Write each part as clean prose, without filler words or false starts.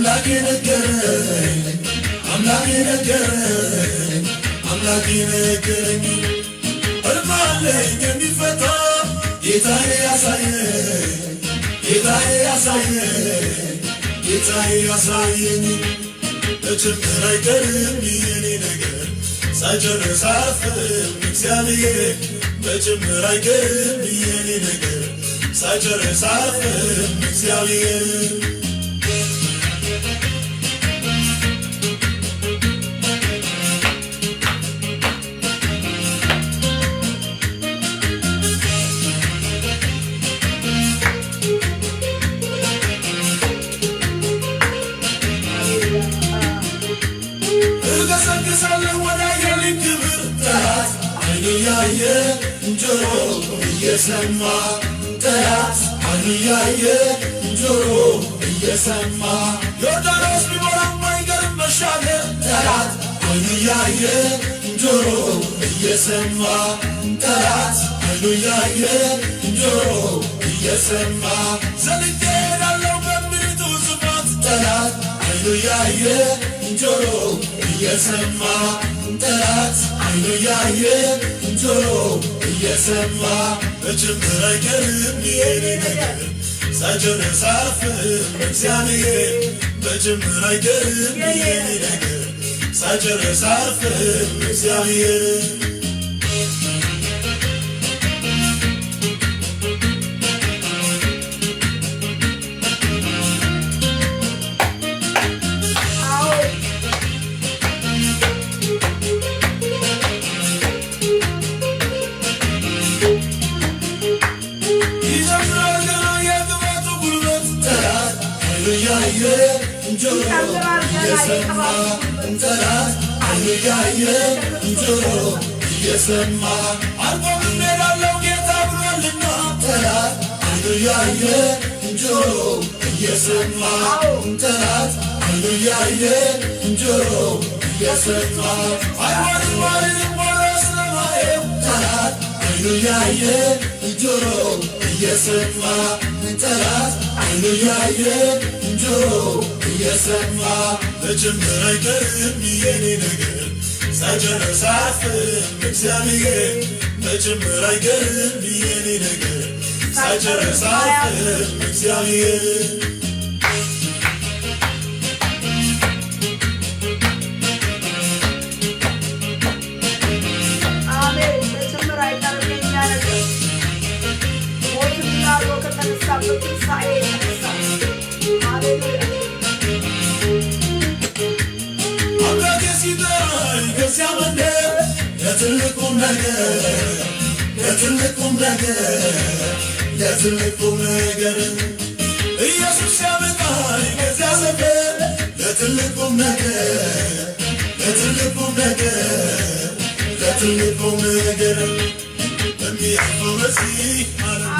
አምላኬ ነገረኝ አምላኬ ነገረኝ አምላኬ ነገረኝ ሕልም አለኝ የሚፈታ ጌታዬ ያሳየኝ ጌታዬ ያሳየኝ ጌታዬ ያሳየኝ በችግር አይቀርም የኔ ነገር ሳይጨርስ አያልፍም እግዚአብሔር በችግር አይቀርም የኔ ነገር ሳይጨርስ አያልፍም እግዚአብሔር እገሰግሳለሁ ወዳየልኝ ክብር ጠላት ዓይኑ ያየ ጆሮ እየሰማ ጠላት ዓይኑ ያየ ጆሮ እየሰማ ዮርዳኖስ ቢሞላም አይቀርም መሻገር ጠላት ዓይኑ ያየ ጆሮ እየሰማ ጠላት ዓይኑ ያየ ጆሮ እየሰማ ዘልቄ እሄዳለሁ በምድሪቱ ስፋት ጠላት ዓይኑ ያየ ጆሮ እየሰማ ጠላት ዓይኑ ያየ ጆሮ እየሰማ በችግር አይቀርም የኔ ነገር ሳይጨርስ አያልፍም እግዚአብሔር በችግር አይቀርም የኔ ነገር ሳይጨርስ አያልፍም እግዚአብሔር ጆሮ እየሰማ ጠላት ዓይኑ ያየ ጆሮ እየሰማ አልቆም እሄዳለሁ ጌታ ብሎልና ጠላት ዓይኑ ያየ ጆሮ እየሰማ ጠላት ዓይኑ ያየ ጆሮ እየሰማ አይሆንም አልልም ሞገስ ለማየው ጠላት ዓይኑ ያየ ጆሮ እየሰማ ጠላት ዓይኑ ያየ ጆሮ እየሰማ በችግር አይቀርም የኔ ነገር ሳይጨርስ አያልፍም እግዚአብሔር በችግር አይቀርም የኔ ነገር ሳይጨርስ አያልፍም እግዚአብሔር አሜን በችግር አይቀርም የኛ ነገር ሞትን ላሎ ከተነሳበት ትንሣኤ የተነሳ ሃሌሉያ አምላኬ ሲጠራኝ ከዚያ መንደር ለትልቁም ነገር ለትልቁም ነገር ለትልቁም ነገር ኢየሱስ ሲያመጣኝ ከዚያ ሰፈር ለትልቁም ነገር ለትልቁም ነገር ለትልቁም ነገር በሚያልፈው በዚህ ዓለም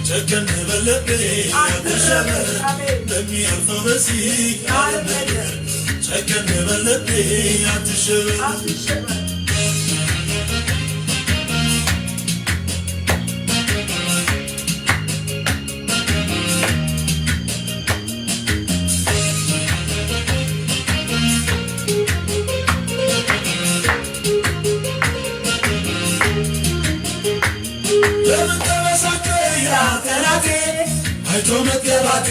ጨከን በልቤ አትሸበር በሚያልፈው በዚህ ዓለም ነገር ጨከን በልቤ አትሸበር ለምን ተበሳጨ ያ ጠላቴ አይቶ መገባቴ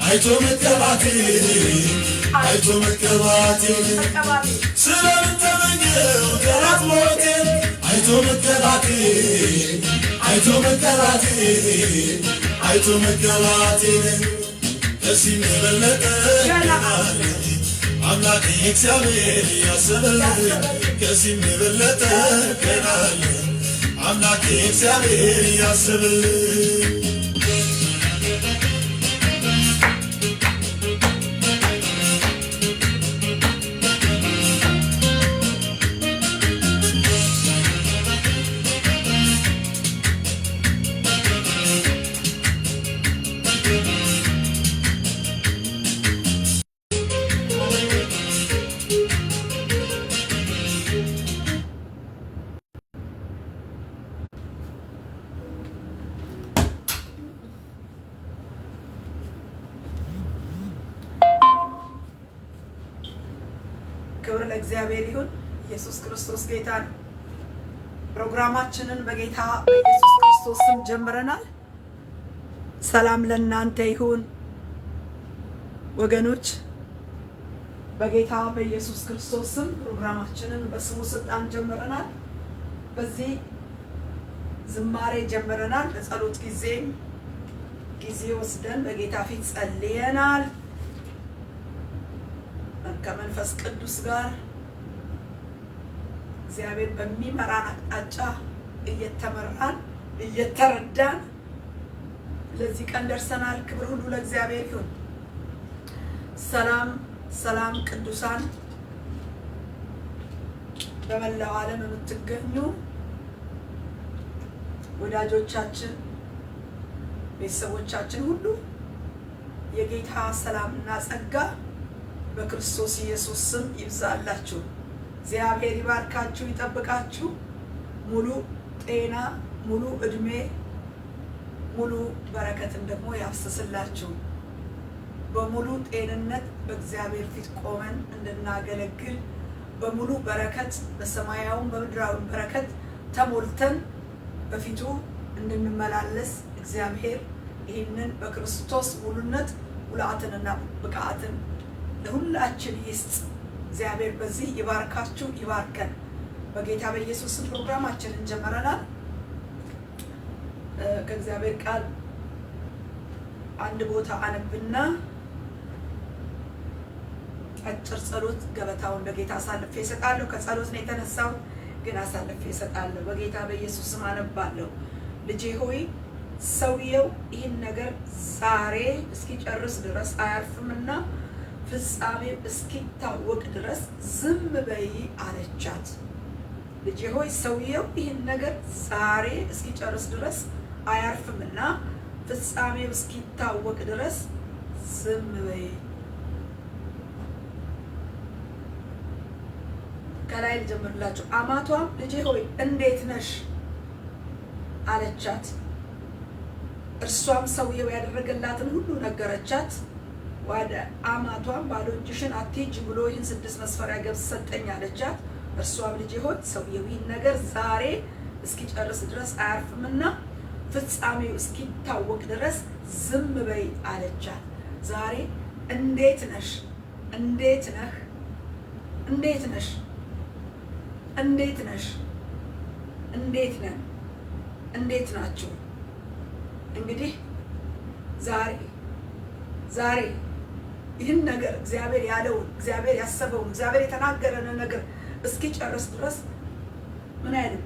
አይቶ መገባቴ አይቶ መገባቴ ስለምን ተመኘው ጠላት ሞቴ አይቶ መገባቴ አይቶ መገባቴ አይቶ መገባቴ ከዚህ የበለጠ አምላኬ እግዚአብሔር ያሰበልኝ ከዚህ የበለጠ ገና አለ አምላኬ እግዚአብሔር ያስብልኝ ለእግዚአብሔር ይሁን። ኢየሱስ ክርስቶስ ጌታ ነው። ፕሮግራማችንን በጌታ በኢየሱስ ክርስቶስ ስም ጀምረናል። ሰላም ለእናንተ ይሁን ወገኖች። በጌታ በኢየሱስ ክርስቶስ ስም ፕሮግራማችንን በስሙ ስልጣን ጀምረናል። በዚህ ዝማሬ ጀምረናል። በጸሎት ጊዜ ወስደን በጌታ ፊት ጸልየናል። ከመንፈስ ቅዱስ ጋር እግዚአብሔር በሚመራን አቅጣጫ እየተመራን እየተረዳን ለዚህ ቀን ደርሰናል። ክብር ሁሉ ለእግዚአብሔር ይሁን። ሰላም ቅዱሳን በመላው ዓለም የምትገኙ ወዳጆቻችን፣ ቤተሰቦቻችን ሁሉ የጌታ ሰላምና ጸጋ በክርስቶስ ኢየሱስ ስም ይብዛላችሁ። እግዚአብሔር ይባርካችሁ፣ ይጠብቃችሁ። ሙሉ ጤና፣ ሙሉ እድሜ፣ ሙሉ በረከትን ደግሞ ያፍስስላችሁ። በሙሉ ጤንነት በእግዚአብሔር ፊት ቆመን እንድናገለግል በሙሉ በረከት በሰማያዊም በምድራዊም በረከት ተሞልተን በፊቱ እንድንመላለስ እግዚአብሔር ይህንን በክርስቶስ ሙሉነት ሙላትንና ብቃትን ለሁላችን ይስጥ። እግዚአብሔር በዚህ ይባርካችሁ፣ ይባርከን። በጌታ በኢየሱስ ፕሮግራማችንን ጀምረናል። ከእግዚአብሔር ቃል አንድ ቦታ አነብና አጭር ጸሎት ገበታውን ለጌታ አሳልፌ እሰጣለሁ። ከጸሎት ነው የተነሳው፣ ግን አሳልፌ እሰጣለሁ። በጌታ በኢየሱስ ስም አነባለሁ። ልጄ ሆይ ሰውየው ይህን ነገር ዛሬ እስኪጨርስ ድረስ አያርፍምና ፍጻሜው እስኪታወቅ ድረስ ዝም በይ አለቻት። ልጄ ሆይ ሰውየው ይህን ነገር ዛሬ እስኪጨርስ ድረስ አያርፍምና ፍጻሜው እስኪታወቅ ድረስ ዝም በይ። ከላይ ልጀምርላችሁ። አማቷም ልጄ ሆይ እንዴት ነሽ አለቻት። እርሷም ሰውየው ያደረገላትን ሁሉ ነገረቻት። ወደ አማቷም ባዶ እጅሽን አትሂጂ ብሎ ይህን 6 መስፈሪያ ገብስ ሰጠኝ አለቻት። እርሷም ልጄ ሆይ ሰውየው ይህን ነገር ዛሬ እስኪጨርስ ድረስ አያርፍምና ፍጻሜው እስኪታወቅ ድረስ ዝም በይ አለቻት። ዛሬ እንዴት ነሽ? እንዴት ነህ? እንዴት ነሽ? እንዴት ነሽ? እንዴት ነን? እንዴት ናችሁ? እንግዲህ ዛሬ ይህን ነገር እግዚአብሔር ያለውን እግዚአብሔር ያሰበውን እግዚአብሔር የተናገረንን ነገር እስኪጨርስ ድረስ ምን አይልም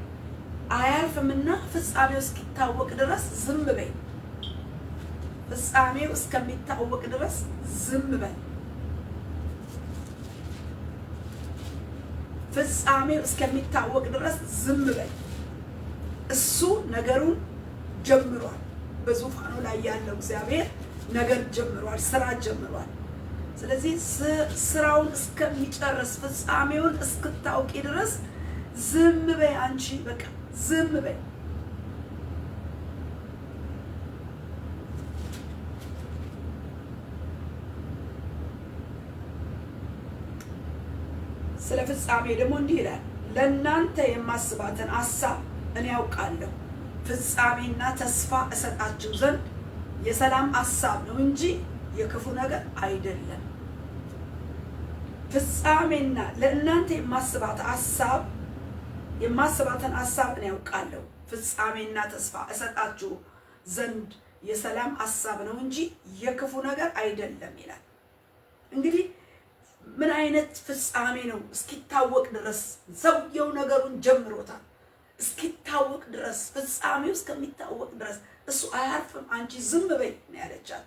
አያልፍምና ፍጻሜው እስኪታወቅ ድረስ ዝም በይ። ፍጻሜው እስከሚታወቅ ድረስ ዝም በይ። ፍጻሜው እስከሚታወቅ ድረስ ዝም በይ። እሱ ነገሩን ጀምሯል። በዙፋኑ ላይ ያለው እግዚአብሔር ነገር ጀምሯል፣ ስራ ጀምሯል። ስለዚህ ስራውን እስከሚጨርስ ፍጻሜውን እስክታውቂ ድረስ ዝም በይ። አንቺ በቃ ዝም በይ። ስለ ፍጻሜ ደግሞ እንዲህ ይላል፣ ለእናንተ የማስባትን ሐሳብ እኔ ያውቃለሁ፣ ፍጻሜና ተስፋ እሰጣችሁ ዘንድ የሰላም ሐሳብ ነው እንጂ የክፉ ነገር አይደለም። ፍጻሜና ለእናንተ የማስባትን ሐሳብ እኔ ያውቃለሁ፣ ፍጻሜና ተስፋ እሰጣችሁ ዘንድ የሰላም ሐሳብ ነው እንጂ የክፉ ነገር አይደለም ይላል። እንግዲህ ምን አይነት ፍጻሜ ነው? እስኪታወቅ ድረስ ሰውየው ነገሩን ጀምሮታል። እስኪታወቅ ድረስ ፍጻሜው እስከሚታወቅ ድረስ እሱ አያርፍም፣ አንቺ ዝም በይ ነው ያለቻት።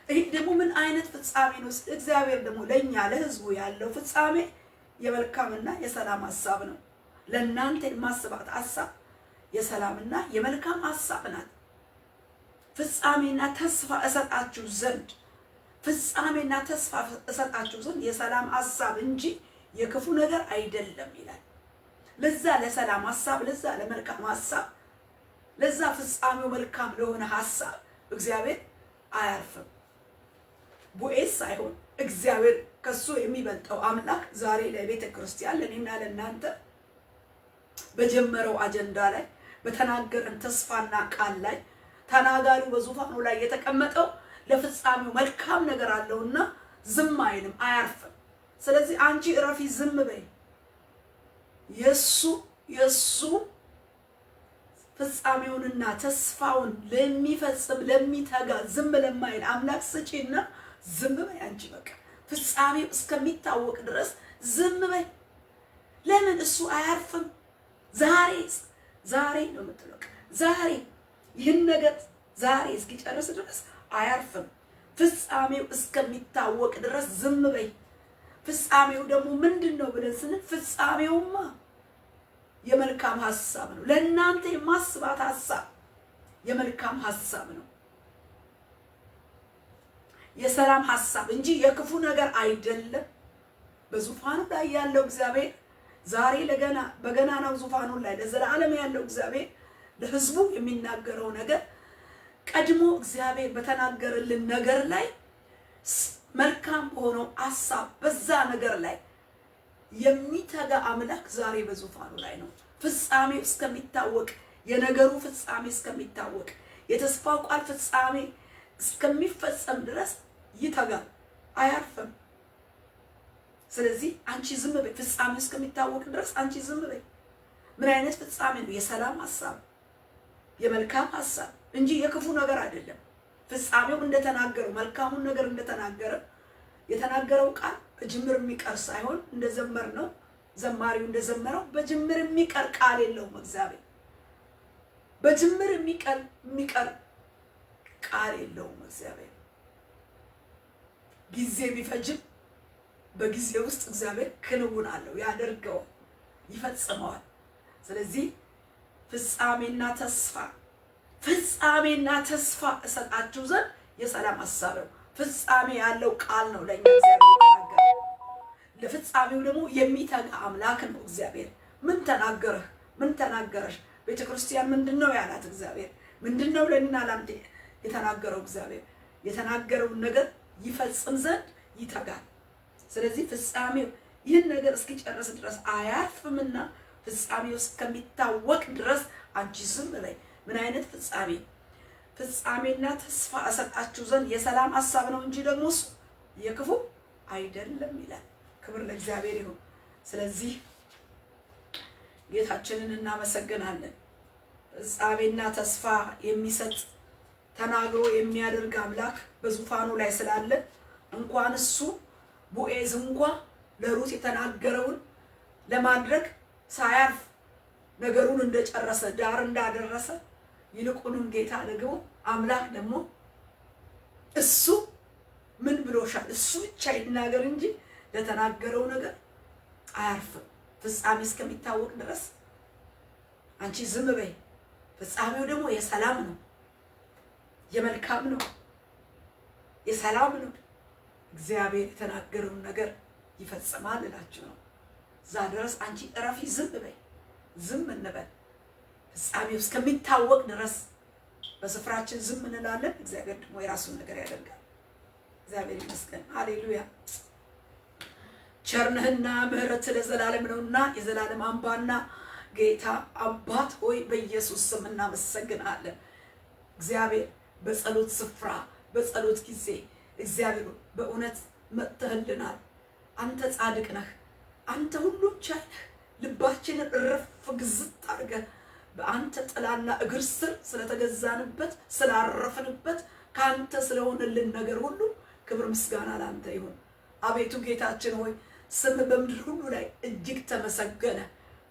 ይህ ደግሞ ምን አይነት ፍጻሜ ነው? እግዚአብሔር ደግሞ ለእኛ ለሕዝቡ ያለው ፍጻሜ የመልካምና የሰላም ሐሳብ ነው። ለእናንተ የማስባት ሐሳብ የሰላምና የመልካም ሐሳብ ናት። ፍጻሜና ተስፋ እሰጣችሁ ዘንድ የሰላም ሐሳብ እንጂ የክፉ ነገር አይደለም ይላል። ለዛ ለሰላም ሐሳብ፣ ለዛ ለመልካም ሐሳብ፣ ለዛ ፍጻሜው መልካም ለሆነ ሐሳብ እግዚአብሔር አያርፍም። ቦዔዝ ሳይሆን እግዚአብሔር ከሱ የሚበልጠው አምላክ ዛሬ ለቤተ ክርስቲያን ለእኔና ለእናንተ በጀመረው አጀንዳ ላይ በተናገረን ተስፋና ቃል ላይ ተናጋሪው በዙፋኑ ላይ የተቀመጠው ለፍጻሜው መልካም ነገር አለውና ዝም አይልም፣ አያርፍም። ስለዚህ አንቺ እረፊ፣ ዝም በይ። የሱ ፍጻሜውንና ተስፋውን ለሚፈጽም ለሚተጋ ዝም ለማይል አምላክ ስጪና ዝም በይ። አንቺ በቃ ፍጻሜው እስከሚታወቅ ድረስ ዝም በይ። ለምን? እሱ አያርፍም። ዛሬ ነው የምትለው። ዛሬ ይህን ነገር ዛሬ እስኪጨርስ ድረስ አያርፍም። ፍጻሜው እስከሚታወቅ ድረስ ዝም በይ። ፍጻሜው ደግሞ ምንድን ነው ብለን ስንል ፍጻሜውማ የመልካም ሐሳብ ነው። ለእናንተ የማስባት ሐሳብ የመልካም ሐሳብ ነው፣ የሰላም ሐሳብ እንጂ የክፉ ነገር አይደለም። በዙፋኑ ላይ ያለው እግዚአብሔር ዛሬ በገናናው ዙፋኑ ላይ ለዘላለም ያለው እግዚአብሔር ለሕዝቡ የሚናገረው ነገር ቀድሞ እግዚአብሔር በተናገረልን ነገር ላይ መልካም በሆነው ሐሳብ በዛ ነገር ላይ የሚተጋ አምላክ ዛሬ በዙፋኑ ላይ ነው። ፍጻሜው እስከሚታወቅ የነገሩ ፍጻሜ እስከሚታወቅ የተስፋው ቃል ፍጻሜ እስከሚፈጸም ድረስ ይተጋል፣ አያርፍም። ስለዚህ አንቺ ዝም በይ። ፍጻሜው እስከሚታወቅ ድረስ አንቺ ዝም በይ። ምን አይነት ፍጻሜ ነው? የሰላም ሐሳብ የመልካም ሐሳብ እንጂ የክፉ ነገር አይደለም። ፍጻሜው እንደተናገረው መልካሙን ነገር እንደተናገረ የተናገረው ቃል በጅምር የሚቀር ሳይሆን እንደዘመርነው ዘማሪው እንደዘመረው በጅምር የሚቀር ቃል የለውም። እግዚአብሔር በጅምር የሚቀር ቃል የለውም። እግዚአብሔር ጊዜ ቢፈጅም በጊዜ ውስጥ እግዚአብሔር ክንውን አለው፣ ያደርገዋል፣ ይፈጽመዋል። ስለዚህ ፍጻሜና ተስፋ እሰጣችሁ ዘንድ የሰላም ሐሳብ ነው። ፍጻሜ ያለው ቃል ነው ለኛ እግዚአብሔር ተናገረ። ለፍጻሜው ደግሞ የሚተጋ አምላክ ነው እግዚአብሔር። ምን ተናገረህ? ምን ተናገረሽ? ቤተክርስቲያን ምንድነው ያላት እግዚአብሔር? ምንድነው ለእኔና ለአንተ የተናገረው እግዚአብሔር? የተናገረውን ነገር ይፈጽም ዘንድ ይተጋል። ስለዚህ ፍጻሜው ይህን ነገር እስኪጨርስ ድረስ አያርፍምና ፍጻሜው እስከሚታወቅ ድረስ አንቺ ዝም በይ። ምን አይነት ፍጻሜ? ፍጻሜና ተስፋ እሰጣችሁ ዘንድ የሰላም ሐሳብ ነው እንጂ ደግሞ እሱ የክፉ አይደለም ይላል። ክብር ለእግዚአብሔር ይሁን። ስለዚህ ጌታችንን እናመሰግናለን። ፍጻሜና ተስፋ የሚሰጥ ተናግሮ የሚያደርግ አምላክ በዙፋኑ ላይ ስላለ እንኳን እሱ ቦዔዝ እንኳን ለሩት የተናገረውን ለማድረግ ሳያርፍ ነገሩን እንደጨረሰ ዳር እንዳደረሰ ይልቁንም ጌታ ደግሞ አምላክ ደግሞ እሱ ምን ብሎሻል? እሱ ብቻ ይናገር እንጂ ለተናገረው ነገር አያርፍም። ፍጻሜ እስከሚታወቅ ድረስ አንቺ ዝም በይ። ፍጻሜው ደግሞ የሰላም ነው፣ የመልካም ነው፣ የሰላም ነው። እግዚአብሔር የተናገረውን ነገር ይፈጽማል እላችሁ ነው። እዛ ድረስ አንቺ እረፊ፣ ዝም በይ፣ ዝም እንበል። ፍጻሜው እስከሚታወቅ ድረስ በስፍራችን ዝም እንላለን። እግዚአብሔር ደግሞ የራሱን ነገር ያደርጋል። እግዚአብሔር ይመስገን። ሃሌሉያ። ቸርነህና ምሕረት ለዘላለም ነውና የዘላለም አምባና ጌታ አባት ሆይ በኢየሱስ ስም እናመሰግናለን። እግዚአብሔር በጸሎት ስፍራ በጸሎት ጊዜ እግዚአብሔር በእውነት መጥተህልናል። አንተ ጻድቅ ነህ፣ አንተ ሁሉም ቻይ ነህ። ልባችንን እረፍ ግዝት አድርገህ በአንተ ጥላና እግር ስር ስለተገዛንበት ስላረፍንበት ካንተ ስለሆነልን ነገር ሁሉ ክብር ምስጋና ላንተ ይሁን። አቤቱ ጌታችን ሆይ ስም በምድር ሁሉ ላይ እጅግ ተመሰገነ።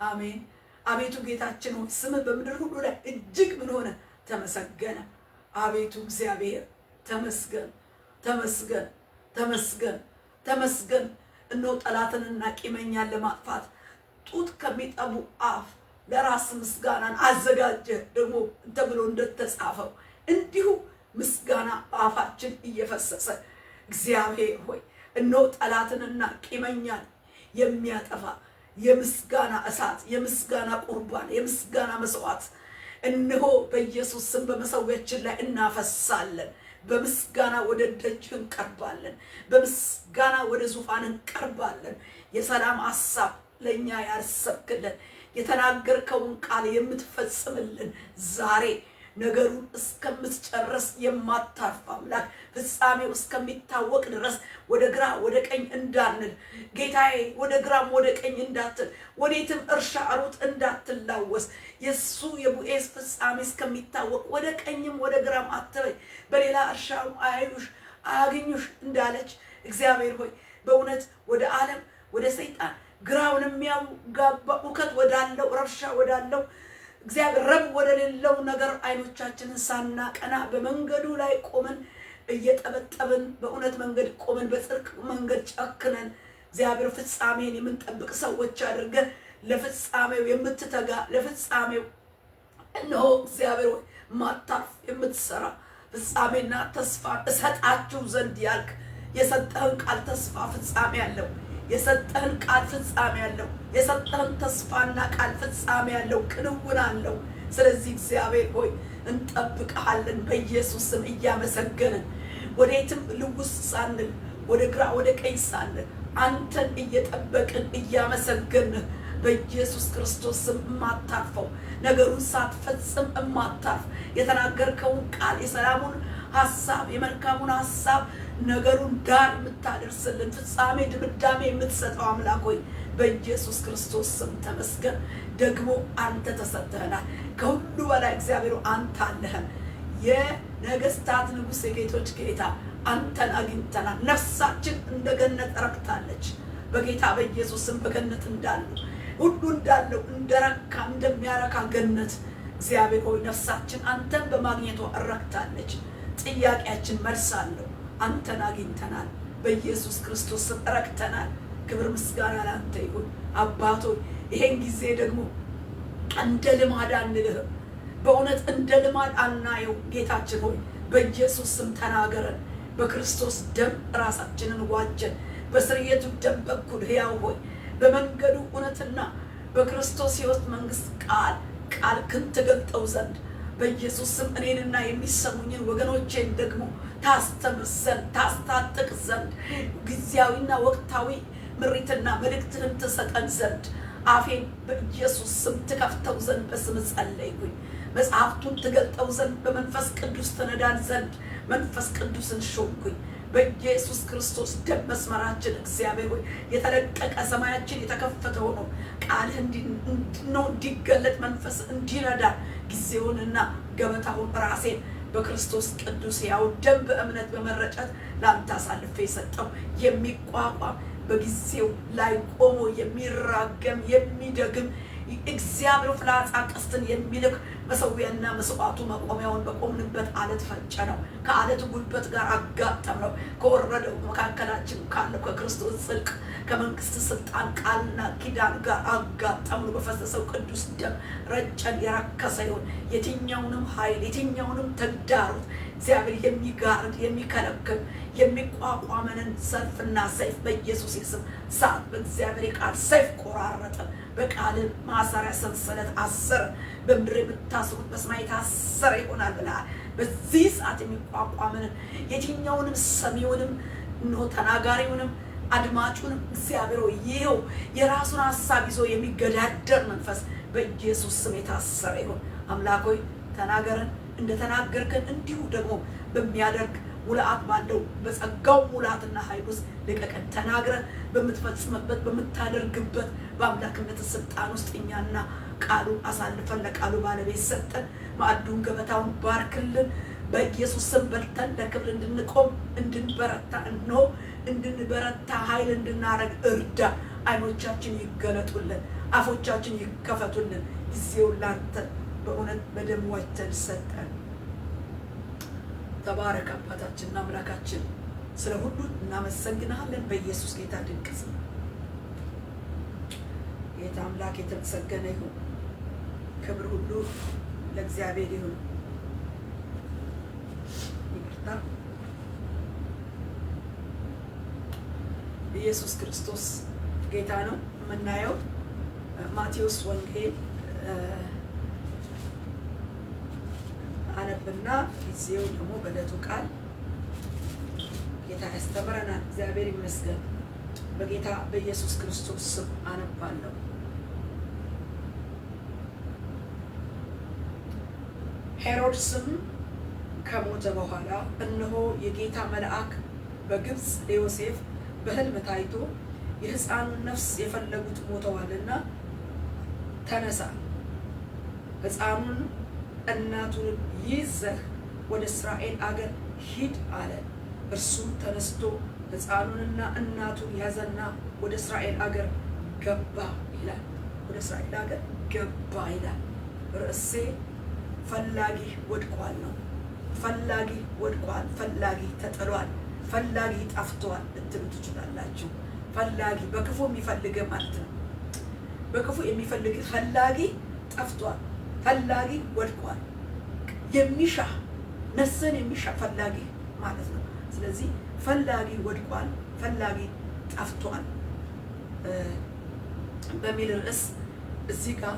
አሜን። አቤቱ ጌታችን ሆይ ስም በምድር ሁሉ ላይ እጅግ ምን ሆነ? ተመሰገነ። አቤቱ እግዚአብሔር ተመስገን፣ ተመስገን፣ ተመስገን፣ ተመስገን። እነሆ ጠላትንና ቂመኛን ለማጥፋት ጡት ከሚጠቡ አፍ ለራስ ምስጋናን አዘጋጀ ደግሞ ተብሎ እንደተጻፈው እንዲሁ ምስጋና በአፋችን እየፈሰሰ እግዚአብሔር ሆይ እነሆ ጠላትንና ቂመኛን የሚያጠፋ የምስጋና እሳት፣ የምስጋና ቁርባን፣ የምስጋና መስዋዕት እነሆ በኢየሱስ ስም በመሰዊያችን ላይ እናፈሳለን። በምስጋና ወደ ደጅ እንቀርባለን። በምስጋና ወደ ዙፋን እንቀርባለን። የሰላም ሐሳብ ለኛ ያሰብክልን የተናገርከውን ቃል የምትፈጽምልን ዛሬ ነገሩን እስከምትጨርስ የማታርፍ አምላክ ፍጻሜው እስከሚታወቅ ድረስ ወደ ግራ ወደ ቀኝ እንዳንል ጌታዬ፣ ወደ ግራም ወደ ቀኝ እንዳትል፣ ወዴትም እርሻ ሩጥ እንዳትላወስ የሱ የቦዔዝ ፍጻሜ እስከሚታወቅ ወደ ቀኝም ወደ ግራም አትበይ፣ በሌላ እርሻም አያዩሽ አያገኙሽ እንዳለች እግዚአብሔር ሆይ በእውነት ወደ ዓለም ወደ ሰይጣን ግራውን የሚያጋባ እውከት ወዳለው ረብሻ ወዳለው እግዚአብሔር ረብ ወደ ሌለው ነገር አይኖቻችንን ሳናቀና በመንገዱ ላይ ቆመን እየጠበጠብን በእውነት መንገድ ቆመን በጽድቅ መንገድ ጨክነን እግዚአብሔር ፍጻሜን የምንጠብቅ ሰዎች አድርገን ለፍጻሜው የምትተጋ ለፍጻሜው እነሆ እግዚአብሔር ሆይ ማታርፍ የምትሰራ ፍጻሜና ተስፋ እሰጣችሁ ዘንድ ያልክ የሰጠህን ቃል ተስፋ ፍጻሜ ያለው የሰጠህን ቃል ፍጻሜ ያለው የሰጠህን ተስፋና ቃል ፍጻሜ ያለው ክንውን አለው። ስለዚህ እግዚአብሔር ሆይ እንጠብቅሃለን በኢየሱስ ስም እያመሰገንን ወዴትም ልውስ ሳንል ወደ ግራ ወደ ቀኝ ሳንል አንተን እየጠበቅን እያመሰገንን በኢየሱስ ክርስቶስ ስም የማታርፈው ነገሩን ሳትፈጽም የማታርፍ የተናገርከውን ቃል የሰላሙን ሐሳብ የመልካሙን ሐሳብ ነገሩን ዳር የምታደርስልን ፍጻሜ ድምዳሜ የምትሰጠው አምላክ ሆይ በኢየሱስ ክርስቶስ ስም ተመስገን። ደግሞ አንተ ተሰጥተናል። ከሁሉ በላይ እግዚአብሔር አንተ አለህን። የነገስታት ንጉሥ የጌቶች ጌታ አንተን አግኝተናል። ነፍሳችን እንደ ገነት ረክታለች። በጌታ በኢየሱስ ስም በገነት እንዳሉ ሁሉ እንዳለው እንደረካ እንደሚያረካ ገነት እግዚአብሔር ሆይ ነፍሳችን አንተን በማግኘቷ ረክታለች። ጥያቄያችን መልስ አለው። አንተን አግኝተናል። በኢየሱስ ክርስቶስ ስም ረክተናል። ክብር ምስጋና ላንተ ይሁን አባቶ። ይሄን ጊዜ ደግሞ እንደ ልማድ አንልህም። በእውነት እንደ ልማድ አናየው። ጌታችን ሆይ በኢየሱስ ስም ተናገረን። በክርስቶስ ደም ራሳችንን ዋጀን። በስርየቱ ደም በኩል ሕያው ሆይ በመንገዱ እውነትና በክርስቶስ ሕይወት መንግስት ቃልህን ትገልጠው ዘንድ በኢየሱስ ስም እኔንና የሚሰሙኝን ወገኖቼን ደግሞ ታስተምር ዘንድ ታስታጥቅ ዘንድ ጊዜያዊና ወቅታዊ ምሪትና መልእክትህን ትሰጠን ዘንድ አፌን በኢየሱስ ስም ትከፍተው ዘንድ በስም ጸለይኩኝ። መጽሐፍቱን ትገልጠው ዘንድ በመንፈስ ቅዱስ ትነዳን ዘንድ መንፈስ ቅዱስን ሾምኩኝ። በኢየሱስ ክርስቶስ ደም መስመራችን እግዚአብሔር ሆይ የተለቀቀ ሰማያችን የተከፈተ ሆኖ ቃልህ እንዲገለጥ መንፈስ እንዲረዳ ጊዜውንና ገበታውን ራሴን በክርስቶስ ቅዱስ ያው ደም በእምነት በመረጨት ላንተ አሳልፌ የሰጠው የሚቋቋም በጊዜው ላይ ቆሞ የሚራገም የሚደግም እግዚአብሔር ፍላጻ ቀስትን የሚልክ መሰዊያና መስዋዕቱ መቆሚያውን በቆምንበት አለት ፈጨ ነው። ከአለት ጉልበት ጋር አጋጠም ነው። ከወረደው መካከላችን ካለው ከክርስቶስ ጽድቅ ከመንግስት ስልጣን ቃልና ኪዳን ጋር አጋጠም ነው። በፈሰሰው ቅዱስ ደም ረጨን። የረከሰ ይሁን የትኛውንም ኃይል የትኛውንም ተግዳሮት እግዚአብሔር የሚጋርድ የሚከለክል የሚቋቋመንን ሰልፍና ሰይፍ በኢየሱስ ስም ሳት በእግዚአብሔር ቃል ሰይፍ ቆራረጠ። በቃል ማሰሪያ ሰንሰለት አሰረ። በምድር የምታስሩት በሰማይ ታሰረ ይሆናል ብለሃል። በዚህ ሰዓት የሚቋቋመንን የትኛውንም ሰሚውንም ነው ተናጋሪውንም አድማጩንም እግዚአብሔር ይሄው የራሱን ሐሳብ ይዞ የሚገዳደር መንፈስ በኢየሱስ ስም የታሰረ ይሁን። አምላክ ሆይ ተናገረን። እንደተናገርከን እንዲሁ ደግሞ በሚያደርግ ሙላት ባለው በጸጋው ሙላትና ኃይል ውስጥ ለቀቀን። ተናግረን በምትፈጽምበት በምታደርግበት በአምላክነት ስልጣን ውስጥ እኛና ቃሉን አሳልፈን ለቃሉ ባለቤት ሰጠን። ማዕዱን ገበታውን ባርክልን። በኢየሱስ ስም በልተን ለክብር እንድንቆም እንድንበረታ ነው እንድንበረታ ኃይል እንድናረግ እርዳ። አይኖቻችን ይገለጡልን፣ አፎቻችን ይከፈቱልን። ጊዜውን ላንተ በእውነት በደም ዋጅተን ሰጠን። ተባረክ አባታችንና አምላካችን፣ ስለ ሁሉ እናመሰግናለን በኢየሱስ ጌታ ድንቅ ስም። ጌታ አምላክ የተመሰገነ ይሁን። ክብር ሁሉ ለእግዚአብሔር ይሁን። ይቅርታ። ኢየሱስ ክርስቶስ ጌታ ነው። የምናየው ማቴዎስ ወንጌል አነብና ጊዜው ደግሞ በዕለቱ ቃል ጌታ ያስተምረናል። እግዚአብሔር ይመስገን። በጌታ በኢየሱስ ክርስቶስ ስም አነባለሁ። ሄሮድስም ከሞተ በኋላ እነሆ የጌታ መልአክ በግብፅ ለዮሴፍ በሕልም ታይቶ የሕፃኑን ነፍስ የፈለጉት ሞተዋልና ተነሳ፣ ሕፃኑን እናቱን ይዘህ ወደ እስራኤል አገር ሂድ አለ። እርሱም ተነስቶ ሕፃኑንና እናቱን ያዘና ወደ እስራኤል አገር ገባ ይላል። ወደ እስራኤል አገር ገባ ይላል። ርዕሴ ፈላጊ ወድቋል ነው። ፈላጊ ወድቋል፣ ፈላጊ ተጥሏል፣ ፈላጊ ጠፍቷል ልትሉ ትችላላችሁ። ፈላጊ በክፉ የሚፈልግ ማለት ነው። በክፉ የሚፈልግ ፈላጊ ጠፍቷል፣ ፈላጊ ወድቋል። የሚሻ ነፍስን የሚሻ ፈላጊ ማለት ነው። ስለዚህ ፈላጊ ወድቋል፣ ፈላጊ ጠፍቷል በሚል ርዕስ እዚህ ጋር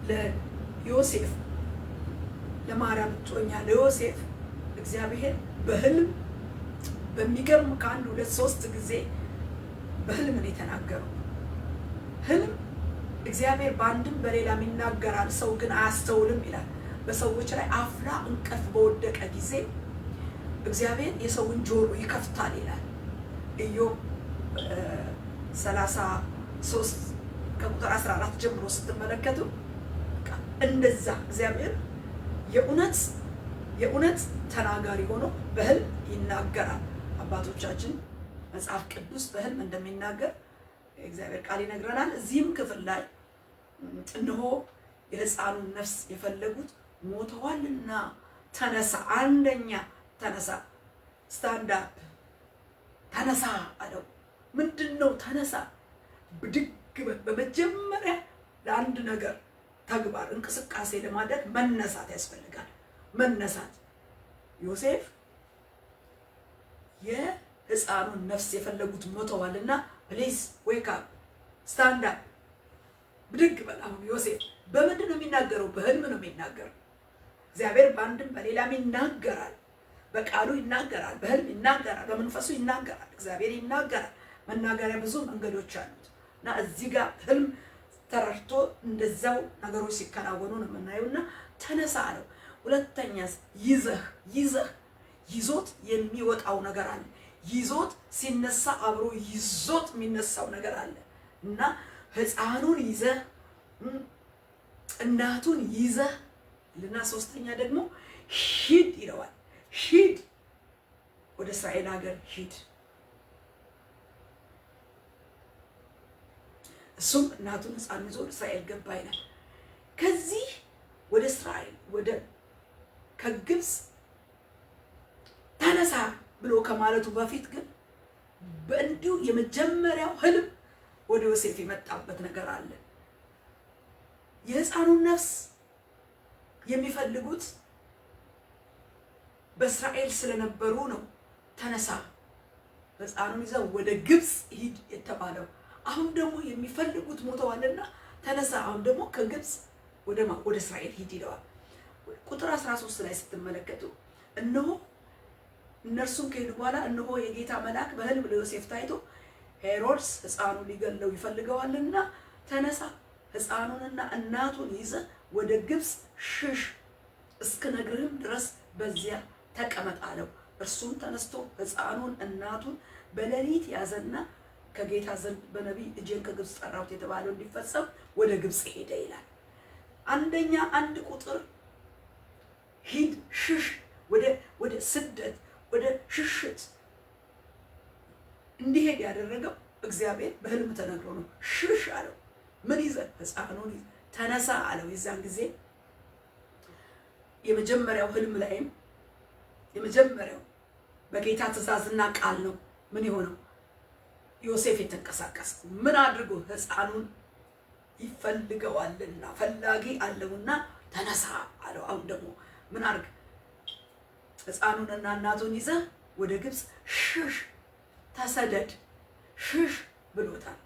ለዮሴፍ ለማርያም እጮኛ ለዮሴፍ እግዚአብሔር በሕልም በሚገርም ከአንድ ሁለት ሶስት ጊዜ በሕልም ነው የተናገረው። ሕልም እግዚአብሔር በአንድም በሌላም ይናገራል፣ ሰው ግን አያስተውልም ይላል። በሰዎች ላይ አፍላ እንቅልፍ በወደቀ ጊዜ እግዚአብሔር የሰውን ጆሮ ይከፍታል ይላል። ኢዮብ 33 ከቁጥር 14 ጀምሮ ስትመለከቱ እንደዛ እግዚአብሔር የእውነት ተናጋሪ ሆኖ በሕልም ይናገራል። አባቶቻችን መጽሐፍ ቅዱስ በሕልም እንደሚናገር የእግዚአብሔር ቃል ይነግረናል። እዚህም ክፍል ላይ እነሆ የሕፃኑን ነፍስ የፈለጉት ሞተዋልና ተነሳ። አንደኛ ተነሳ፣ ስታንድ አፕ ተነሳ አለው። ምንድን ነው ተነሳ? ብድግ በል። በመጀመሪያ ለአንድ ነገር ተግባር እንቅስቃሴ ለማድረግ መነሳት ያስፈልጋል። መነሳት። ዮሴፍ የሕፃኑን ነፍስ የፈለጉት ሞተዋልና ፕሊዝ ዌክ አፕ ስታንድ አፕ፣ ብድግ በል። አሁን ዮሴፍ በምንድን ነው የሚናገረው? በሕልም ነው የሚናገረው። እግዚአብሔር በአንድም በሌላም ይናገራል። በቃሉ ይናገራል፣ በሕልም ይናገራል፣ በመንፈሱ ይናገራል። እግዚአብሔር ይናገራል። መናገሪያ ብዙ መንገዶች አሉት እና እዚህ ጋር ሕልም ተረድቶ እንደዛው ነገሮች ሲከናወኑ ነው የምናየውና ተነሳ አለው። ሁለተኛ ይዞት የሚወጣው ነገር አለ። ይዞት ሲነሳ አብሮ ይዞት የሚነሳው ነገር አለ እና ሕፃኑን ይዘህ እናቱን ይዘህ እና ሶስተኛ ደግሞ ሂድ ይለዋል። ሂድ፣ ወደ እስራኤል ሀገር ሂድ። እሱም እናቱን ሕፃኑን ይዞ ወደ እስራኤል ገባ ይላል። ከዚህ ወደ እስራኤል ከግብፅ ተነሳ ብሎ ከማለቱ በፊት ግን በእንዲሁ የመጀመሪያው ሕልም ወደ ዮሴፍ የመጣበት ነገር አለ። የሕፃኑን ነፍስ የሚፈልጉት በእስራኤል ስለነበሩ ነው። ተነሳ ሕፃኑን ይዘው ወደ ግብፅ ሂድ የተባለው። አሁን ደግሞ የሚፈልጉት ሞተዋልና ተነሳ፣ አሁን ደግሞ ከግብፅ ወደ እስራኤል ሂድ ይለዋል። ቁጥር 13 ላይ ስትመለከቱ እነሆ እነርሱም ከሄዱ በኋላ እነሆ የጌታ መልአክ በሕልም ለዮሴፍ ታይቶ ሄሮድስ ሕፃኑን ሊገለው ይፈልገዋልና ተነሳ፣ ሕፃኑንና እናቱን ይዘህ ወደ ግብፅ ሽሽ፣ እስክነግርህም ድረስ በዚያ ተቀመጥ አለው። እርሱም ተነስቶ ሕፃኑን እናቱን በሌሊት ያዘና ከጌታ ዘንድ በነቢይ እጄን ከግብፅ ጠራሁት የተባለው እንዲፈጸም ወደ ግብፅ ሄደ ይላል። አንደኛ አንድ ቁጥር ሂድ፣ ሽሽ፣ ወደ ስደት፣ ወደ ሽሽት እንዲሄድ ያደረገው እግዚአብሔር በሕልም ተነግሮ ነው። ሽሽ አለው። ምን ይዘህ? ሕፃኑን ይዘህ ተነሳ አለው። የዛን ጊዜ የመጀመሪያው ሕልም ላይም የመጀመሪያው በጌታ ትእዛዝና ቃል ነው ምን የሆነው ዮሴፍ የተንቀሳቀስ ምን አድርጎ? ሕፃኑን ይፈልገዋልና ፈላጊ አለውና ተነሳ አለው። አሁን ደግሞ ምን አድርግ? ሕፃኑንና እናቱን ይዘህ ወደ ግብፅ ሽሽ፣ ተሰደድ፣ ሽሽ ብሎታል።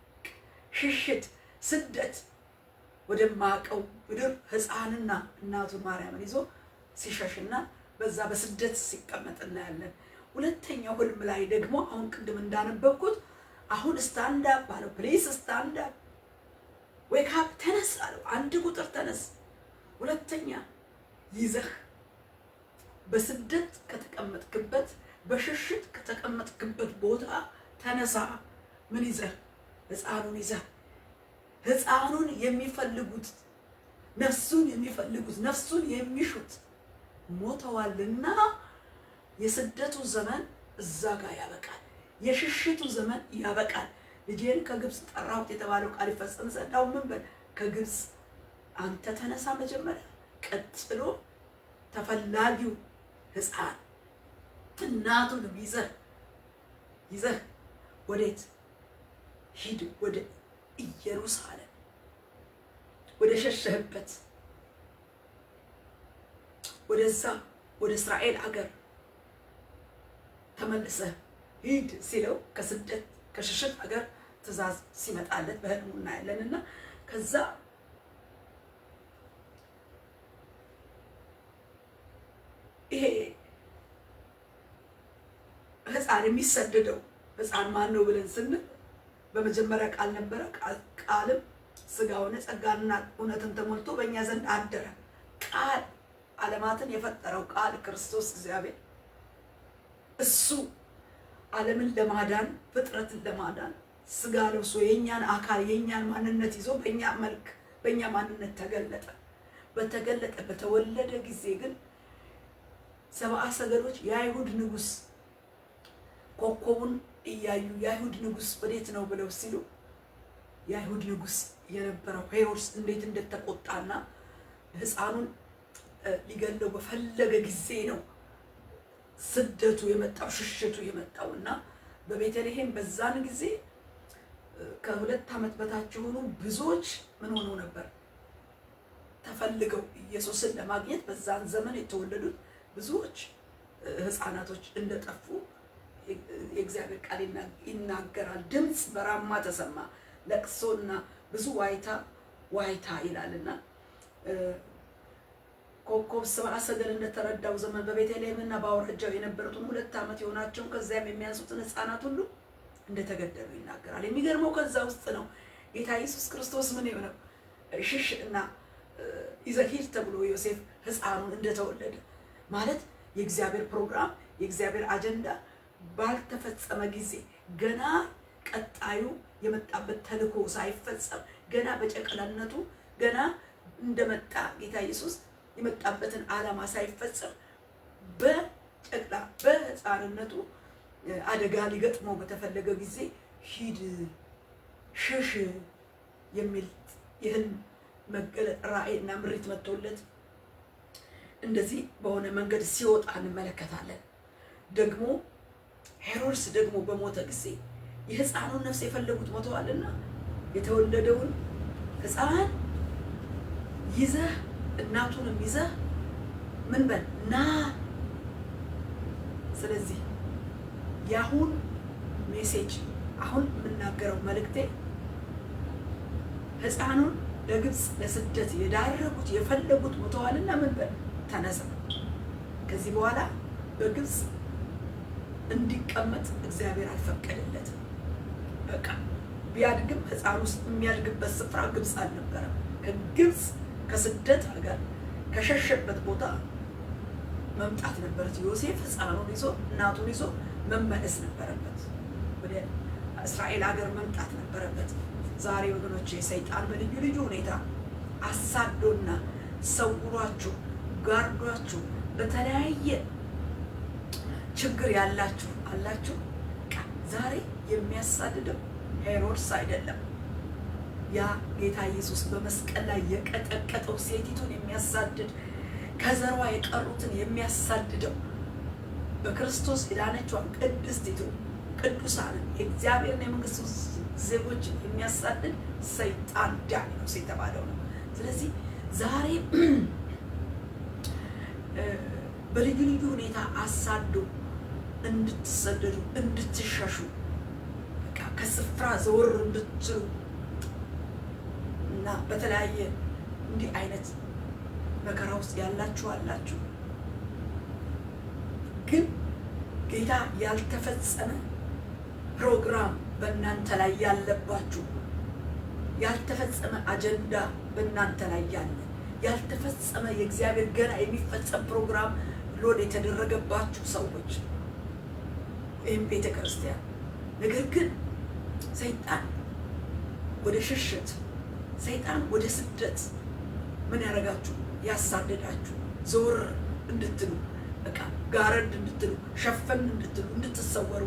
ሽሽት፣ ስደት ወደማያውቀው ምድር ሕፃንና እናቱን ማርያምን ይዞ ሲሸሽና በዛ በስደት ሲቀመጥ እናያለን። ሁለተኛው ህልም ላይ ደግሞ አሁን ቅድም እንዳነበብኩት አሁን ስታንድ አፕ አለው። ፕሊዝ ስታንድ አፕ ዌክ አፕ፣ ተነስ አለው። አንድ ቁጥር ተነስ። ሁለተኛ ይዘህ በስደት ከተቀመጥክበት በሽሽት ከተቀመጥክበት ቦታ ተነሳ። ምን ይዘህ? ሕፃኑን ይዘህ። ሕፃኑን የሚፈልጉት ነፍሱን የሚሹት ሞተዋልና የስደቱ ዘመን እዛ ጋር ያበቃል። የሽሽቱ ዘመን ያበቃል። ልጄን ከግብፅ ጠራሁት የተባለው ቃል ይፈጸም ዘንድ አሁን ምን በል? ከግብፅ አንተ ተነሳ መጀመሪያ። ቀጥሎ ተፈላጊው ሕፃን እናቱንም ይዘህ ወዴት ሂድ? ወደ ኢየሩሳሌም፣ ወደ ሸሸህበት ወደዛ ወደ እስራኤል አገር ተመልሰህ ሂድ ሲለው ከስደት ከሽሽት አገር ትእዛዝ ሲመጣለት በህልሙ እናያለንና ከዛ ይሄ ሕፃን የሚሰደደው ሕፃን ማን ነው ብለን ስንል በመጀመሪያ ቃል ነበረ፣ ቃልም ሥጋ ሆነ፣ ጸጋና እውነትን ተሞልቶ በእኛ ዘንድ አደረ። ቃል ዓለማትን የፈጠረው ቃል ክርስቶስ እግዚአብሔር እሱ ዓለምን ለማዳን ፍጥረትን ለማዳን ሥጋ ለብሶ የእኛን አካል የእኛን ማንነት ይዞ በእኛ መልክ በእኛ ማንነት ተገለጠ። በተወለደ ጊዜ ግን ሰብአ ሰገሎች የአይሁድ ንጉሥ ኮከቡን እያዩ የአይሁድ ንጉሥ ወዴት ነው ብለው ሲሉ የአይሁድ ንጉሥ የነበረው ሄሮድስ እንዴት እንደተቆጣና ሕፃኑን ሊገለው በፈለገ ጊዜ ነው ስደቱ የመጣው ሽሽቱ የመጣውና በቤተልሔም በዛን ጊዜ ከ2 ዓመት በታች የሆኑ ብዙዎች ምን ሆነው ነበር? ተፈልገው ኢየሱስን ለማግኘት በዛን ዘመን የተወለዱት ብዙዎች ሕፃናቶች እንደጠፉ የእግዚአብሔር ቃል ይናገራል። ድምፅ በራማ ተሰማ፣ ለቅሶና ብዙ ዋይታ ይላልና ኮከብ ሰብአ ሰገል እንደተረዳው ዘመን በቤተልሔምና በአውራጃው የነበሩትን 2 ዓመት የሆናቸውን ከዚያም የሚያንሱትን ሕፃናት ሁሉ እንደተገደሉ ይናገራል። የሚገርመው ከዛ ውስጥ ነው ጌታ ኢየሱስ ክርስቶስ ምን የሆነው ሽሽ እና ይዘህ ሂድ ተብሎ ዮሴፍ ሕፃኑን እንደተወለደ ማለት የእግዚአብሔር ፕሮግራም የእግዚአብሔር አጀንዳ ባልተፈጸመ ጊዜ ገና ቀጣዩ የመጣበት ተልእኮ ሳይፈጸም ገና በጨቅላነቱ ገና እንደመጣ ጌታ ኢየሱስ የመጣበትን ዓላማ ሳይፈጸም በሕፃንነቱ አደጋ ሊገጥመው በተፈለገ ጊዜ ሂድ ሽሽ የሚል የህልም መገለጥ ራእይና ምሪት መጥቶለት እንደዚህ በሆነ መንገድ ሲወጣ እንመለከታለን። ደግሞ ሄሮድስ ደግሞ በሞተ ጊዜ የሕፃኑን ነፍስ የፈለጉት ሞተዋልና የተወለደውን ሕፃን ይዘህ እናቱንም ይዘህ ምን በል ና። ስለዚህ የአሁን ሜሴጅ አሁን የምናገረው መልእክቴ ሕፃኑን ለግብፅ ለስደት የዳረጉት የፈለጉት ሞተዋልና ምን በል ተነሳ። ከዚህ በኋላ በግብፅ እንዲቀመጥ እግዚአብሔር አልፈቀደለትም። በቃ ቢያድግም ሕፃን ውስጥ የሚያድግበት ስፍራ ግብፅ አልነበረም። ከግብፅ ከስደት ሀገር ከሸሸበት ቦታ መምጣት ነበረት። ዮሴፍ ሕፃኑን ይዞ እናቱን ይዞ መመለስ ነበረበት። ወደ እስራኤል ሀገር መምጣት ነበረበት። ዛሬ ወገኖቼ ሰይጣን በልዩ ልዩ ሁኔታ አሳዶና ሰውሯችሁ ጋርዷችሁ በተለያየ ችግር ያላችሁ አላችሁ። ዛሬ የሚያሳድደው ሄሮድስ አይደለም። ያ ጌታ ኢየሱስ በመስቀል ላይ የቀጠቀጠው ሴቲቱን የሚያሳድድ ከዘሯ የቀሩትን የሚያሳድደው በክርስቶስ የዳነችዋን ቅድስቲቱ ቅዱሳንን የእግዚአብሔርን የመንግስቱ ዜጎችን የሚያሳድድ ሰይጣን ዲያብሎስ የተባለው ነው። ስለዚህ ዛሬ በልዩ ልዩ ሁኔታ አሳዶ እንድትሰደዱ እንድትሸሹ በቃ ከስፍራ ዘወር እንድትሉ እና በተለያየ እንዲህ አይነት መከራ ውስጥ ያላችሁ አላችሁ። ግን ጌታ ያልተፈጸመ ፕሮግራም በእናንተ ላይ ያለባችሁ፣ ያልተፈጸመ አጀንዳ በእናንተ ላይ ያለ፣ ያልተፈጸመ የእግዚአብሔር ገና የሚፈጸም ፕሮግራም ሎድ የተደረገባችሁ ሰዎች ይህም ቤተ ክርስቲያን፣ ነገር ግን ሰይጣን ወደ ሽሽት፣ ሰይጣን ወደ ስደት ምን ያደረጋችሁ? ያሳደዳችሁ፣ ዘወር እንድትሉ፣ በቃ ጋረድ እንድትሉ፣ ሸፈን እንድትሉ፣ እንድትሰወሩ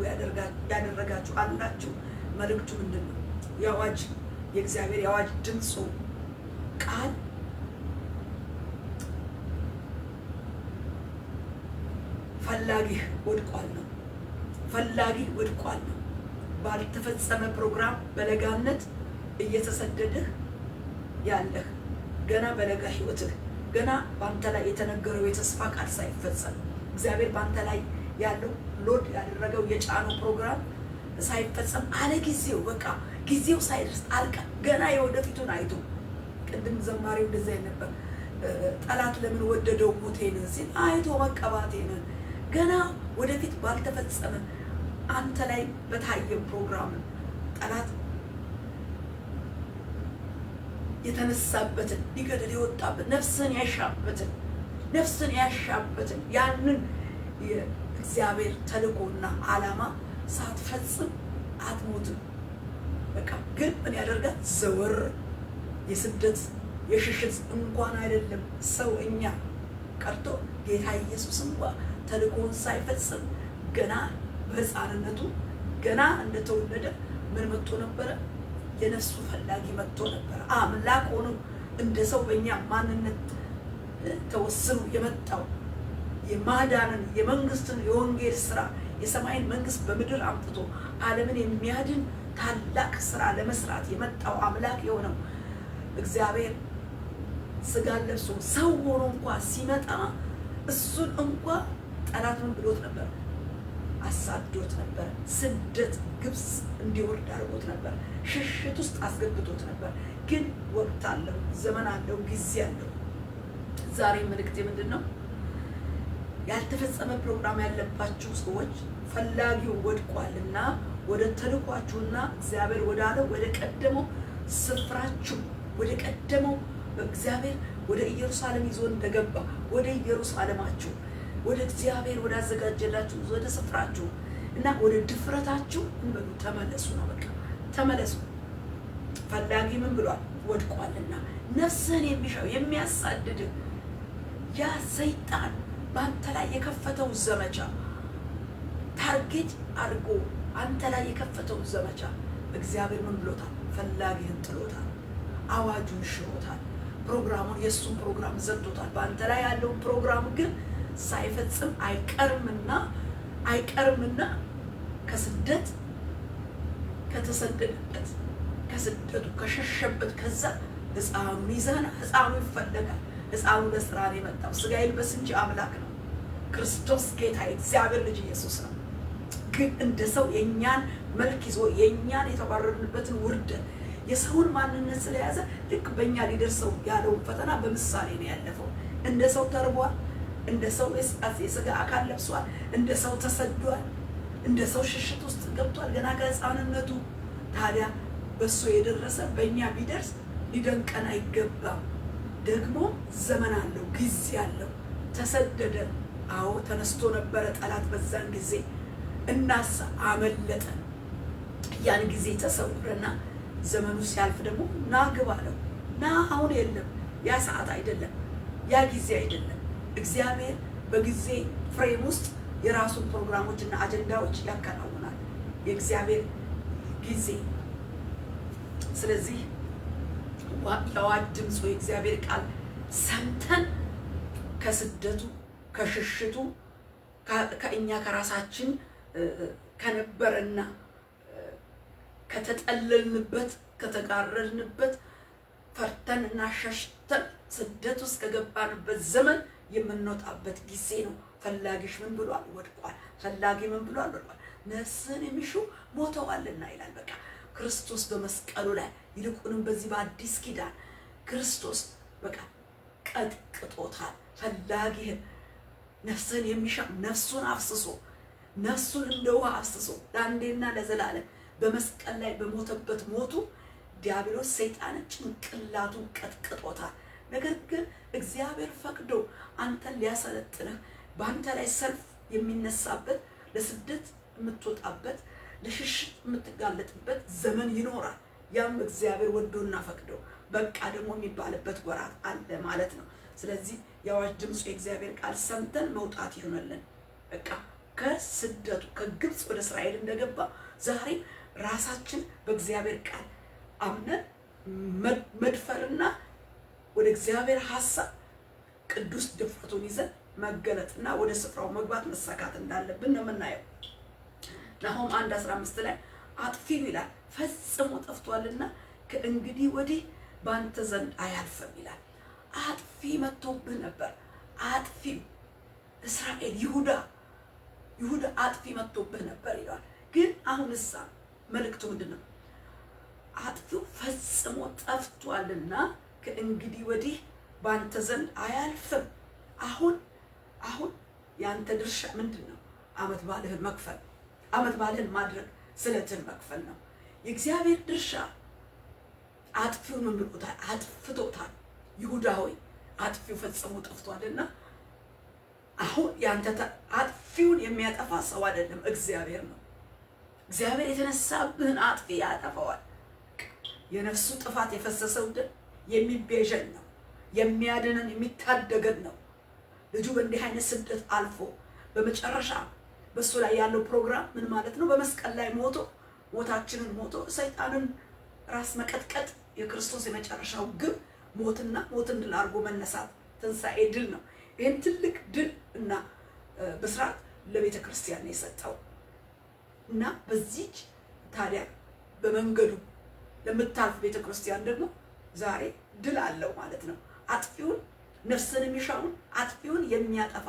ያደረጋችሁ አላችሁ። መልእክቱ ምንድን ነው? የአዋጅ የእግዚአብሔር የአዋጅ ድምፁ ቃል ፈላጊህ ወድቋል ነው። ፈላጊህ ወድቋል ነው። ባልተፈጸመ ፕሮግራም በለጋነት እየተሰደድህ ያለህ ገና በለጋ ህይወትህ ገና ባንተ ላይ የተነገረው የተስፋ ቃል ሳይፈጸም እግዚአብሔር ባንተ ላይ ያለው ሎድ ያደረገው የጫነው ፕሮግራም ሳይፈጸም አለ ጊዜው በቃ ጊዜው ሳይደርስ አልቃ ገና የወደፊቱን አይቶ ቅድም ዘማሪው እንደዚህ ነበር። ጠላት ለምን ወደደው ሞቴን ሲል አይቶ መቀባቴን ገና ወደፊት ባልተፈጸመ አንተ ላይ በታየው ፕሮግራም ጠላት የተነሳበትን ሊገድል የወጣበት ነፍስን ያሻበትን ያንን የእግዚአብሔር ተልእኮና ዓላማ ሳትፈጽም አትሞትም። በቃ ግን ምን ያደርጋል? ዘወር የስደት የሽሽት እንኳን አይደለም ሰው እኛ ቀርቶ ጌታ ኢየሱስ እንኳን ተልእኮውን ሳይፈጽም ገና በሕፃንነቱ ገና እንደተወለደ ምን መጥቶ ነበረ? የነፍሱ ፈላጊ መጥቶ ነበረ። አምላክ ሆኖ እንደ ሰው በእኛ ማንነት ተወስኖ የመጣው የማዳንን የመንግስትን የወንጌል ስራ የሰማይን መንግስት በምድር አምጥቶ ዓለምን የሚያድን ታላቅ ስራ ለመስራት የመጣው አምላክ የሆነው እግዚአብሔር ስጋን ለብሶ ሰው ሆኖ እንኳን ሲመጣ እሱን እንኳን ጠላት ምን ብሎት ነበር? አሳዶት ነበር። ስደት ግብፅ እንዲወርድ አድርጎት ነበር። ሽሽት ውስጥ አስገብቶት ነበር። ግን ወቅት አለው፣ ዘመን አለው፣ ጊዜ አለው። ዛሬ መልእክቴ ምንድን ነው? ያልተፈጸመ ፕሮግራም ያለባችሁ ሰዎች ፈላጊው ወድቋልና ወደ ተልኳችሁና እግዚአብሔር ወዳለው ወደ ቀደመው ስፍራችሁ ወደ ቀደመው እግዚአብሔር ወደ ኢየሩሳሌም ይዞ እንደገባ ወደ ኢየሩሳሌማችሁ ወደ እግዚአብሔር ወደ አዘጋጀላችሁ ወደ ስፍራችሁ እና ወደ ድፍረታችሁ እንበሉ ተመለሱ ነው። በቃ ተመለሱ። ፈላጊ ምን ብሏል? ወድቋልና። ነፍስህን የሚሻው የሚያሳድድ ያ ሰይጣን በአንተ ላይ የከፈተው ዘመቻ ታርጌት አድርጎ አንተ ላይ የከፈተው ዘመቻ እግዚአብሔር ምን ብሎታል? ፈላጊህን ጥሎታል። አዋጁን ሽሮታል። ፕሮግራሙን የእሱን ፕሮግራም ዘግቶታል። በአንተ ላይ ያለውን ፕሮግራም ግን ሳይፈጽም አይቀርምና ከስደት ከተሰደደበት ከስደቱ ከሸሸበት ከዛ ሕፃኑን ይዘና ሕፃኑ ይፈለጋል። ሕፃኑ ለስራ ነው የመጣው። ስጋ ይልበስ እንጂ አምላክ ነው። ክርስቶስ ጌታ እግዚአብሔር ልጅ ኢየሱስ ነው። ግን እንደ ሰው የኛን መልክ ይዞ የኛን የተባረርንበትን ውርደት የሰውን ማንነት ስለያዘ ልክ በእኛ ሊደርሰው ያለውን ፈተና በምሳሌ ነው ያለፈው። እንደ ሰው ተርቧል። እንደ ሰው የስጋ አካል ለብሷል። እንደ ሰው ተሰዷል። እንደ ሰው ሽሽት ውስጥ ገብቷል ገና ከሕፃንነቱ። ታዲያ በሱ የደረሰ በእኛ ቢደርስ ሊደንቀን አይገባም። ደግሞ ዘመን አለው፣ ጊዜ አለው። ተሰደደ። አዎ ተነስቶ ነበረ ጠላት በዛን ጊዜ። እናሳ አመለጠ። ያን ጊዜ ተሰውረና ዘመኑ ሲያልፍ ደግሞ ና ግባ አለው። ና አሁን የለም፣ ያ ሰዓት አይደለም፣ ያ ጊዜ አይደለም። እግዚአብሔር በጊዜ ፍሬም ውስጥ የራሱን ፕሮግራሞችና አጀንዳዎች ያከናውናል። የእግዚአብሔር ጊዜ። ስለዚህ የአዋጅ ድምፁ የእግዚአብሔር ቃል ሰምተን ከስደቱ ከሽሽቱ ከእኛ ከራሳችን ከነበረና ከተጠለልንበት ከተጋረድንበት ፈርተን እና ሸሽተን ስደት ውስጥ ከገባንበት ዘመን የምንወጣበት ጊዜ ነው። ፈላጊሽ ምን ብሏል? ወድቋል። ፈላጊ ምን ብሏል? ወድቋል። ነፍስን የሚሹ ሞተዋልና ይላል። በቃ ክርስቶስ በመስቀሉ ላይ ይልቁንም በዚህ በአዲስ ኪዳን ክርስቶስ በቃ ቀጥቅጦታል። ፈላጊህን ነፍስህን የሚሻ ነፍሱን አፍስሶ ነፍሱን እንደ ውሃ አፍስሶ ለአንዴና ለዘላለም በመስቀል ላይ በሞተበት ሞቱ ዲያብሎስ ሰይጣንን ጭንቅላቱን ቀጥቅጦታል። ነገር ግን እግዚአብሔር ፈቅዶ አንተን ሊያሰለጥንህ በአንተ ላይ ሰልፍ የሚነሳበት ለስደት የምትወጣበት ለሽሽት የምትጋለጥበት ዘመን ይኖራል። ያም እግዚአብሔር ወዶና ፈቅዶ በቃ ደግሞ የሚባልበት ወራት አለ ማለት ነው። ስለዚህ የአዋጅ ድምፁ የእግዚአብሔር ቃል ሰምተን መውጣት ይሆነልን። በቃ ከስደቱ ከግብፅ ወደ እስራኤል እንደገባ ዛሬ ራሳችን በእግዚአብሔር ቃል አምነን መድፈርና ወደ እግዚአብሔር ሐሳብ ቅዱስ ድፍረቱን ይዘን መገለጥና ወደ ስፍራው መግባት መሳካት እንዳለብን ነው የምናየው። ናሆም 1:15 ላይ አጥፊው ይላል ፈጽሞ ጠፍቷልና ከእንግዲህ ወዲህ ባንተ ዘንድ አያልፍም ይላል። አጥፊ መጥቶብህ ነበር። አጥፊው እስራኤል ይሁዳ አጥፊ መጥቶብህ ነበር ይላል። ግን አሁንሳ መልእክቱ ምንድነው? አጥፊው ፈጽሞ ጠፍቷልና ከእንግዲህ ወዲህ ባንተ ዘንድ አያልፍም። አሁን ያንተ ድርሻ ምንድነው? ዓመት በዓልህን መክፈል፣ ዓመት በዓልህን ማድረግ፣ ስለትን መክፈል ነው። የእግዚአብሔር ድርሻ አጥፊውን ምን ብሎታል? አጥፍቶታል። ይሁዳ ሆይ አጥፊው ፈጽሞ ጠፍቷልና አሁን ያንተ አጥፊውን የሚያጠፋ ሰው አይደለም፣ እግዚአብሔር ነው። እግዚአብሔር የተነሳብህን አጥፊ ያጠፋዋል። የነፍሱ ጥፋት የፈሰሰው ደም የሚቤዠን ነው፣ የሚያድነን የሚታደገን ነው። ልጁ በእንዲህ አይነት ስደት አልፎ በመጨረሻ በሱ ላይ ያለው ፕሮግራም ምን ማለት ነው? በመስቀል ላይ ሞታችንን ሞቶ ሰይጣንን ራስ መቀጥቀጥ የክርስቶስ የመጨረሻው ግብ ሞትን ድል አድርጎ መነሳት ትንሣኤ ድል ነው። ይህን ትልቅ ድል እና ብስራት ለቤተ ክርስቲያን የሰጠው እና በዚህች ታዲያ በመንገዱ ለምታልፍ ቤተ ክርስቲያን ደግሞ ዛሬ ድል አለው ማለት ነው። አጥፊውን ነፍስን የሚሻውን አጥፊውን የሚያጠፋ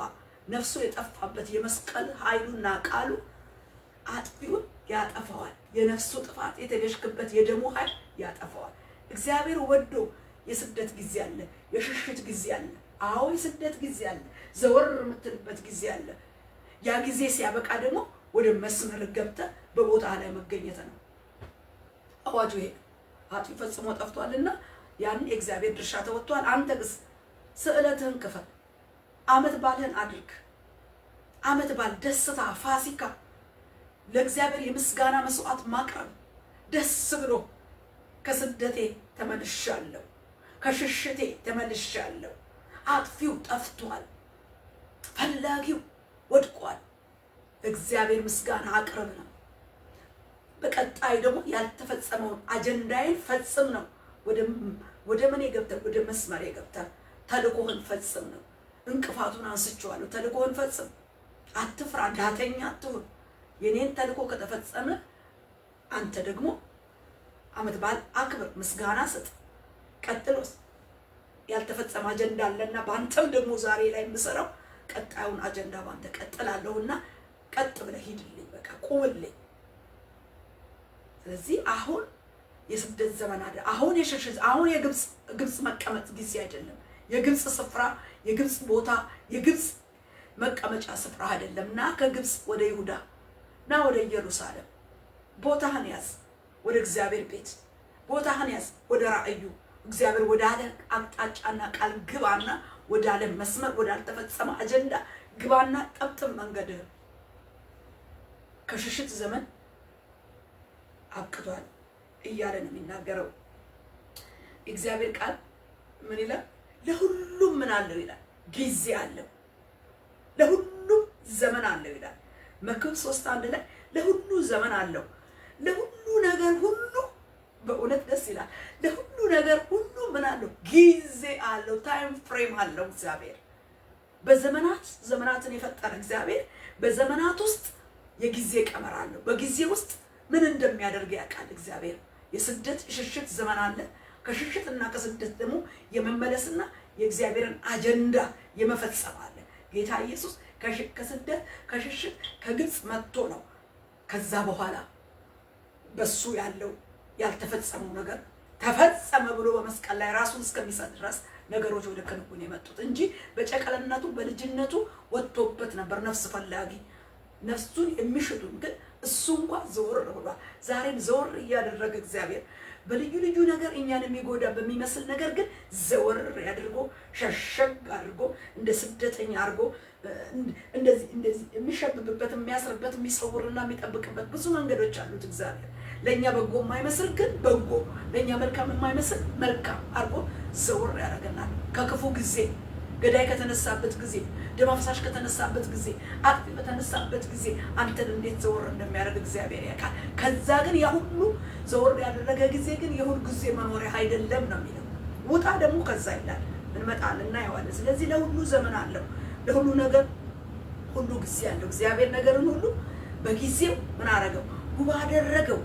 ነፍሱ የጠፋበት የመስቀል ኃይሉና ቃሉ አጥፊውን ያጠፋዋል። የነፍሱ ጥፋት የተቤዠክበት የደሙ ኃይል ያጠፋዋል። እግዚአብሔር ወዶ የስደት ጊዜ አለ፣ የሽሽት ጊዜ አለ። አዎ የስደት ጊዜ አለ፣ ዘወር የምትልበት ጊዜ አለ። ያ ጊዜ ሲያበቃ ደግሞ ወደ መስመር ገብተህ በቦታ ላይ መገኘት ነው። አዋጁ ይሄ አጥፊው ፈጽሞ ጠፍቷልና ያን የእግዚአብሔር ድርሻ ተወጥቷል። አንተ ግን ስዕለትህን ክፈል፣ ዓመት በዓልህን አድርግ። ዓመት በዓል ደስታ፣ ፋሲካ ለእግዚአብሔር የምስጋና መስዋዕት ማቅረብ ደስ ብሎ ከስደቴ ተመልሻለሁ፣ ከሽሽቴ ተመልሻለሁ። አጥፊው ጠፍቷል፣ ፈላጊው ወድቋል። እግዚአብሔር ምስጋና አቅርብ ነው። በቀጣይ ደግሞ ያልተፈጸመውን አጀንዳዬን ፈጽም ነው። ወደ ምን ገብተህ ወደ መስመር ገብተህ ተልእኮህን ፈጽም ነው። እንቅፋቱን አንስቼዋለሁ። ተልእኮህን ፈጽም፣ አትፍራ፣ ዳተኛ አትሁን። የኔን ተልእኮ ከተፈጸመ አንተ ደግሞ ዓመት በዓል አክብር፣ ምስጋና ስጥ። ቀጥሎስ ያልተፈጸመ አጀንዳ አለና ባንተም ደግሞ ዛሬ ላይ የምሰራው ቀጣዩን አጀንዳ ባንተ ቀጥላለሁና ቀጥ ብለህ ሂድልኝ፣ በቃ ቁምልኝ። ስለዚህ አሁን የስደት ዘመን አለ። አሁን አሁን የግብጽ መቀመጥ ጊዜ አይደለም። የግብጽ ስፍራ፣ የግብጽ ቦታ፣ የግብጽ መቀመጫ ስፍራ አይደለም። ና ከግብጽ ወደ ይሁዳ፣ ና ወደ ኢየሩሳሌም፣ ቦታህን ያዝ። ወደ እግዚአብሔር ቤት ቦታህን ያዝ። ወደ ራእዩ እግዚአብሔር ወደ አለ አቅጣጫና ቃል ግባና ወደ አለ መስመር ወደ አልተፈጸመ አጀንዳ ግባና ጠብጥም መንገድህ። ከሽሽት ዘመን አብቅቷል እያለ ነው የሚናገረው እግዚአብሔር ቃል። ምን ይላል? ለሁሉም ምን አለው ይላል? ጊዜ አለው። ለሁሉም ዘመን አለው ይላል። መክብብ 3:1 ላይ ለሁሉ ዘመን አለው። ለሁሉ ነገር ሁሉ በእውነት ደስ ይላል። ለሁሉ ነገር ሁሉ ምን አለው? ጊዜ አለው። ታይም ፍሬም አለው። እግዚአብሔር ዘመናትን የፈጠረ እግዚአብሔር በዘመናት ውስጥ የጊዜ ቀመር አለው። በጊዜ ውስጥ ምን እንደሚያደርግ ያውቃል እግዚአብሔር። የስደት ሽሽት ዘመን አለ። ከሽሽትና ከስደት ደግሞ የመመለስና የእግዚአብሔርን አጀንዳ የመፈጸም አለ። ጌታ ኢየሱስ ከስደት ከሽሽት ከግብጽ መጥቶ ነው ከዛ በኋላ በሱ ያለው ያልተፈጸመው ነገር ተፈጸመ ብሎ በመስቀል ላይ ራሱን እስከሚሰጥ ድረስ ነገሮች ወደ ክንውን የመጡት እንጂ በጨቀለነቱ በልጅነቱ ወጥቶበት ነበር ነፍስ ፈላጊ ነፍሱን የሚሽጡን ግን እሱ እንኳን ዘወር ብሏል። ዛሬም ዘወር እያደረገ እግዚአብሔር በልዩ ልዩ ነገር እኛን የሚጎዳ በሚመስል ነገር ግን ዘወር ያድርጎ ሸሸግ አድርጎ እንደ ስደተኛ አድርጎ እንደዚህ የሚሸብብበት የሚያስርበት የሚሰውርና የሚጠብቅበት ብዙ መንገዶች አሉት እግዚአብሔር። ለእኛ በጎ የማይመስል ግን በጎ፣ ለእኛ መልካም የማይመስል መልካም አድርጎ ዘወር ያደርገናል። ከክፉ ጊዜ ገዳይ ከተነሳበት ጊዜ፣ ደም አፍሳሽ ከተነሳበት ጊዜ፣ አጥፊ በተነሳበት ጊዜ አንተን እንዴት ዘወር እንደሚያደርግ እግዚአብሔር ያውቃል። ከዛ ግን ያ ሁሉ ዘወር ያደረገ ጊዜ ግን የሁሉ ጊዜ መኖሪያ አይደለም ነው የሚለው። ውጣ ደግሞ ከዛ ይላል። እንመጣለን እናየዋለን። ስለዚህ ለሁሉ ዘመን አለው፣ ለሁሉ ነገር ሁሉ ጊዜ አለው። እግዚአብሔር ነገርን ሁሉ በጊዜው ምን አደረገው? ውብ አደረገው።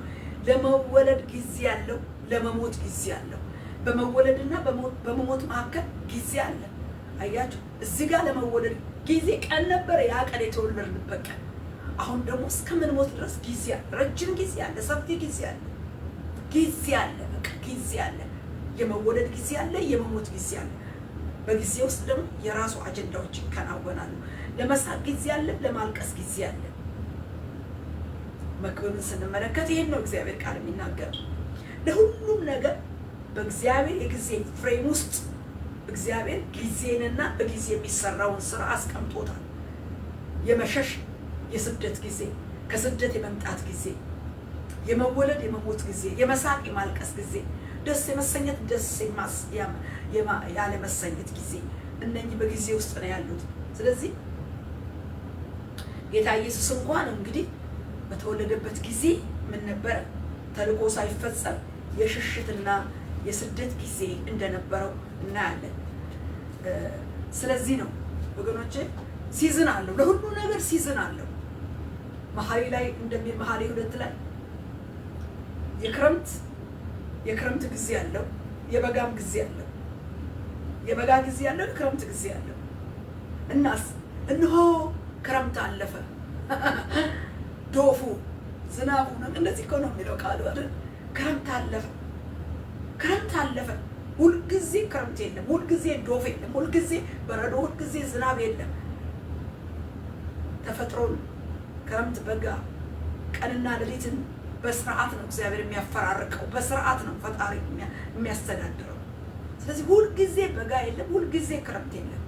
ለመወለድ ጊዜ አለው፣ ለመሞት ጊዜ አለው። በመወለድና በመሞት መካከል ጊዜ አለ። አያችሁ፣ እዚህ ጋር ለመወለድ ጊዜ ቀን ነበረ፣ ያ ቀን የተወለድንበት ቀን። አሁን ደግሞ እስከምንሞት ድረስ ጊዜ አለ፣ ረጅም ጊዜ አለ፣ ሰፊ ጊዜ አለ፣ ጊዜ አለ፣ በቃ ጊዜ አለ። የመወለድ ጊዜ አለ፣ የመሞት ጊዜ አለ። በጊዜ ውስጥ ደግሞ የራሱ አጀንዳዎች ይከናወናሉ። ለመሳቅ ጊዜ አለ፣ ለማልቀስ ጊዜ አለ። መክብብን ስንመለከት ይሄን ነው እግዚአብሔር ቃል የሚናገር። ለሁሉም ነገር በእግዚአብሔር የጊዜ ፍሬም ውስጥ እግዚአብሔር ጊዜንና በጊዜ የሚሰራውን ስራ አስቀምጦታል። የመሸሽ የስደት ጊዜ፣ ከስደት የመምጣት ጊዜ፣ የመወለድ የመሞት ጊዜ፣ የመሳቅ የማልቀስ ጊዜ፣ ደስ የመሰኘት ደስ ያለ መሰኘት ጊዜ፣ እነኚህ በጊዜ ውስጥ ነው ያሉት። ስለዚህ ጌታ ኢየሱስ እንኳን እንግዲህ በተወለደበት ጊዜ ምን ነበር? ተልቆ ሳይፈጸም የሽሽትና የስደት ጊዜ እንደነበረው እናያለን። ስለዚህ ነው ወገኖቼ ሲዝን አለው፣ ለሁሉ ነገር ሲዝን አለው። መሐሪ ላይ እንደሚል መሐሪ 2 ላይ የክረምት ጊዜ አለው፣ የበጋም ጊዜ አለው። የበጋ ጊዜ አለው፣ የክረምት ጊዜ አለው። እናስ እነሆ ክረምት አለፈ፣ ዶፉ ዝናቡ ነው እንደዚህ እኮ ነው የሚለው ቃሉ አይደል? ክረምት አለፈ፣ ክረምት አለፈ። ሁልጊዜ ክረምት የለም፣ ሁልጊዜ ዶፍ የለም፣ ሁልጊዜ በረዶ፣ ሁልጊዜ ዝናብ የለም። ተፈጥሮን ክረምት በጋ ቀንና ሌሊትን በስርዓት ነው እግዚአብሔር የሚያፈራርቀው፣ በስርዓት ነው ፈጣሪ የሚያስተዳድረው። ስለዚህ ሁልጊዜ በጋ የለም፣ ሁልጊዜ ክረምት የለም።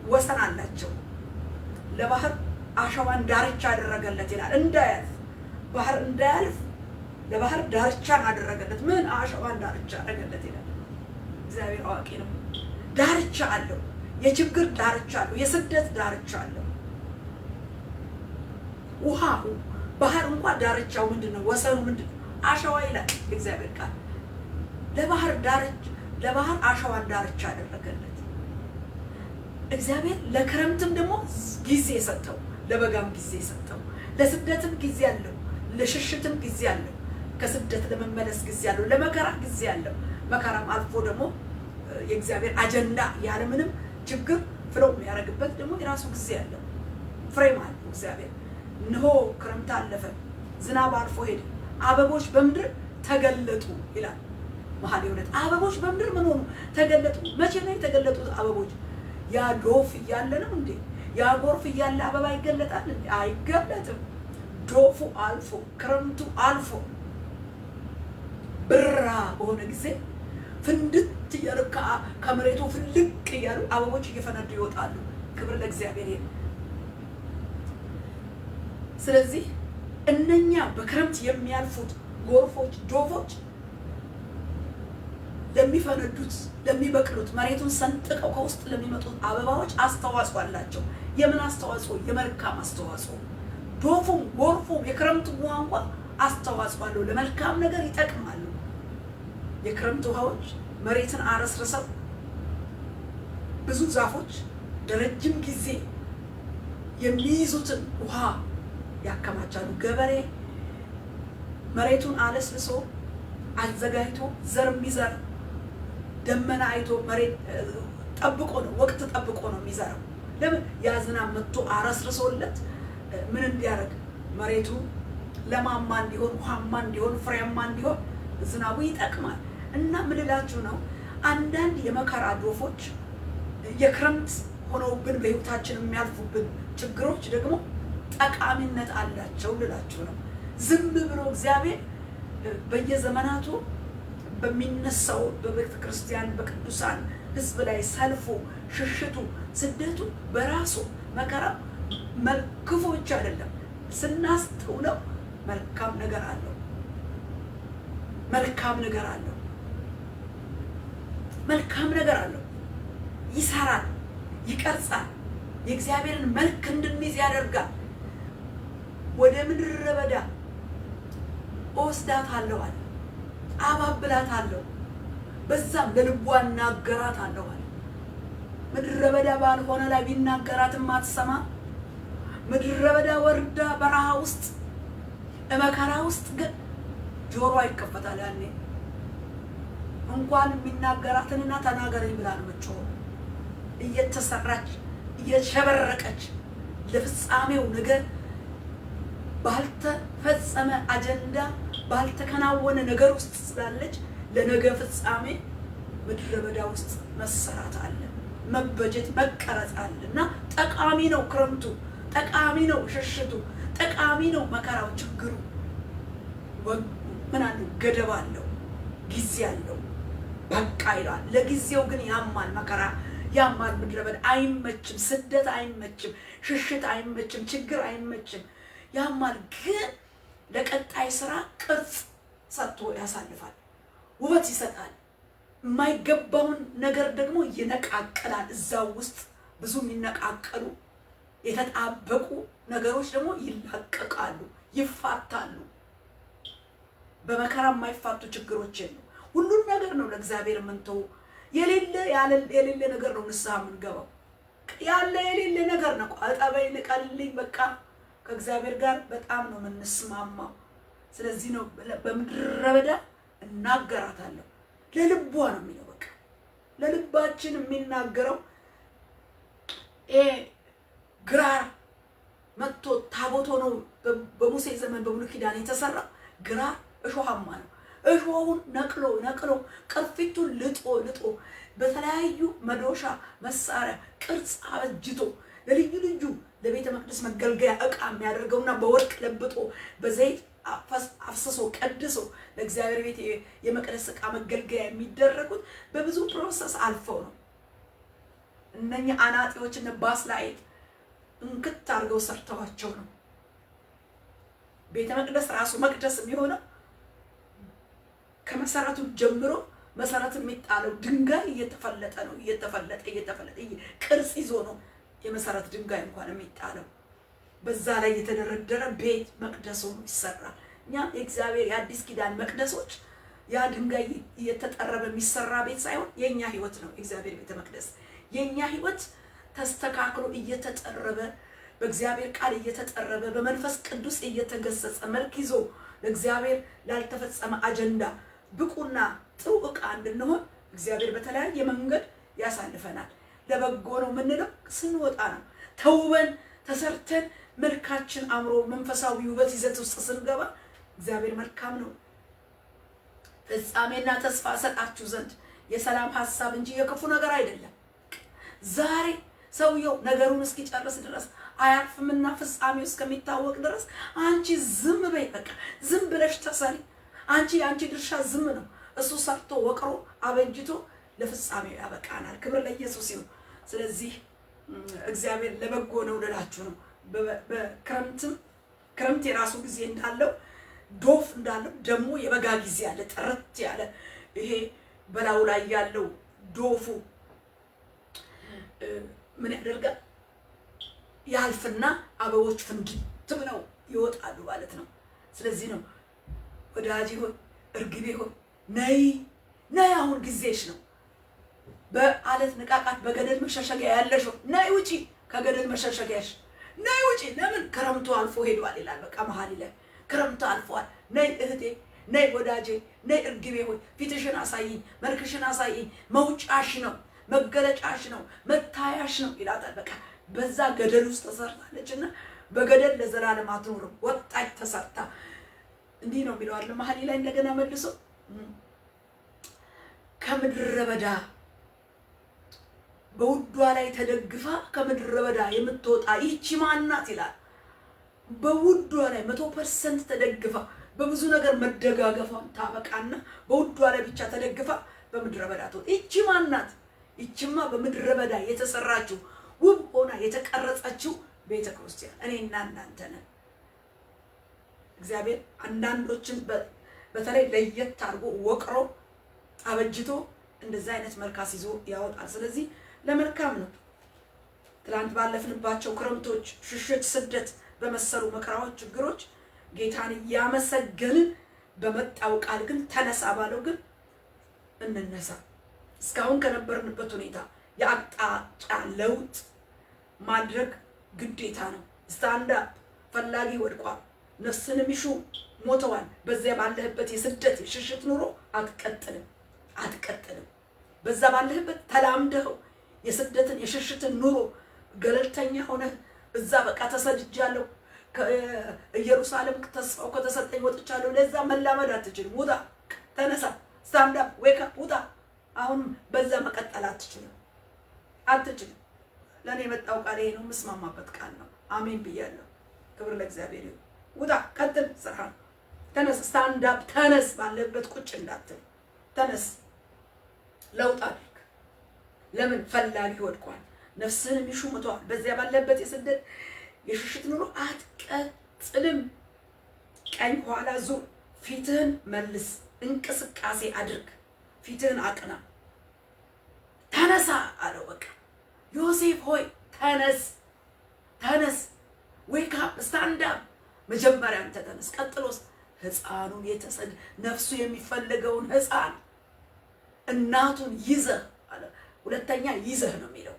ወሰን አላቸው። ለባህር አሸዋን ዳርቻ አደረገለት ይላል፣ እንዳያልፍ ባህር እንዳያልፍ ለባህር ዳርቻን አደረገለት። ምን አሸዋን ዳርቻ አደረገለት ይላል። እግዚአብሔር አዋቂ ነው። ዳርቻ አለው፣ የችግር ዳርቻ አለው፣ የስደት ዳርቻ አለው። ውሃው ባህር እንኳን ዳርቻው ምንድነው? ወሰኑ ምንድነው? አሸዋ ይላል እግዚአብሔር ቃል። ለባህር አሸዋን ዳርቻ አደረገለት እግዚአብሔር። ለክረምትም ደግሞ ጊዜ ሰጠው፣ ለበጋም ጊዜ ሰጠው። ለስደትም ጊዜ አለው፣ ለሽሽትም ጊዜ አለው፣ ከስደት ለመመለስ ጊዜ አለው፣ ለመከራ ጊዜ አለው። መከራም አልፎ ደግሞ የእግዚአብሔር አጀንዳ ያለምንም ችግር ፍሎ የሚያደርግበት ደግሞ የራሱ ጊዜ አለው። ፍሬም አለው እግዚአብሔር። እነሆ ክረምት አለፈ፣ ዝናብ አልፎ ሄደ፣ አበቦች በምድር ተገለጡ ይላል መኃልየ 2። አበቦች በምድር ምን ሆኑ? ተገለጡ። መቼ ነው የተገለጡት አበቦች? ያ ዶፍ እያለ ነው እንዴ? ያ ጎርፍ እያለ አበባ ይገለጣል እንዴ? አይገለጥም። ዶፉ አልፎ ክረምቱ አልፎ ብራ በሆነ ጊዜ ፍንድት እያሉ ከመሬቱ ፍልቅ እያሉ አበቦች እየፈነዱ ይወጣሉ። ክብር ለእግዚአብሔር ይሁን። ስለዚህ እነኛ በክረምት የሚያልፉት ጎርፎች፣ ዶፎች ለሚፈነዱት፣ ለሚበቅሉት፣ መሬቱን ሰንጥቀው ከውስጥ ለሚመጡት አበባዎች አስተዋጽኦ አላቸው። የምን አስተዋጽኦ? የመልካም አስተዋጽኦ። ዶፉም ጎርፉም የክረምት ውሃ እንኳን አስተዋጽኦ አለው፣ ለመልካም ነገር ይጠቅማሉ። የክረምት ውሃዎች መሬትን አረስርሰው ብዙ ዛፎች ለረጅም ጊዜ የሚይዙትን ውሃ ያከማቻሉ። ገበሬ መሬቱን አለስልሶ አዘጋጅቶ ዘር የሚዘራ ደመና አይቶ መሬት ጠብቆ ነው፣ ወቅት ጠብቆ ነው የሚዘራው። ለምን? ያ ዝናብ መጥቶ አረስርሶለት ምን እንዲያደርግ? መሬቱ ለማማ እንዲሆን፣ ውሃማ እንዲሆን፣ ፍሬያማ እንዲሆን ዝናቡ ይጠቅማል። እና ምን እላችሁ ነው አንዳንድ የመከራ ዶፎች የክረምት ሆነውብን በህይወታችን የሚያልፉብን ችግሮች ደግሞ ጠቃሚነት አላቸው ልላችሁ ነው። ዝም ብሎ እግዚአብሔር በየዘመናቱ በሚነሳው በቤተ ክርስቲያን በቅዱሳን ህዝብ ላይ ሰልፉ፣ ሽሽቱ፣ ስደቱ በራሱ መከራ ክፉ ብቻ አይደለም። ስናስተውለው መልካም ነገር አለው። መልካም ነገር አለው። መልካም ነገር አለው። ይሰራል፣ ይቀርጻል፣ የእግዚአብሔርን መልክ እንድንይዝ ያደርጋል። ወደ ምድረ በዳ እወስዳታለሁ አለ፣ አባብላታለሁ፣ በዛም ለልቧ እናገራታለሁ አለ። ምድረ በዳ ባልሆነ ላይ ቢናገራትም አትሰማ። ምድረ በዳ ወርዳ በረሃ ውስጥ መከራ ውስጥ ግን ጆሮ ይከፈታል። ያኔ እንኳን የሚናገራትንና ተናገረኝ ብላ ነው የምትጮኸው። እየተሰራች እየሸበረቀች ለፍጻሜው ነገር ባልተፈጸመ አጀንዳ ባልተከናወነ ነገር ውስጥ ስላለች ለነገ ፍጻሜ ምድረ በዳ ውስጥ መሰራት አለ፣ መበጀት መቀረጽ አለና ጠቃሚ ነው። ክረምቱ ጠቃሚ ነው። ሽሽቱ ጠቃሚ ነው። መከራው ችግሩ ምን አለው? ገደብ አለው፣ ጊዜ አለው። በቃ ይላል። ለጊዜው ግን ያማል፣ መከራ ያማል። ምድረ በዳ አይመችም፣ ስደት አይመችም፣ ሽሽት አይመችም፣ ችግር አይመችም፣ ያማል። ግን ለቀጣይ ስራ ቅርጽ ሰጥቶ ያሳልፋል፣ ውበት ይሰጣል። የማይገባውን ነገር ደግሞ ይነቃቀላል። እዛው ውስጥ ብዙ የሚነቃቀሉ የተጣበቁ ነገሮች ደግሞ ይላቀቃሉ፣ ይፋታሉ። በመከራ የማይፋቱ ችግሮች የሉ። ሁሉን ነገር ነው ለእግዚአብሔር የምንተው። የሌለ ነገር ነው ንስሐ የምንገባው። ያለ የሌለ ነገር ነው አጠበይ ንቀልልኝ በቃ ከእግዚአብሔር ጋር በጣም ነው የምንስማማው። ስለዚህ ነው በምድረ በዳ እናገራታለሁ። ለልቧ ነው የሚለው። በቃ ለልባችን የሚናገረው ግራር መጥቶ ታቦት ሆኖ በሙሴ ዘመን በብሉይ ኪዳን የተሰራ ግራር እሾሃማ ነው። እሾሁን ነቅሎ ቅርፊቱን ልጦ በተለያዩ መዶሻ መሳሪያ ቅርጽ አበጅቶ ለልዩ ልዩ ለቤተ መቅደስ መገልገያ ዕቃ የሚያደርገውና በወርቅ ለብጦ በዘይት አፍስሶ ቀድሶ ለእግዚአብሔር ቤት የመቅደስ ዕቃ መገልገያ የሚደረጉት በብዙ ፕሮሰስ አልፈው ነው። እነኛ አናጢዎች እና ባስላይት እንክት አድርገው ሰርተዋቸው ነው። ቤተ መቅደስ ራሱ መቅደስ የሚሆነው ከመሰረቱ ጀምሮ መሰረት የሚጣለው ድንጋይ እየተፈለጠ ነው። እየተፈለጠ ቅርጽ ይዞ ነው የመሰረት ድንጋይ እንኳን የሚጣለው። በዛ ላይ የተደረደረ ቤት መቅደስ ሆኖ ይሰራል። እኛ የእግዚአብሔር የአዲስ ኪዳን መቅደሶች ያ ድንጋይ እየተጠረበ የሚሰራ ቤት ሳይሆን የኛ ህይወት ነው የእግዚአብሔር ቤተ መቅደስ። የኛ ህይወት ተስተካክሎ እየተጠረበ በእግዚአብሔር ቃል እየተጠረበ በመንፈስ ቅዱስ እየተገሰጸ መልክ ይዞ ለእግዚአብሔር ላልተፈጸመ አጀንዳ ብቁና ጥሩ ዕቃ እንድንሆን እግዚአብሔር በተለያየ መንገድ ያሳልፈናል። ለበጎ ነው የምንለው ስንወጣ ነው። ተውበን ተሰርተን መልካችን አምሮ መንፈሳዊ ውበት ይዘት ውስጥ ስንገባ እግዚአብሔር መልካም ነው። ፍጻሜና ተስፋ ሰጣችሁ ዘንድ የሰላም ሐሳብ እንጂ የክፉ ነገር አይደለም። ዛሬ ሰውየው ነገሩን እስኪጨርስ ድረስ አያርፍምና ፍጻሜው እስከሚታወቅ ድረስ አንቺ ዝም በይ፣ በቃ ዝም ብለሽ ተሰሪ። አንቺ ድርሻ ዝም ነው። እሱ ሰርቶ ወቅሮ አበጅቶ ለፍጻሜው ያበቃናል። ክብር ለኢየሱስ ይሁን። ስለዚህ እግዚአብሔር ለበጎ ነው ልላችሁ ነው። ክረምት የራሱ ጊዜ እንዳለው ዶፍ እንዳለው ደግሞ የበጋ ጊዜ አለ። ጥርት ያለ ይሄ በላዩ ላይ ያለው ዶፉ ምን ያደርጋል? ያልፍና አበቦች ፍንድት ብለው ይወጣሉ ማለት ነው። ስለዚህ ነው ወዳጄ ሆይ እርግቤ ሆይ ነይ አሁን ጊዜሽ ነው። በአለት ንቃቃት በገደል መሸሸጊያ ያለሽ ነይ ውጪ፣ ከገደል መሸሸጊያሽ ነይ ውጪ። ለምን? ክረምቱ አልፎ ሄዷል ይላል። በቃ መሀል ላይ ክረምቱ አልፏል። ነይ እህቴ፣ ነይ ወዳጄ፣ ነይ እርግቤ ሆይ ፊትሽን አሳይኝ፣ መልክሽን አሳይኝ። መውጫሽ ነው፣ መገለጫሽ ነው፣ መታያሽ ነው ይላታል። በቃ በዛ ገደል ውስጥ ተሰርታለችና በገደል ለዘላለም አትኖርም። ወጣች ተሰርታ። እንዲህ ነው የሚለው አይደል? መሀል ላይ እንደገና መልሶ ከምድረ በዳ በውዷ ላይ ተደግፋ ከምድረ በዳ የምትወጣ ይህች ማናት ይላል። በውዷ ላይ 100% ተደግፋ በብዙ ነገር መደጋገፏን ታበቃና በውዷ ላይ ብቻ ተደግፋ በምድረ በዳ ትወጣ። ይህች ማናት? ይህችማ በምድረ በዳ የተሰራችው ውብ ሆና የተቀረጸችው ቤተ ክርስቲያን እኔና እናንተ ነን። እግዚአብሔር አንዳንዶችን በተለይ ለየት አድርጎ ወቅሮ አበጅቶ እንደዛ አይነት መልካስ ይዞ ያወጣል። ስለዚህ ለመልካም ነው። ትላንት ባለፍንባቸው ክረምቶች፣ ሽሽት፣ ስደት በመሰሉ መከራዎች፣ ችግሮች ጌታን እያመሰገንን በመጣው ቃል ግን ተነሳ ባለው ግን እንነሳ። እስካሁን ከነበርንበት ሁኔታ የአቅጣጫ ለውጥ ማድረግ ግዴታ ነው። ስታንድ አፕ። ፈላጊ ወድቋል፣ ነፍስን የሚሹ ሞተዋል። በዚያ ባለህበት የስደት የሽሽት ኑሮ አትቀጥልም። በዛ ባለህበት ተላምደው የስደትን የሽሽትን ኑሮ ገለልተኛ ሆነ እዛ በቃ ተሰድጃለሁ፣ ከኢየሩሳሌም ተስፋው ከተሰጠኝ ወጥቻለሁ፣ ለዛ መላመድ አትችልም። ውጣ፣ ተነሳ፣ ስታንድ አፕ፣ ዌክ አፕ፣ ውጣ። አሁን በዛ መቀጠል አትችልም። ለኔ የመጣው ቃል ይሄ ነው፣ የምስማማበት ቃል ነው። አሜን ብያለሁ። ክብር ለእግዚአብሔር ይሁን። ውጣ፣ ቀጥል፣ ስራ፣ ተነስ፣ ስታንድ አፕ፣ ተነስ። ባለበት ቁጭ እንዳትል፣ ተነስ፣ ለውጥ አድርግ። ለምን? ፈላጊ ወድቋል፣ ነፍስህን የሚሹ ሞተዋል። በዚያ ባለበት የስደት የሽሽት ኑሮ አትቀጥልም። ቀኝ ኋላ ዙር፣ ፊትህን መልስ፣ እንቅስቃሴ አድርግ፣ ፊትህን አቅና፣ ተነሳ አለው። በቃ ዮሴፍ ሆይ ተነስ፣ ዌክ አፕ፣ ስታንድ አፕ። መጀመሪያ አንተ ተነስ። ቀጥሎስ ሕፃኑን ነፍሱ የሚፈልገውን ሕፃን እናቱን ይዘህ አለ። ሁለተኛ ይዘህ ነው የሚለው።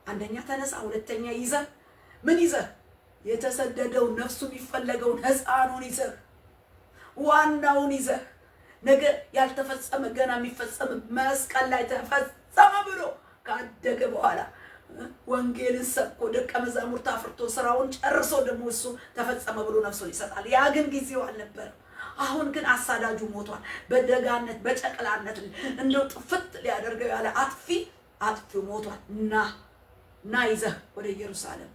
አንደኛ ተነሳ፣ ሁለተኛ ይዘህ። ምን ይዘህ? የተሰደደው ነፍሱ የሚፈለገውን ሕፃኑን ይዘህ፣ ዋናውን ይዘህ። ነገ ያልተፈጸመ ገና የሚፈጸም መስቀል ላይ ተፈጸመ ብሎ ካደገ በኋላ ወንጌልን ሰብኮ ደቀ መዛሙርት አፍርቶ ስራውን ጨርሶ ደግሞ እሱ ተፈጸመ ብሎ ነፍሱን ይሰጣል። ያ ግን ጊዜው አልነበረም። አሁን ግን አሳዳጁ ሞቷል። በደጋነት በጨቅላነት እንደው ጥፍት ሊያደርገው ያለ አጥፊው ሞቷል። ና ይዘህ ወደ ኢየሩሳሌም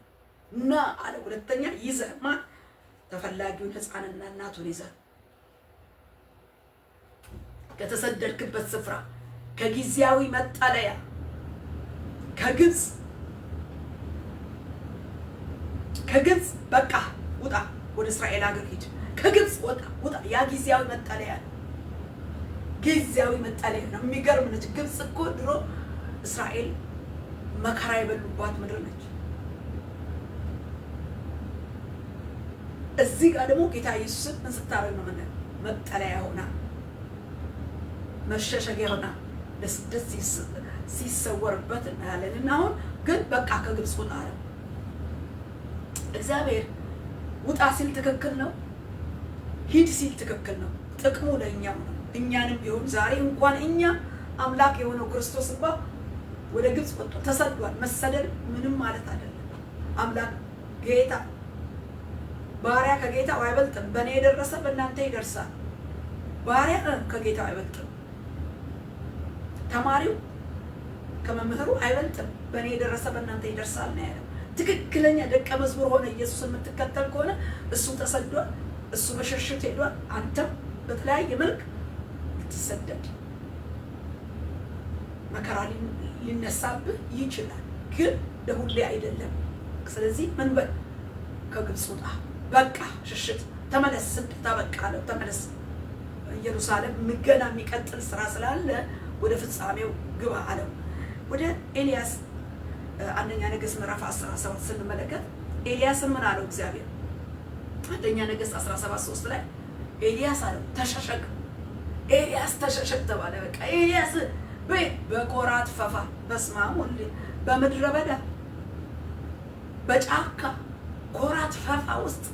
ና አለ። ሁለተኛ ይዘህ ማን? ተፈላጊውን ሕፃንና እናቱን ይዘህ ከተሰደድክበት ስፍራ ከጊዜያዊ መጠለያ ከግብፅ በቃ ውጣ፣ ወደ እስራኤል ሀገር ሂድ። ከግብፅ ውጣ። ያ ጊዜያዊ መጠለያ ነው። የሚገርም ነች ግብፅ እኮ ድሮ እስራኤል መከራ የበሉባት ምድር ነች። እዚህ ጋር ደግሞ ጌታ ኢየሱስን ምን ስታደርግ ነው? መጠለያ ሆና መሸሸጊያ ሆና ለስደት ሲሰወርበት እናያለን። እና አሁን ግን በቃ ከግብፅ ውጣ አለ እግዚአብሔር። ውጣ ሲል ትክክል ነው፣ ሂድ ሲል ትክክል ነው። ጥቅሙ ለእኛም ነው። እኛንም ቢሆን ዛሬ እንኳን እኛ አምላክ የሆነው ክርስቶስ እንኳን ወደ ግብፅ ወጥቶ ተሰዷል። መሰደድ ምንም ማለት አይደለም። አምላክ ጌታ ባሪያ ከጌታው አይበልጥም። በእኔ የደረሰ በእናንተ ይደርሳል። ባሪያ ከጌታው አይበልጥም። ተማሪው ከመምህሩ አይበልጥም። በእኔ የደረሰ በእናንተ ይደርሳል ነው ያለው። ትክክለኛ ደቀ መዝሙር ሆነ ኢየሱስን የምትከተል ከሆነ እሱ ተሰዷል፣ እሱ በሽሽት ሄዷል። አንተም በተለያየ መልክ ልትሰደድ መከራ ሊነሳብህ ይችላል፣ ግን ለሁሌ አይደለም። ስለዚህ ምን በል? ከግብፅ ውጣ፣ በቃ ሽሽት፣ ተመለስ፣ ስደት በቃ ነው፣ ተመለስ። ኢየሩሳሌም ገና የሚቀጥል ስራ ስላለ ወደ ፍጻሜው ግባ አለው። ወደ ኤልያስ አንደኛ ነገሥት ምዕራፍ 17 ስንመለከት ኤልያስን ምን አለው እግዚአብሔር? አንደኛ ነገሥት 17:3 ላይ ኤልያስ አለው ተሸሸግ። ኤልያስ ተሸሸግ ተባለ። በቃ ኤልያስ በቆራት ፈፋ፣ በስማም ወልዴ፣ በምድረ በዳ በጫካ ኮራት ፈፋ ውስጥ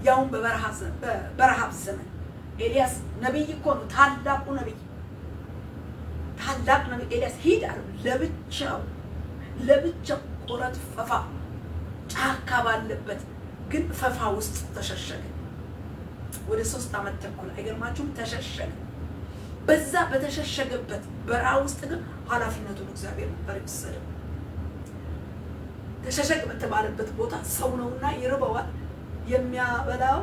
ያውን በበረሃብ ዘመን ኤልያስ ነብይ እኮ ነው። ታላቅ ነብይ ኤልያስ ሂድ አለው። ለብቻው ኮራት ፈፋ ጫካ ባለበት ግን ፈፋ ውስጥ ተሸሸገ። ወደ 3 ዓመት ተኩል አይገርማችሁም? ተሸሸገ። በዛ በተሸሸገበት በረሃ ውስጥ ግን ኃላፊነቱን እግዚአብሔር ነበር የወሰደው። ተሸሸግ በተባለበት ቦታ ሰው ነውና ይርበዋል። የሚያበላው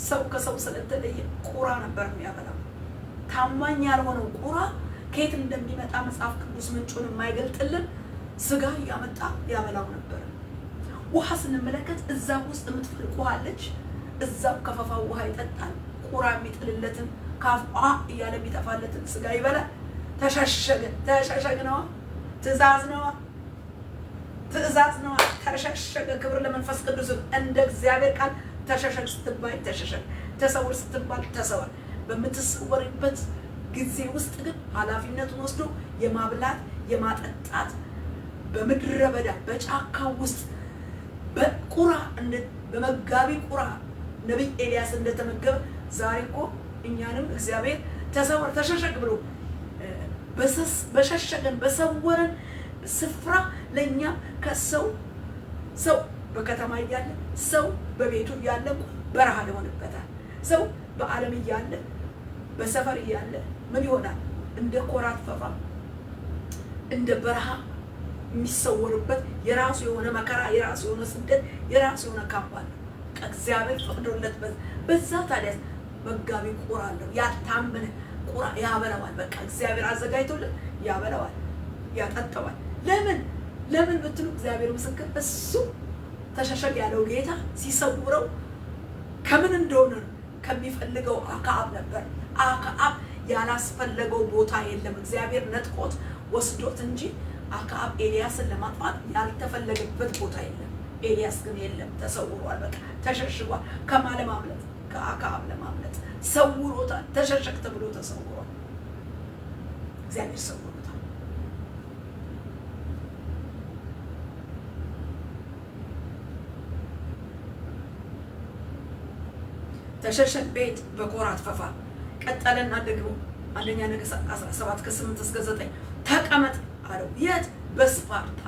ሰው ከሰው ስለተለየ ቁራ ነበር የሚያበላው። ታማኝ ያልሆነው ቁራ ከየት እንደሚመጣ መጽሐፍ ቅዱስ ምንጩን የማይገልጥልን ስጋ እያመጣ ያበላው ነበር። ውሃ ስንመለከት እዛ ውስጥ የምትፈልቅ ውሃ አለች። እዛው ከፈፋው ውሃ ይጠጣል። ቁራ የሚጥልለትን ካፍ እያለ የሚጠፋለትን ስጋ ይበላል። ተሸሸገ ነዋ። ትእዛዝ ነዋ። ተሸሸገ። ክብር ለመንፈስ ቅዱስ። እንደ እግዚአብሔር ቃል ተሸሸግ ስትባል ተሸሸግ፣ ተሰውር ስትባል ተሰወር። በምትሰወርበት ጊዜ ውስጥ ግን ኃላፊነቱን ወስዶ የማብላት የማጠጣት በምድረ በዳ በጫካው ውስጥ በቁራ በመጋቢ ቁራ ነብይ ኤልያስ እንደተመገበ ዛሬ እኮ እኛንም እግዚአብሔር ተሰወር ተሸሸግ ብሎ በሸሸገን በሰወረን ስፍራ ለኛ ከሰው ሰው በከተማ እያለ ሰው በቤቱ እያለ በረሃ ሊሆንበታል። ሰው በዓለም እያለ በሰፈር እያለ ምን ይሆናል? እንደ ኮራት ፈፋ እንደ በረሃ የሚሰወርበት የራሱ የሆነ መከራ፣ የራሱ የሆነ ስደት፣ የራሱ የሆነ ካባል እግዚአብሔር ፈቅዶለት በዛ ታዲያ መጋቢ ቁራ አለው። ያታመነ ቁራ ያበላዋል። በቃ እግዚአብሔር አዘጋጅቶለት ያበላዋል፣ ያጠጣዋል። ለምን ብትሉ እግዚአብሔር ምስክር፣ እሱ ተሸሸግ ያለው ጌታ ሲሰውረው ከምን እንደሆነ ከሚፈልገው አክዓብ ነበር። አክዓብ ያላስፈለገው ቦታ የለም። እግዚአብሔር ነጥቆት ወስዶት እንጂ አክዓብ ኤልያስን ለማጥፋት ያልተፈለገበት ቦታ የለም። ኤልያስ ግን የለም፣ ተሰውሯል። በቃ ተሸሽጓል። ከማን ለማምለጥ? ከአክዓብ ለማምለጥ ሰውሮታል። ተሸሸግ ተብሎ ተሰውሯል። እግዚአብሔር ሰውሮታል። ተሸሸግ ቤት በኮራት ፈፋ ቀጠለና ደግሞ አንደኛ ነገሥት 17 ከ8 እስከ 9 ተቀመጥ አለው። የት? በስፋርታ።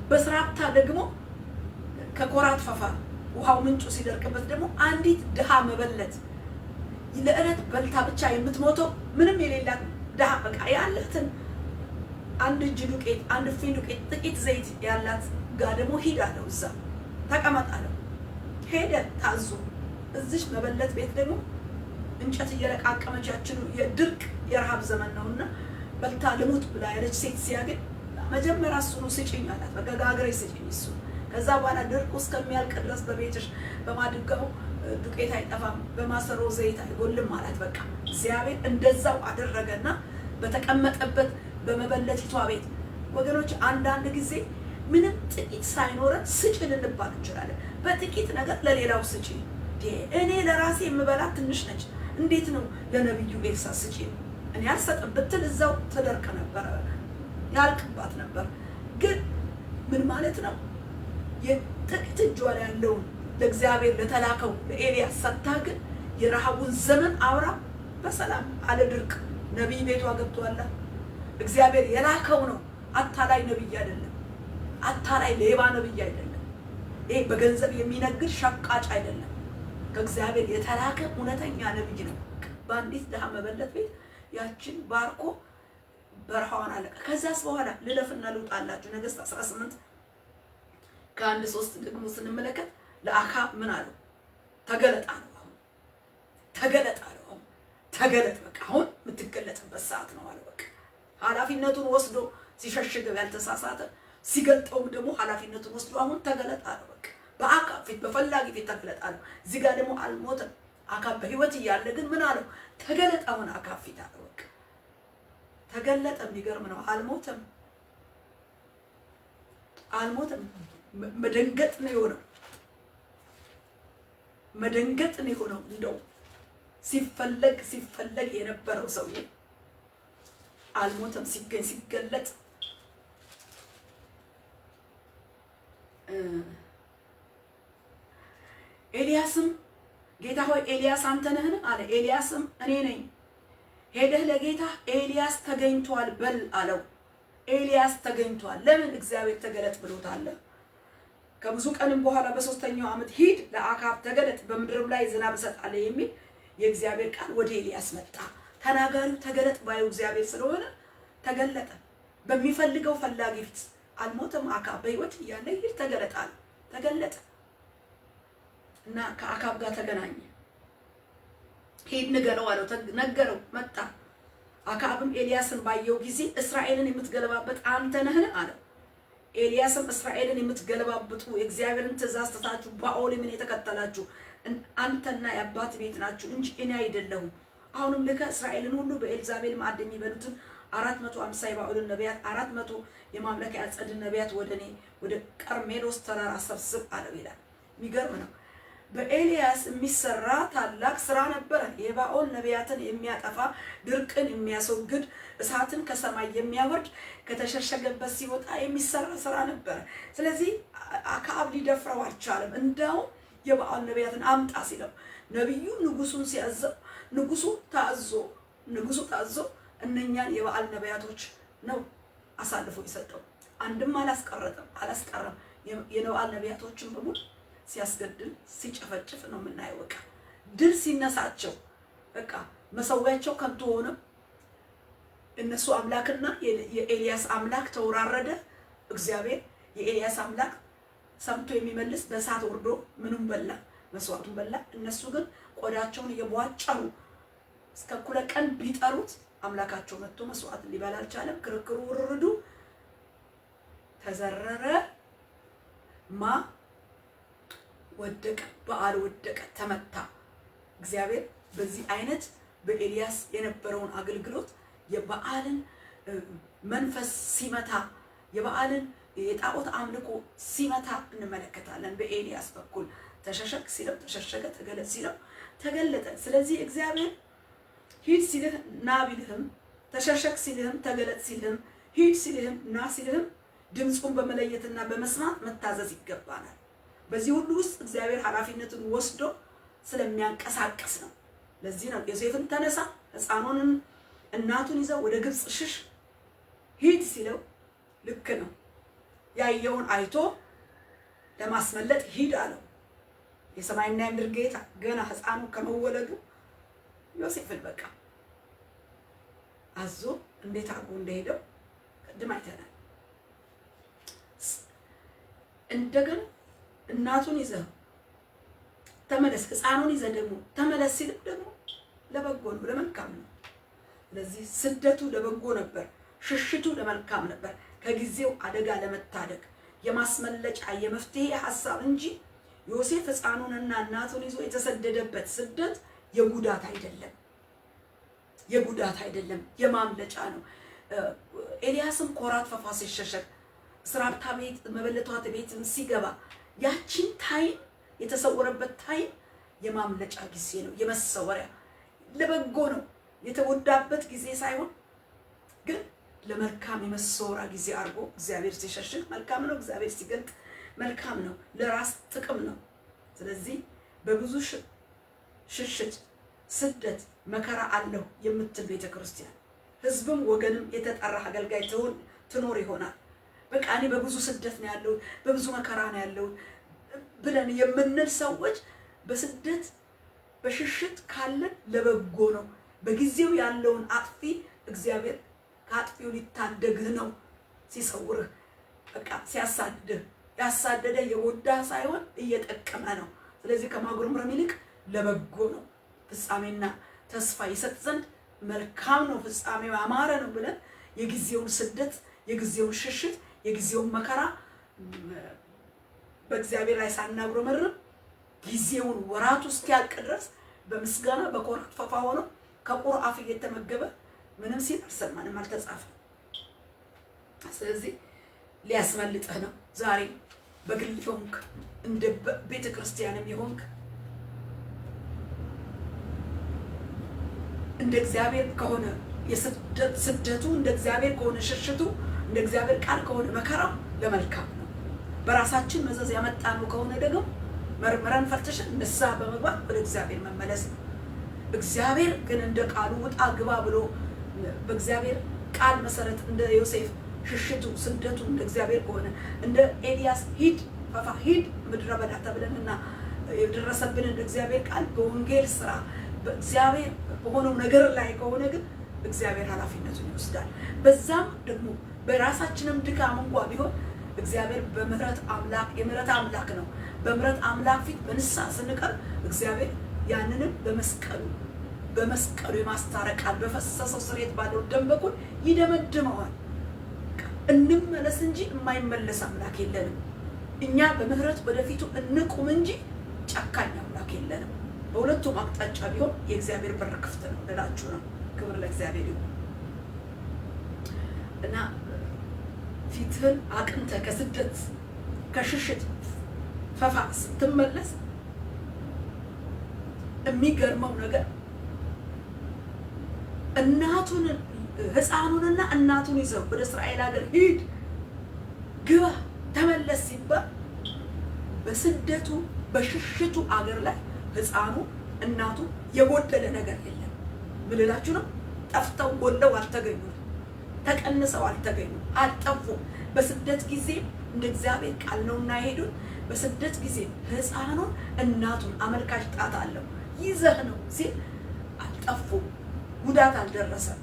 በስራፕታ ደግሞ ከኮራት ፈፋ ውሃው ምንጩ ሲደርቅበት ደግሞ አንዲት ድሃ መበለት ለዕለት በልታ ብቻ የምትሞተው ምንም የሌላት ድሃ በቃ ያላትን አንድ እጅ ዱቄት፣ አንድ ፊን ዱቄት፣ ጥቂት ዘይት ያላት ጋር ደግሞ ሂድ አለው። እዛ ተቀመጥ አለው። ሄደ ታዞ። እዚች መበለት ቤት ደግሞ እንጨት እየለቃቀመች ያችኑ የድርቅ የረሃብ ዘመን ነውና በልታ ልሙት ብላ ያለች ሴት ሲያገኝ መጀመሪያ እሱ ነው ስጪኝ አላት። በቃ ጋግሬ ስጪኝ እሱ። ከዛ በኋላ ድርቁ እስከሚያልቅ ድረስ በቤትሽ በማድጋው ዱቄት አይጠፋም፣ በማሰሮ ዘይት አይጎልም አላት። በቃ እግዚአብሔር እንደዛው አደረገና በተቀመጠበት በመበለቲቷ ቤት ወገኖች፣ አንዳንድ ጊዜ ምንም ጥቂት ሳይኖረን ስጪ ልንባል እንችላለን። በጥቂት ነገር ለሌላው ስጪ። እኔ ለራሴ የምበላት ትንሽ ነች፣ እንዴት ነው ለነብዩ ኤልሳ ስጪ እኔ አልሰጥም ብትል እዛው ተደርቅ ነበር፣ ያልቅባት ነበር። ግን ምን ማለት ነው? የጥቂት እጇ ላይ ያለውን ለእግዚአብሔር ለተላከው ለኤልያስ ሰጥታ ግን የረሃቡን ዘመን አውራ በሰላም አለ ድርቅ ነቢይ ቤቷ ገብቷል። እግዚአብሔር የላከው ነው። አታላይ ነቢይ አይደለም። አታላይ ሌባ ነቢይ አይደለም። ይሄ በገንዘብ የሚነግድ ሸቃጭ አይደለም። ከእግዚአብሔር የተላከ እውነተኛ ነቢይ ነው። በአንዲት ድሃ መበለት ቤት ያችን ባርኮ በረሃዋን አለቀ። ከዛስ በኋላ ልለፍና ልውጣላችሁ። ነገሥት 18 ከአንድ 3 ደግሞ ስንመለከት ለአክዓብ ምን አለው? ተገለጥ አለው። አሁን ተገለጥ አለው። አሁን ተገለጥ፣ በቃ አሁን የምትገለጥበት ሰዓት ነው አለው። በቃ ኃላፊነቱን ወስዶ ሲሸሽገው ያልተሳሳተ ሲገልጠውም ደግሞ ኃላፊነቱን ወስዶ አሁን ተገለጥ አለው። በቃ በአክዓብ ፊት በፈላጊ ፊት ተገለጥ አለው። እዚህ ጋር ደግሞ አልሞተም። አክዓብ በህይወት እያለ ግን ምን አለው? ተገለጥ አሁን አክዓብ ፊት አለው። በቃ ተገለጠ። የሚገርም ነው። አልሞተም። አልሞተም። መደንገጥ ነው የሆነው። መደንገጥ ነው የሆነው። እንደው ሲፈለግ የነበረው ሰውዬ አልሞተም። ሲገኝ ሲገለጥ ኤልያስም ጌታ ሆይ ኤልያስ አንተ ነህን አለ። ኤልያስም እኔ ነኝ። ሄደህ ለጌታ ኤልያስ ተገኝቷል በል አለው። ኤልያስ ተገኝቷል። ለምን? እግዚአብሔር ተገለጥ ብሎታል። ከብዙ ቀንም በኋላ በ3ኛው ዓመት ሂድ ለአክዓብ ተገለጥ፣ በምድርም ላይ ዝናብ እሰጣለሁ የሚል የእግዚአብሔር ቃል ወደ ኤልያስ መጣ። ተናጋሪው ተገለጥ ባዩ እግዚአብሔር ስለሆነ ተገለጠ። በሚፈልገው ፈላጊ ፊት አልሞተም። አካብ በሕይወት እያለ ሂድ ተገለጥ አለ። ተገለጠ እና ከአካብ ጋር ተገናኘ። ሂድ ንገረው አለው። ነገረው፣ መጣ። አካብም ኤልያስን ባየው ጊዜ እስራኤልን የምትገለባበት አንተ ነህን አለው። ኤልያስም እስራኤልን የምትገለባብጡ የእግዚአብሔርን ትእዛዝ ትታችሁ ባኦሊምን የተከተላችሁ አንተና የአባት ቤት ናችሁ እንጂ እኔ አይደለሁም። አሁንም ልከ እስራኤልን ሁሉ በኤልዛቤል ማዕድ የሚበሉትን 450 የባኦልን ነቢያት 400 የማምለኪያ ዐፀድ ነቢያት ወደ እኔ ወደ ቀርሜሎስ ተራራ ሰብስብ አለው ይላል። የሚገርም ነው። በኤልያስ የሚሰራ ታላቅ ስራ ነበረ። የባኦል ነቢያትን የሚያጠፋ፣ ድርቅን የሚያስወግድ፣ እሳትን ከሰማይ የሚያወርድ፣ ከተሸሸገበት ሲወጣ የሚሰራ ስራ ነበረ። ስለዚህ አክዓብ ሊደፍረው አልቻለም። እንዳውም የባኦል ነቢያትን አምጣ ሲለው ነቢዩ ንጉሱን ሲያዘው ንጉሱ ታዞ እነኛን የባኦል ነቢያቶች ነው አሳልፎ የሰጠው። አንድም አላስቀረም። የባኦል ነቢያቶችን በሙሉ ሲያስገድል ሲጨፈጭፍ ነው የምናየው። በቃ ድል ሲነሳቸው በቃ መሰዊያቸው ከንቱ ሆነ። እነሱ አምላክና የኤልያስ አምላክ ተወራረደ። እግዚአብሔር የኤልያስ አምላክ ሰምቶ የሚመልስ በእሳት ወርዶ ምኑን በላ፣ መስዋዕቱን በላ። እነሱ ግን ቆዳቸውን እየቧጨሩ እስከ እኩለ ቀን ቢጠሩት አምላካቸው መጥቶ መስዋዕት ሊበላ አልቻለም። ክርክሩ ውርርዱ ተዘረረ። ወደቀ፣ በዓል ወደቀ፣ ተመታ። እግዚአብሔር በዚህ አይነት በኤልያስ የነበረውን አገልግሎት የበዓልን መንፈስ ሲመታ፣ የበዓልን የጣዖት አምልኮ ሲመታ እንመለከታለን። በኤልያስ በኩል ተሸሸግ ሲለው ተሸሸገ፣ ተገለጥ ሲለው ተገለጠ። ስለዚህ እግዚአብሔር ሂድ ሲልህ ና ቢልህም፣ ተሸሸግ ሲልህም፣ ተገለጥ ሲልህም፣ ሂድ ሲልህም፣ ና ሲልህም ድምፁን በመለየትና በመስማት መታዘዝ ይገባናል። በዚህ ሁሉ ውስጥ እግዚአብሔር ኃላፊነቱን ወስዶ ስለሚያንቀሳቅስ ነው። ለዚህ ነው ዮሴፍን ተነሳ፣ ሕፃኑን እናቱን ይዘው ወደ ግብፅ ሽሽ ሂድ ሲለው ልክ ነው። ያየውን አይቶ ለማስመለጥ ሂድ አለው። የሰማይና የምድር ጌታ ገና ሕፃኑ ከመወለዱ ዮሴፍን በቃ አዞ እንዴት አድርጎ እንደሄደው ቅድም አይተናል። እንደገና እናቱን ይዘህ ተመለስ፣ ሕፃኑን ይዘህ ደግሞ ተመለስ ሲልም ደግሞ ለበጎ ነው፣ ለመልካም ነው። ስለዚህ ስደቱ ለበጎ ነበር፣ ሽሽቱ ለመልካም ነበር። ከጊዜው አደጋ ለመታደግ የማስመለጫ የመፍትሄ ሐሳብ እንጂ ዮሴፍ ሕፃኑንና እናቱን ይዞ የተሰደደበት ስደት የጉዳት አይደለም፣ የማምለጫ ነው። ኤልያስም ኮራት ፈፋ ሲሸሸግ ስራብታ ቤት መበለቷት ቤት ሲገባ ያቺን ታይም የተሰወረበት ታይም የማምለጫ ጊዜ ነው፣ የመሰወሪያ ለበጎ ነው። የተወዳበት ጊዜ ሳይሆን ግን ለመልካም የመሰወሪያ ጊዜ አድርጎ እግዚአብሔር ሲሸሽግ መልካም ነው፣ እግዚአብሔር ሲገልጥ መልካም ነው፣ ለራስ ጥቅም ነው። ስለዚህ በብዙ ሽሽት፣ ስደት፣ መከራ አለው የምትል ቤተክርስቲያን ህዝብም ወገንም የተጠራ አገልጋይ ትኖር ይሆናል። በቃ እኔ በብዙ ስደት ነው ያለው፣ በብዙ መከራ ነው ያለው ብለን የምንል ሰዎች በስደት በሽሽት ካለን ለበጎ ነው። በጊዜው ያለውን አጥፊ እግዚአብሔር ከአጥፊው ሊታደግህ ነው። ሲሰውርህ በቃ ሲያሳድድህ ያሳደደ የጎዳ ሳይሆን እየጠቀመ ነው። ስለዚህ ከማጉረምረም ይልቅ ለበጎ ነው። ፍጻሜና ተስፋ ይሰጥ ዘንድ መልካም ነው፣ ፍጻሜው ያማረ ነው ብለን የጊዜውን ስደት፣ የጊዜውን ሽሽት፣ የጊዜውን መከራ በእግዚአብሔር ላይ ሳናጉረመርም ጊዜውን ወራቱ እስኪያልቅ ድረስ በምስጋና በኮራት ፈፋ ሆኖ ከቁር አፍ እየተመገበ ምንም ሲል አልሰማንም፣ አልተጻፈም። ስለዚህ ሊያስመልጥህ ነው። ዛሬ በግል ሆንክ እንደ ቤተ ክርስቲያንም ይሆንክ እንደ እግዚአብሔር ከሆነ ስደቱ፣ እንደ እግዚአብሔር ከሆነ ሽሽቱ፣ እንደ እግዚአብሔር ቃል ከሆነ መከራው ለመልካም ነው። በራሳችን መዘዝ ያመጣነው ከሆነ ደግሞ መርምረን ፈትሸን ንስሐ በመግባት ወደ እግዚአብሔር መመለስ። እግዚአብሔር ግን እንደ ቃሉ ውጣ ግባ ብሎ በእግዚአብሔር ቃል መሰረት እንደ ዮሴፍ ሽሽቱ፣ ስደቱ እንደ እግዚአብሔር ከሆነ እንደ ኤልያስ ሂድ ፈፋ ሂድ ምድረ በዳ ተብለንና የደረሰብን እንደ እግዚአብሔር ቃል በወንጌል ስራ በእግዚአብሔር በሆነው ነገር ላይ ከሆነ ግን እግዚአብሔር ኃላፊነቱን ይወስዳል። በዛም ደግሞ በራሳችንም ድካም እንኳን ቢሆን እግዚአብሔር በምህረት አምላክ የምህረት አምላክ ነው። በምህረት አምላክ ፊት በንስሐ ስንቀር እግዚአብሔር ያንንም በመስቀሉ የማስታረቃል በፈሰሰው ስርየት ባለው ደም በኩል ይደመድመዋል። እንመለስ እንጂ የማይመለስ አምላክ የለንም። እኛ በምህረት ወደፊቱ እንቁም እንጂ ጨካኝ አምላክ የለንም። በሁለቱም አቅጣጫ ቢሆን የእግዚአብሔር በር ክፍት ነው ልላችሁ ነው። ክብር ለእግዚአብሔር ይሁን። እና ፊትህን አቅንተህ ከስደት ከሽሽት ፈፋ ስትመለስ የሚገርመው ነገር ህፃኑንና እናቱን ይዘው ወደ እስራኤል ሀገር ሂድ ግባ ተመለስ ሲባል በስደቱ በሽሽቱ አገር ላይ ህፃኑ እናቱ የጎደለ ነገር የለም። ምን ልላችሁ ነው? ጠፍተው ጎለው አልተገኙም። ተቀንሰው አልተገኙም። አልጠፉም። በስደት ጊዜ እንደ እግዚአብሔር ቃል ነውና ሄዱን። በስደት ጊዜ ህፃኑን እናቱን አመልካች ጣት አለው ይዘህ ነው ሲል አልጠፉም። ጉዳት አልደረሰም።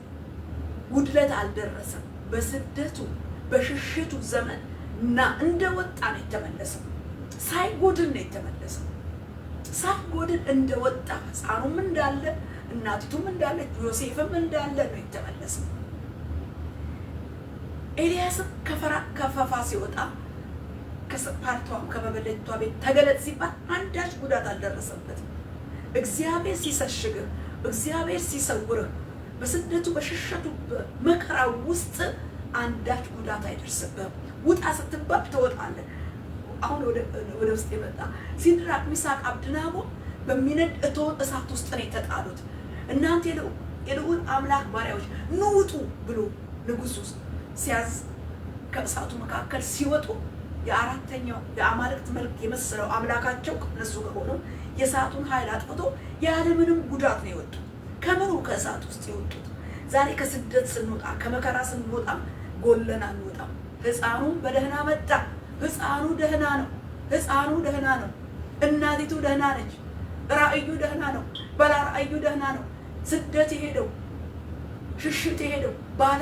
ጉድለት አልደረሰም። በስደቱ በሽሽቱ ዘመን እና እንደወጣ ነው የተመለሰው። ሳይጎድል ነው የተመለሰው። ሳይጎድል እንደወጣ ህፃኑም እንዳለ እናቲቱም እንዳለ ዮሴፍም እንዳለ ነው የተመለሰው። ኤልያስም ከፈፋ ሲወጣ ከስፓርቷም ከመበለቷ ቤት ተገለጥ ሲባል አንዳች ጉዳት አልደረሰበትም። እግዚአብሔር ሲሰሽግህ፣ እግዚአብሔር ሲሰውርህ በስደቱ በሽሽቱ መከራ ውስጥ አንዳች ጉዳት አይደርስብህም። ውጣ ስትባል ትወጣለህ። አሁን ወደ ውስጥ የመጣ ሲድራቅ ሚሳቅ አብደናጎ በሚነድ እሳት ውስጥ ነው የተጣሉት። እናንተ የልዑል አምላክ ባሪያዎች ኑ ውጡ ብሎ ንጉሡ ሲያዝ ከእሳቱ መካከል ሲወጡ የአራተኛው የአማልክት መልክ የመሰለው አምላካቸው ከነሱ ጋር ሆኖ የእሳቱን ኃይል አጥፍቶ ያለምንም ጉዳት ነው የወጡት። ከምኑ ከእሳት ውስጥ የወጡት። ዛሬ ከስደት ስንወጣ ከመከራ ስንወጣ ጎለን አንወጣም። ህፃኑም በደህና መጣ። ህፃኑ ደህና ነው። ህፃኑ ደህና ነው። እናቲቱ ደህና ነች። ራእዩ ደህና ነው። ባለ ራእዩ ደህና ነው። ስደት የሄደው ሽሽት የሄደው ባለ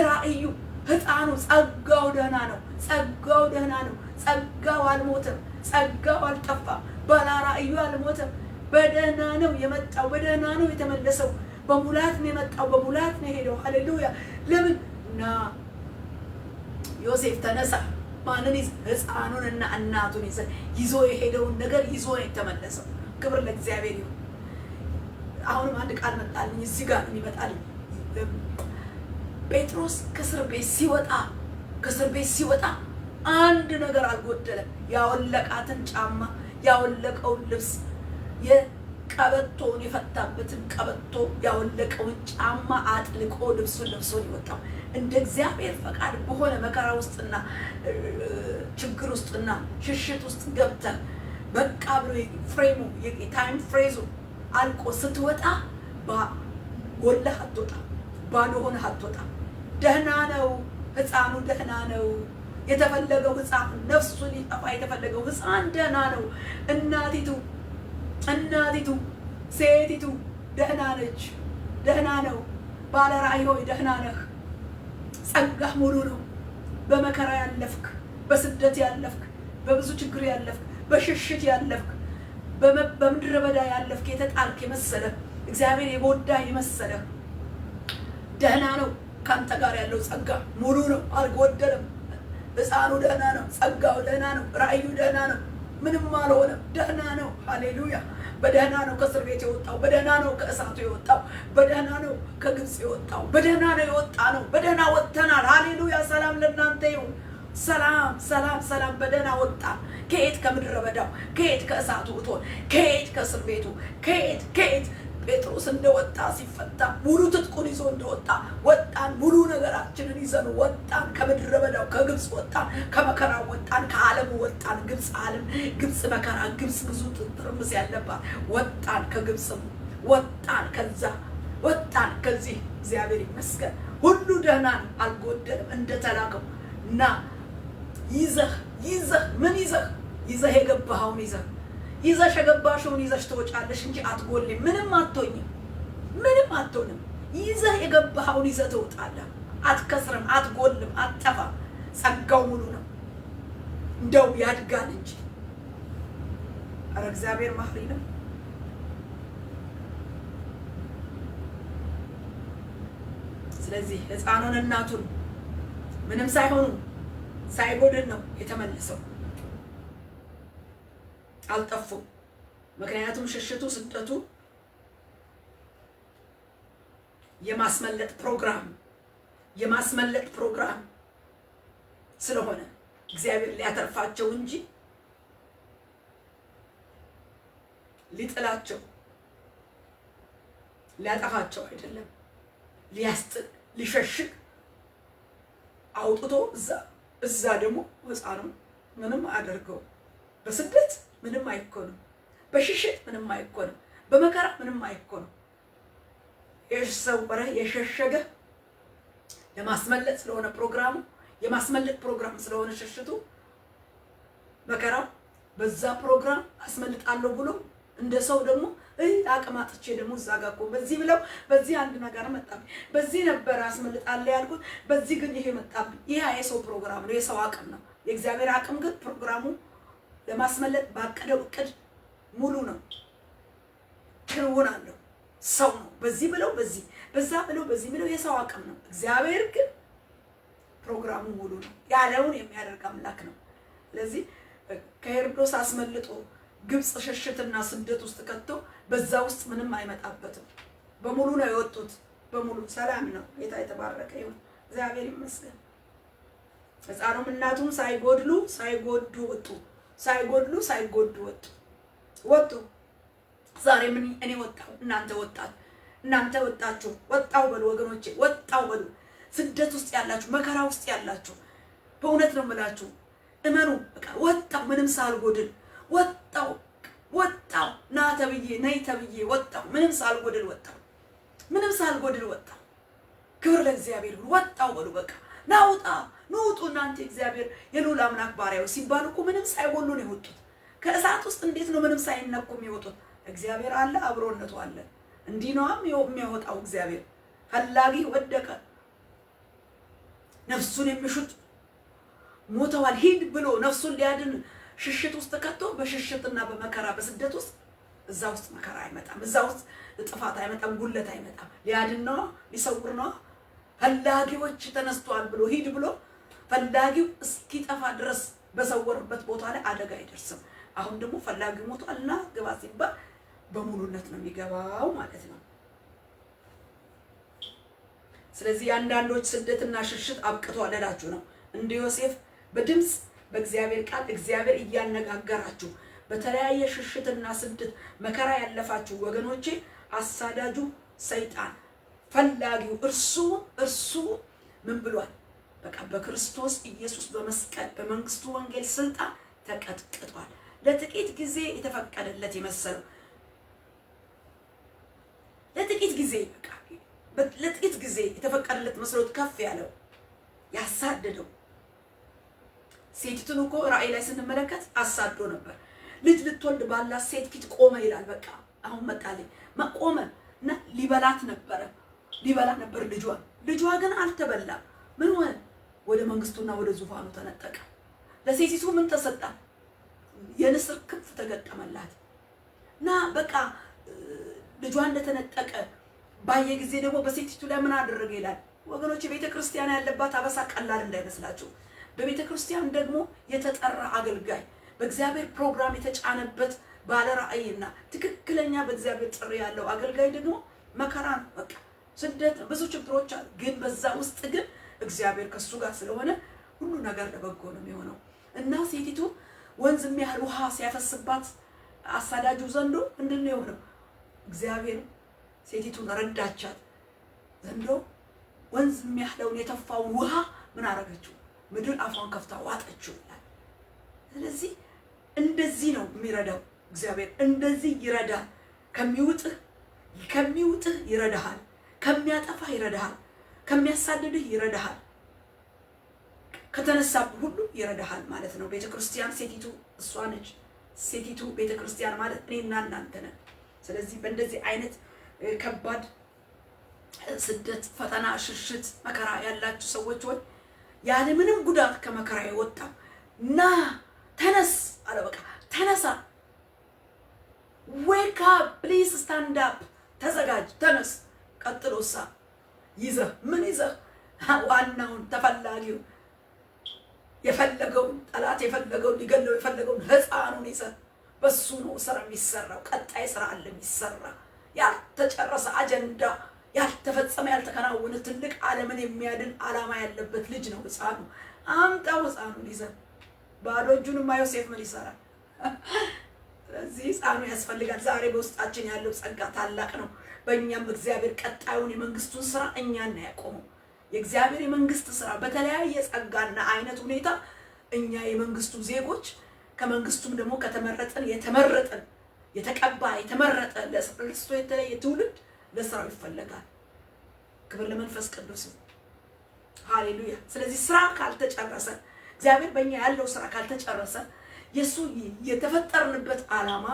ራእዩ ህፃኑ ጸጋው ደህና ነው። ጸጋው ደህና ነው። ጸጋው አልሞተም። ጸጋው አልጠፋም። ባለ ራእዩ አልሞተም። በደህና ነው የመጣው። በደህና ነው የተመለሰው። በሙላት ነው የመጣው። በሙላት ነው የሄደው። ሃሌሉያ። ለምን ና ዮሴፍ ተነሳ። ማንን ይዘ? ህፃኑንና እናቱን ይዞ የሄደውን ነገር ይዞ ነው የተመለሰው። ክብር ለእግዚአብሔር ይሁን። አሁንም አንድ ቃል መጣልኝ እዚህ ጋር የሚመጣልኝ ጴጥሮስ ከእስር ቤት ሲወጣ አንድ ነገር አልጎደለም። ያወለቃትን ጫማ፣ ያወለቀውን ልብስ፣ የቀበቶውን የፈታበትን ቀበቶ ያወለቀውን ጫማ አጥልቆ ልብሱን ለብሶ ይወጣው። እንደ እግዚአብሔር ፈቃድ በሆነ መከራ ውስጥና ችግር ውስጥና ሽሽት ውስጥ ገብተህ በቃ ብሎ ፍሬሙ የታይም ፍሬዙ አልቆ ስትወጣ ጎለህ አትወጣም። ባዶ ሆነህ አትወጣም። ደህና ነው ህፃኑ፣ ደህና ነው የተፈለገው ህፃን፣ ነፍሱ ሊጠፋ የተፈለገው ህፃን ደህና ነው። እናቲቱ ሴቲቱ ደህና ነች። ደህና ነው። ባለ ራእይ ሆይ ደህና ነህ። ጸጋህ ሙሉ ነው። በመከራ ያለፍክ፣ በስደት ያለፍክ፣ በብዙ ችግር ያለፍክ፣ በሽሽት ያለፍክ፣ በምድረ በዳ ያለፍክ፣ የተጣልክ የመሰለህ እግዚአብሔር የጎዳ የመሰለህ ደህና ነው። ካንተ ጋር ያለው ጸጋ ሙሉ ነው፣ አልጎደለም። ህፃኑ ደህና ነው። ጸጋው ደህና ነው። ራእዩ ደህና ነው። ምንም አልሆነም። ደህና ነው። ሃሌሉያ። በደህና ነው ከእስር ቤት የወጣው። በደህና ነው ከእሳቱ የወጣው። በደህና ነው ከግብፅ የወጣው። በደህና ነው የወጣ ነው። በደህና ወጥተናል። ሃሌሉያ። ሰላም ለእናንተ ይሁን። ሰላም። በደህና ወጣን። ከየት? ከምድረ በዳው። ከየት? ከእሳቱ እቶን። ከየት? ከእስር ቤቱ። ከየት? ጴጥሮስ እንደወጣ ሲፈታ ሙሉ ትጥቁን ይዞ እንደወጣ ወጣን። ሙሉ ነገራችንን ይዘን ወጣን። ከምድረ በዳው ከግብፅ ወጣን። ከመከራ ወጣን። ከዓለሙ ወጣን። ግብፅ መከራ፣ ግብፅ ብዙ ትርምስ ያለባት ወጣን። ከግብፅ ወጣን። ከዛ ወጣን። ከዚህ እግዚአብሔር ይመስገን ሁሉ ደህና ነው፣ አልጎደልም። እንደተላከው እና ይዘህ የገባኸውን ይዘሽ የገባሽውን ይዘሽ ትወጫለሽ እንጂ አትጎልም። ምንም አትሆኝም፣ ምንም አትሆንም። ይዘህ የገባኸውን ይዘህ ትወጣለህ። አትከስርም፣ አትጎልም፣ አትጠፋም። ጸጋው ሙሉ ነው፣ እንደው ያድጋል እንጂ። ኧረ እግዚአብሔር መሐሪ ነው። ስለዚህ ሕፃኑን እናቱን ምንም ሳይሆኑ ሳይጎድል ነው የተመለሰው። አልጠፉም። ምክንያቱም ሽሽቱ ስደቱ የማስመለጥ ፕሮግራም ስለሆነ እግዚአብሔር ሊያተርፋቸው እንጂ ሊጥላቸው ሊያጠፋቸው አይደለም። ሊያስጥል ሊሸሽግ አውጥቶ እዛ ደግሞ ሕፃኑን ምንም አደርገው። በስደት ምንም አይኮንም፣ በሽሽት ምንም አይኮንም፣ በመከራ ምንም አይኮንም። የሰወረ የሸሸገ ለማስመለጥ ስለሆነ ፕሮግራሙ የማስመለጥ ፕሮግራም ስለሆነ ሽሽቱ መከራው በዛ ፕሮግራም አስመልጣለሁ ብሎ እንደ ሰው ደግሞ አቅም አጥቼ ደግሞ እዛ ጋር እኮ በዚህ ብለው በዚህ አንድ ነገር መጣብኝ፣ በዚህ ነበር አስመልጣለሁ ያልኩት፣ በዚህ ግን ይሄ መጣብኝ። ይሄ የሰው ፕሮግራም ነው፣ የሰው አቅም ነው። የእግዚአብሔር አቅም ግን ፕሮግራሙ ለማስመለጥ ባቀደው እቅድ ሙሉ ነው፣ ክንውን አለው። ሰው ነው በዚህ ብለው በዚህ በዛ ብለው በዚህ ብለው የሰው አቅም ነው። እግዚአብሔር ግን ፕሮግራሙ ሙሉ ነው፣ ያለውን የሚያደርግ አምላክ ነው። ስለዚህ ከሄሮድስ አስመልጦ ግብጽ ሽሽትና ስደት ውስጥ ከቶ በዛ ውስጥ ምንም አይመጣበትም። በሙሉ ነው የወጡት፣ በሙሉ ሰላም ነው። ጌታ የተባረከ ይሁን፣ እግዚአብሔር ይመስገን። ሕፃኑም እናቱም ሳይጎዱ ወጡ፣ ሳይጎዱ ወጡ። ዛሬ ምን እኔ ወጣሁ፣ እናንተ ወጣችሁ፣ ወጣው በሉ ወገኖቼ፣ ወጣው በሉ። ስደት ውስጥ ያላችሁ፣ መከራ ውስጥ ያላችሁ በእውነት ነው የምላችሁ፣ እመኑ። በቃ ወጣው፣ ምንም ሳልጎድል ወጣው። ና ተብዬ ነይ ተብዬ ወጣው፣ ምንም ሳልጎድል ወጣው። ክብር ለእግዚአብሔር ይሁን። ወጣው በሉ በቃ ናውጣ ንውጡ እናንተ እግዚአብሔር የልዑል አምላክ ባሪያዎች ሲባሉ እኮ ምንም ሳይጎሉ ነው የወጡት። ከእሳት ውስጥ እንዴት ነው ምንም ሳይነኩ የሚወጡት? እግዚአብሔር አለ፣ አብሮነቱ አለ። እንዲህ ነው የሚያወጣው እግዚአብሔር። ፈላጊ ወደቀ፣ ነፍሱን የሚሹት ሞተዋል። ሂድ ብሎ ነፍሱን ሊያድን ሽሽት ውስጥ ከቶ በሽሽትና በመከራ በስደት ውስጥ እዛ ውስጥ መከራ አይመጣም፣ እዛ ውስጥ ጥፋት አይመጣም፣ ጉለት አይመጣም። ሊያድን ነው፣ ሊሰውር ነው። ፈላጊዎች ተነስተዋል ብሎ ሂድ ብሎ ፈላጊው እስኪጠፋ ድረስ በሰወርበት ቦታ ላይ አደጋ አይደርስም። አሁን ደግሞ ፈላጊው ሞቷልና ግባ ሲባል በሙሉነት ነው የሚገባው ማለት ነው። ስለዚህ አንዳንዶች ስደትና ሽሽት አብቅቷል እላችሁ ነው። እንደ ዮሴፍ በድምጽ በእግዚአብሔር ቃል እግዚአብሔር እያነጋገራችሁ በተለያየ ሽሽትና ስደት መከራ ያለፋችሁ ወገኖቼ፣ አሳዳጁ ሰይጣን ፈላጊው እርሱ ምን ብሏል? በቃ በክርስቶስ ኢየሱስ በመስቀል በመንግስቱ ወንጌል ስልጣን ተቀጥቅጧል። ለጥቂት ጊዜ የተፈቀደለት የመሰለው ለጥቂት ጊዜ የተፈቀደለት መስሎት ከፍ ያለው ያሳደደው ሴቲቱን እኮ ራእይ ላይ ስንመለከት አሳዶ ነበር። ልጅ ልትወልድ ባላት ሴት ፊት ቆመ ይላል። በቃ አሁን መጣልኝ መቆመ እና ሊበላ ነበር ልጇ ግን አልተበላም። ምን ሆነ? ወደ መንግስቱና ወደ ዙፋኑ ተነጠቀ። ለሴቲቱ ምን ተሰጣ? የንስር ክንፍ ተገጠመላት እና በቃ ልጇ እንደተነጠቀ ባየ ጊዜ ደግሞ በሴቲቱ ላይ ምን አደረገ ይላል። ወገኖች ቤተ ክርስቲያን ያለባት አበሳ ቀላል እንዳይመስላችሁ። በቤተ ክርስቲያን ደግሞ የተጠራ አገልጋይ በእግዚአብሔር ፕሮግራም የተጫነበት ባለ ራእይና ትክክለኛ በእግዚአብሔር ጥሪ ያለው አገልጋይ ደግሞ መከራ ነው። በቃ ስደት ብዙ ችግሮች አሉ። ግን በዛ ውስጥ ግን እግዚአብሔር ከሱ ጋር ስለሆነ ሁሉ ነገር ለበጎ ነው የሚሆነው እና ሴቲቱ ወንዝ የሚያህል ውሃ ሲያፈስባት አሳዳጁ ዘንዶ ምንድን ነው የሆነው? እግዚአብሔር ሴቲቱን ረዳቻት። ዘንዶ ወንዝ የሚያህለውን የተፋውን ውሃ ምን አረገችው? ምድር አፏን ከፍታ ዋጠችው ይላል። ስለዚህ እንደዚህ ነው የሚረዳው እግዚአብሔር። እንደዚህ ይረዳል። ከሚውጥህ ይረዳሃል፣ ከሚያጠፋህ ይረዳሃል፣ ከሚያሳድድህ ይረዳሃል፣ ከተነሳብህ ሁሉ ይረዳሃል ማለት ነው። ቤተ ክርስቲያን ሴቲቱ እሷ ነች። ሴቲቱ ቤተክርስቲያን ማለት እኔና እናንተ ነን። ስለዚህ በእንደዚህ አይነት ከባድ ስደት፣ ፈተና፣ ሽሽት፣ መከራ ያላችሁ ሰዎች ሆይ ያለ ምንም ጉዳት ከመከራ የወጣ ና ተነስ አለ። በቃ ተነሳ፣ ዌክ አፕ ፕሊዝ ስታንድ አፕ፣ ተዘጋጅ፣ ተነስ። ቀጥሎሳ ይዘህ ምን ይዘህ ዋናውን ተፈላጊው የፈለገውን ጠላት የፈለገውን ሊገለው የፈለገውን ሕፃኑን ይዘህ በሱ ነው ስራ የሚሰራው። ቀጣይ ስራ አለ የሚሰራ ያልተጨረሰ አጀንዳ ያልተፈጸመ ያልተከናወነ ትልቅ ዓለምን የሚያድን ዓላማ ያለበት ልጅ ነው ሕፃኑ። አምጣው ሕፃኑን ይዘህ። ባዶ እጁንማ ዮሴፍ ምን ይሰራል? ስለዚህ ሕፃኑ ያስፈልጋል። ዛሬ በውስጣችን ያለው ጸጋ ታላቅ ነው። በእኛም እግዚአብሔር ቀጣዩን የመንግስቱን ስራ እኛን ነው ያቆመው። የእግዚአብሔር የመንግስት ስራ በተለያየ ጸጋና አይነት ሁኔታ እኛ የመንግስቱ ዜጎች ከመንግስቱም ደግሞ ከተመረጠን የተመረጠን የተቀባ የተመረጠ ለስቶ የተለየ ትውልድ ለስራው ይፈልጋል። ክብር ለመንፈስ ቅዱስ፣ ሃሌሉያ። ስለዚህ ስራ ካልተጨረሰ እግዚአብሔር በእኛ ያለው ስራ ካልተጨረሰ የሱ የተፈጠርንበት ዓላማ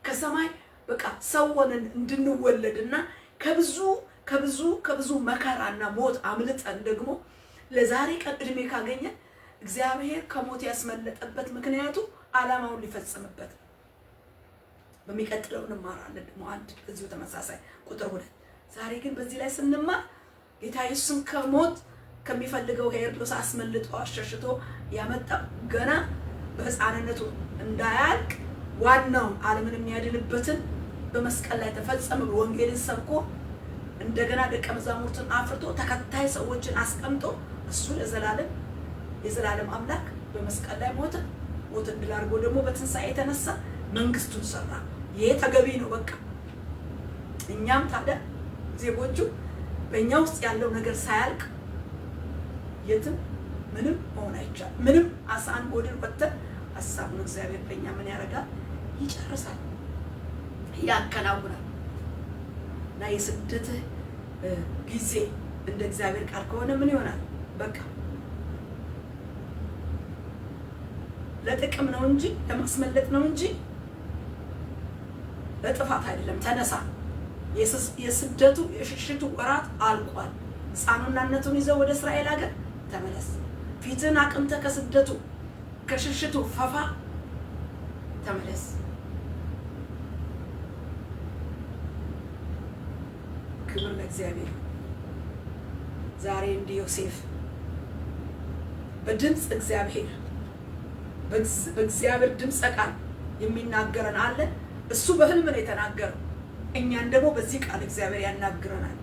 ከሰማይ በቃ ሰው ሆነን እንድንወለድና ከብዙ መከራና ሞት አምልጠን ደግሞ ለዛሬ ቀን እድሜ ካገኘን እግዚአብሔር ከሞት ያስመለጠበት ምክንያቱ ዓላማውን ሊፈጽምበት። በሚቀጥለው እንማራለን ደግሞ አንድ በዚሁ ተመሳሳይ ቁጥር 2። ዛሬ ግን በዚህ ላይ ስንማር ጌታ ኢየሱስን ከሞት ከሚፈልገው ሄሮድስ አስመልጦ አሸሽቶ ያመጣው ገና በሕፃንነቱ እንዳያልቅ ዋናውን ዓለምን የሚያድንበትን በመስቀል ላይ ተፈጸመ ወንጌልን ሰብኮ እንደገና ደቀ መዛሙርትን አፍርቶ ተከታይ ሰዎችን አስቀምጦ እሱ የዘላለም አምላክ በመስቀል ላይ ሞተ ድል አድርጎ ደግሞ በትንሣኤ የተነሳ መንግስቱን ሰራ። ይሄ ተገቢ ነው። በቃ እኛም ታዲያ ዜጎቹ በእኛ ውስጥ ያለው ነገር ሳያልቅ የትም ምንም መሆን አይቻልም። ምንም አሳን ጎድን ወጥተን ሐሳቡን እግዚአብሔር በእኛ ምን ያደርጋል? ይጨርሳል፣ ያከናውናል። እና የስደት ጊዜ እንደ እግዚአብሔር ቃል ከሆነ ምን ይሆናል? በቃ ለጥቅም ነው እንጂ ለማስመለጥ ነው እንጂ ለጥፋት አይደለም። ተነሳ። የስደቱ የሽሽቱ ወራት አልቋል። ሕፃኑና እናቱን ይዘው ወደ እስራኤል ሀገር ተመለስ። ፊትን አቅምተ ከስደቱ ከሽሽቱ ፈፋ ተመለስ። ክብር ለእግዚአብሔር። ዛሬ እንደ ዮሴፍ በድምፅ እግዚአብሔር በእግዚአብሔር ድምፅ ቃል የሚናገረን አለ። እሱ በህልም ነው የተናገረው። እኛን ደግሞ በዚህ ቃል እግዚአብሔር ያናግረናል።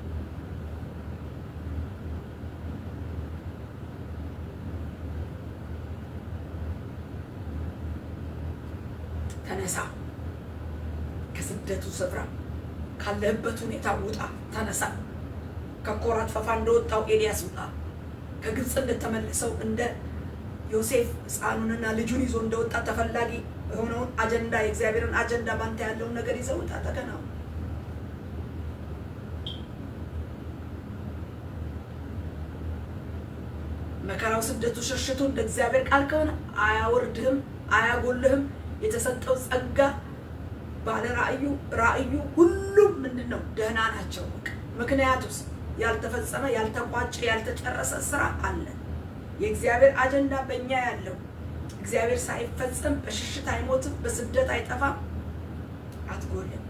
ተነሳ፣ ከስደቱ ስፍራ ካለህበት ሁኔታ ውጣ። ተነሳ። ከኮራት ፈፋ እንደወጣው ኤልያስ ውጣ። ከግብፅ እንደተመለሰው እንደ ዮሴፍ ሕፃኑንና ልጁን ይዞ እንደወጣ ተፈላጊ የሆነውን አጀንዳ የእግዚአብሔርን አጀንዳ ባንተ ያለውን ነገር ይዘው ውጣ። ተከናው መከራው፣ ስደቱ፣ ሽሽቱ እንደ እግዚአብሔር ቃል ከሆነ አያወርድህም፣ አያጎልህም። የተሰጠው ጸጋ ባለ ራእዩ ሁሉም ምንድነው? ደህና ናቸው። ምክንያቱስ ያልተፈጸመ ያልተቋጨ ያልተጨረሰ ስራ አለ። የእግዚአብሔር አጀንዳ በእኛ ያለው እግዚአብሔር ሳይፈጸም በሽሽት አይሞትም፣ በስደት አይጠፋም፣ አትጎልም።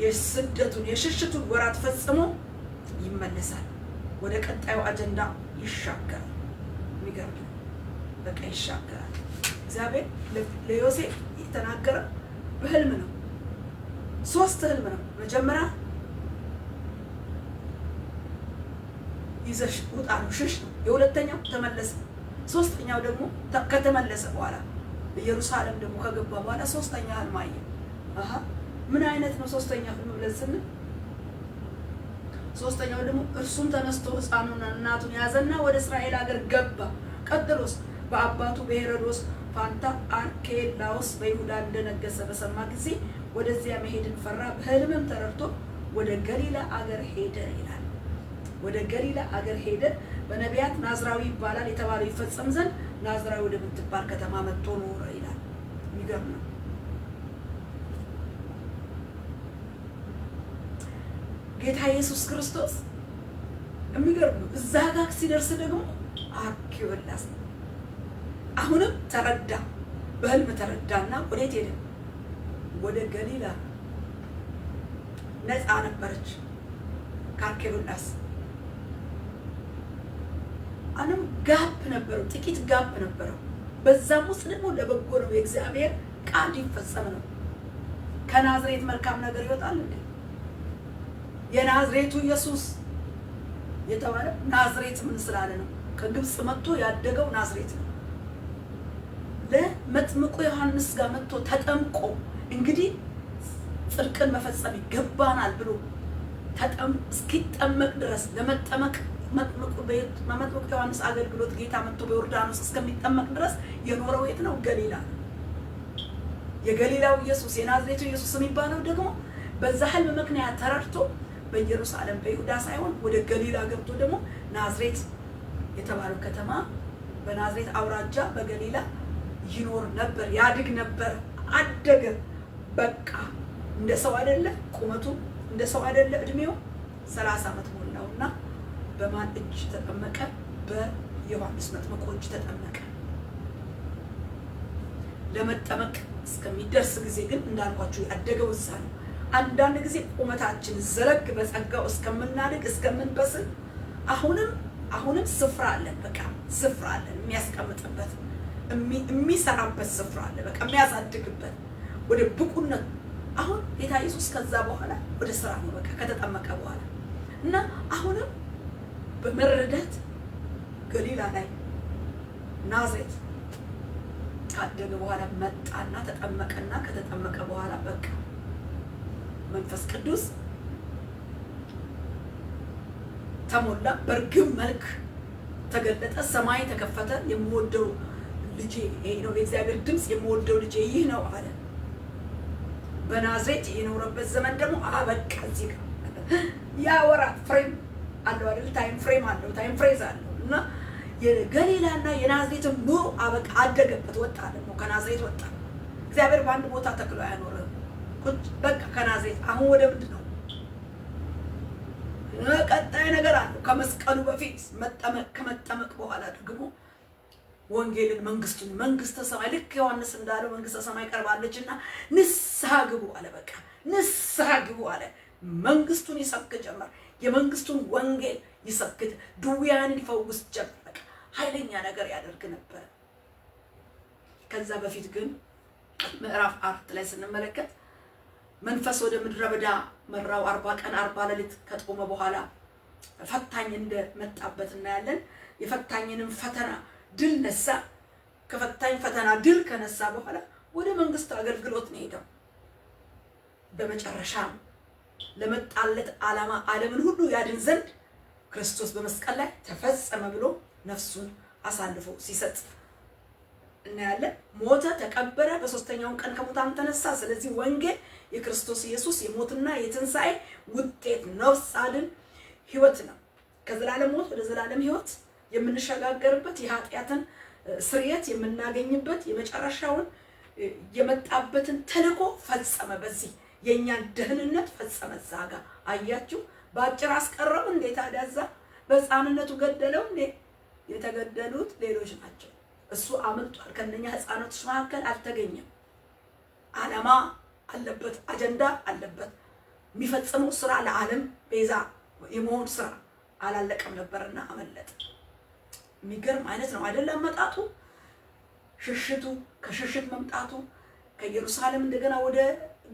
የስደቱን የሽሽቱን ወራት ፈጽሞ ይመለሳል፣ ወደ ቀጣዩ አጀንዳ ይሻገራል። የሚገርም በቃ ይሻገራል። እግዚአብሔር ለዮሴፍ የተናገረ በህልም ነው። 3 ህልም ነው። መጀመሪያ ይዘሽ ውጣ ነው፣ ሽሽ ነው። የሁለተኛው ተመለሰ። ሶስተኛው ደግሞ ከተመለሰ በኋላ ኢየሩሳሌም ደግሞ ከገባ በኋላ ሶስተኛ ህልም አየ። ምን አይነት ነው ሶስተኛ ህልም ብለን ስንል፣ ሶስተኛው ደግሞ እርሱም ተነስቶ ሕፃኑንና እናቱን ያዘና ወደ እስራኤል ሀገር ገባ። ቀጥሎስ በአባቱ በሄሮድስ ፋንታ አርኬላዎስ በይሁዳ እንደነገሰ በሰማ ጊዜ ወደዚያ መሄድን ፈራ። በህልምም ተረድቶ ወደ ገሊላ አገር ሄደ ይላል። ወደ ገሊላ አገር ሄደ። በነቢያት ናዝራዊ ይባላል የተባለው ይፈጸም ዘንድ ናዝራዊ ወደምትባል ከተማ መጥቶ ኖረ ይላል። የሚገርም ነው። ጌታ ኢየሱስ ክርስቶስ የሚገርም ነው። እዛ ጋር ሲደርስ ደግሞ አርኬዎላስ አሁንም ተረዳ፣ በህልም ተረዳና ወዴት ሄደ? ወደ ገሊላ። ነፃ ነበረች ከአርኬዎላስ። አሁንም ጋፕ ነበረው፣ ጥቂት ጋፕ ነበረው። በዛም ውስጥ ደግሞ ለበጎ ነው፣ የእግዚአብሔር ቃል ይፈጸም ነው። ከናዝሬት መልካም ነገር ይወጣል እንዴ? የናዝሬቱ ኢየሱስ የተባለ ናዝሬት ምን ስላለ ነው? ከግብጽ መጥቶ ያደገው ናዝሬት ነው። ለመጥምቁ ዮሐንስ ጋር መጥቶ ተጠምቆ እንግዲህ ጽድቅን መፈጸም ይገባናል ብሎ እስኪጠመቅ ድረስ ለመጠመቅ መጥምቁ ዮሐንስ አገልግሎት ጌታ መጥቶ በዮርዳኖስ እስከሚጠመቅ ድረስ የኖረው የት ነው? ገሊላ። የገሊላው ኢየሱስ የናዝሬቱ ኢየሱስ የሚባለው ደግሞ በዛ ህልም ምክንያት ተረድቶ በኢየሩሳሌም በይሁዳ ሳይሆን ወደ ገሊላ ገብቶ ደግሞ ናዝሬት የተባለው ከተማ በናዝሬት አውራጃ በገሊላ ይኖር ነበር፣ ያድግ ነበር። አደገ። በቃ እንደ ሰው አይደለ ቁመቱ፣ እንደ ሰው አይደለ እድሜው። 30 ዓመት ሞላውና በማን እጅ ተጠመቀ? በዮሐንስ መጥምቁ እጅ ተጠመቀ። ለመጠመቅ እስከሚደርስ ጊዜ ግን እንዳልኳችሁ ያደገው እዛ ነው። አንዳንድ ጊዜ ቁመታችን ዘለግ በጸጋው እስከምናድግ እስከምንበስል አሁንም ስፍራ አለን። በቃ ስፍራ አለን፣ የሚያስቀምጥበት የሚሰራበት ስፍራ አለ። በቃ የሚያሳድግበት ወደ ብቁነት። አሁን ጌታ ኢየሱስ ከዛ በኋላ ወደ ስራ ነው በቃ ከተጠመቀ በኋላ እና አሁንም በመረዳት ገሊላ ላይ ናዝሬት ካደገ በኋላ መጣና ተጠመቀና ከተጠመቀ በኋላ በቃ መንፈስ ቅዱስ ተሞላ። በርግብ መልክ ተገለጠ። ሰማይ ተከፈተ። የምወደው ልጄ ይሄ ነው፣ የእግዚአብሔር ድምፅ የምወደው ልጄ ይህ ነው አለ። በናዝሬት የኖረበት ዘመን ደግሞ አበቃ። እዚህ ጋር ያ ወራት ፍሬም አለው አይደል? ታይም ፍሬም አለው፣ ታይም ፍሬዝ አለው እና የገሊላና የናዝሬትን ኑሮ አበቃ። አደገበት፣ ወጣ። ደግሞ ከናዝሬት ወጣ። እግዚአብሔር በአንድ ቦታ ተክሎ አያኖርም። በቃ ከናዝሬት አሁን ወደ ምንድን ነው? ቀጣይ ነገር አለው። ከመስቀሉ በፊት ከመጠመቅ በኋላ ደግሞ ወንጌልን፣ መንግስተ ሰማይ ልክ ዮሐንስ እንዳለው መንግስተ ሰማይ ቀርባለችና ንስሐ ግቡ አለ። በቃ ንስሐ ግቡ አለ። መንግስቱን ይሰብክ ጀመር። የመንግስቱን ወንጌል ይሰብክ፣ ድውያንን ይፈውስ ጀመር። በቃ ኃይለኛ ነገር ያደርግ ነበር። ከዛ በፊት ግን ምዕራፍ 4 ላይ ስንመለከት መንፈስ ወደ ምድረ በዳ መራው 40 ቀን 40 ሌሊት ከጦመ በኋላ ፈታኝ እንደመጣበት እናያለን። የፈታኝንም ፈተና ድል ነሳ። ከፈታኝ ፈተና ድል ከነሳ በኋላ ወደ መንግስት አገልግሎት ነው ሄደው። በመጨረሻም ለመጣለት ዓላማ ዓለምን ሁሉ ያድን ዘንድ ክርስቶስ በመስቀል ላይ ተፈጸመ ብሎ ነፍሱን አሳልፎ ሲሰጥ እናያለን። ሞተ፣ ተቀበረ፣ በሶስተኛው ቀን ከሙታን ተነሳ። ስለዚህ ወንጌል የክርስቶስ ኢየሱስ የሞትና የትንሣኤ ውጤት ነፍስ አድን ህይወት ነው። ከዘላለም ሞት ወደ ዘላለም ህይወት የምንሸጋገርበት፣ የኃጢአትን ስርየት የምናገኝበት፣ የመጨረሻውን የመጣበትን ተልእኮ ፈጸመ። በዚህ የእኛን ደህንነት ፈጸመ። ዛጋ አያችሁ፣ በአጭር አስቀረው እንዴ? ታዲያ እዛ በሕፃንነቱ ገደለው እንዴ? የተገደሉት ሌሎች ናቸው። እሱ አመልጧል። ከነኛ ህፃናቶች መካከል አልተገኘም። ዓላማ አለበት፣ አጀንዳ አለበት። የሚፈጽመው ስራ ለዓለም ቤዛ የመሆን ስራ አላለቀም ነበርና አመለጠ። የሚገርም አይነት ነው አይደለም? መጣቱ፣ ሽሽቱ፣ ከሽሽት መምጣቱ፣ ከኢየሩሳሌም እንደገና ወደ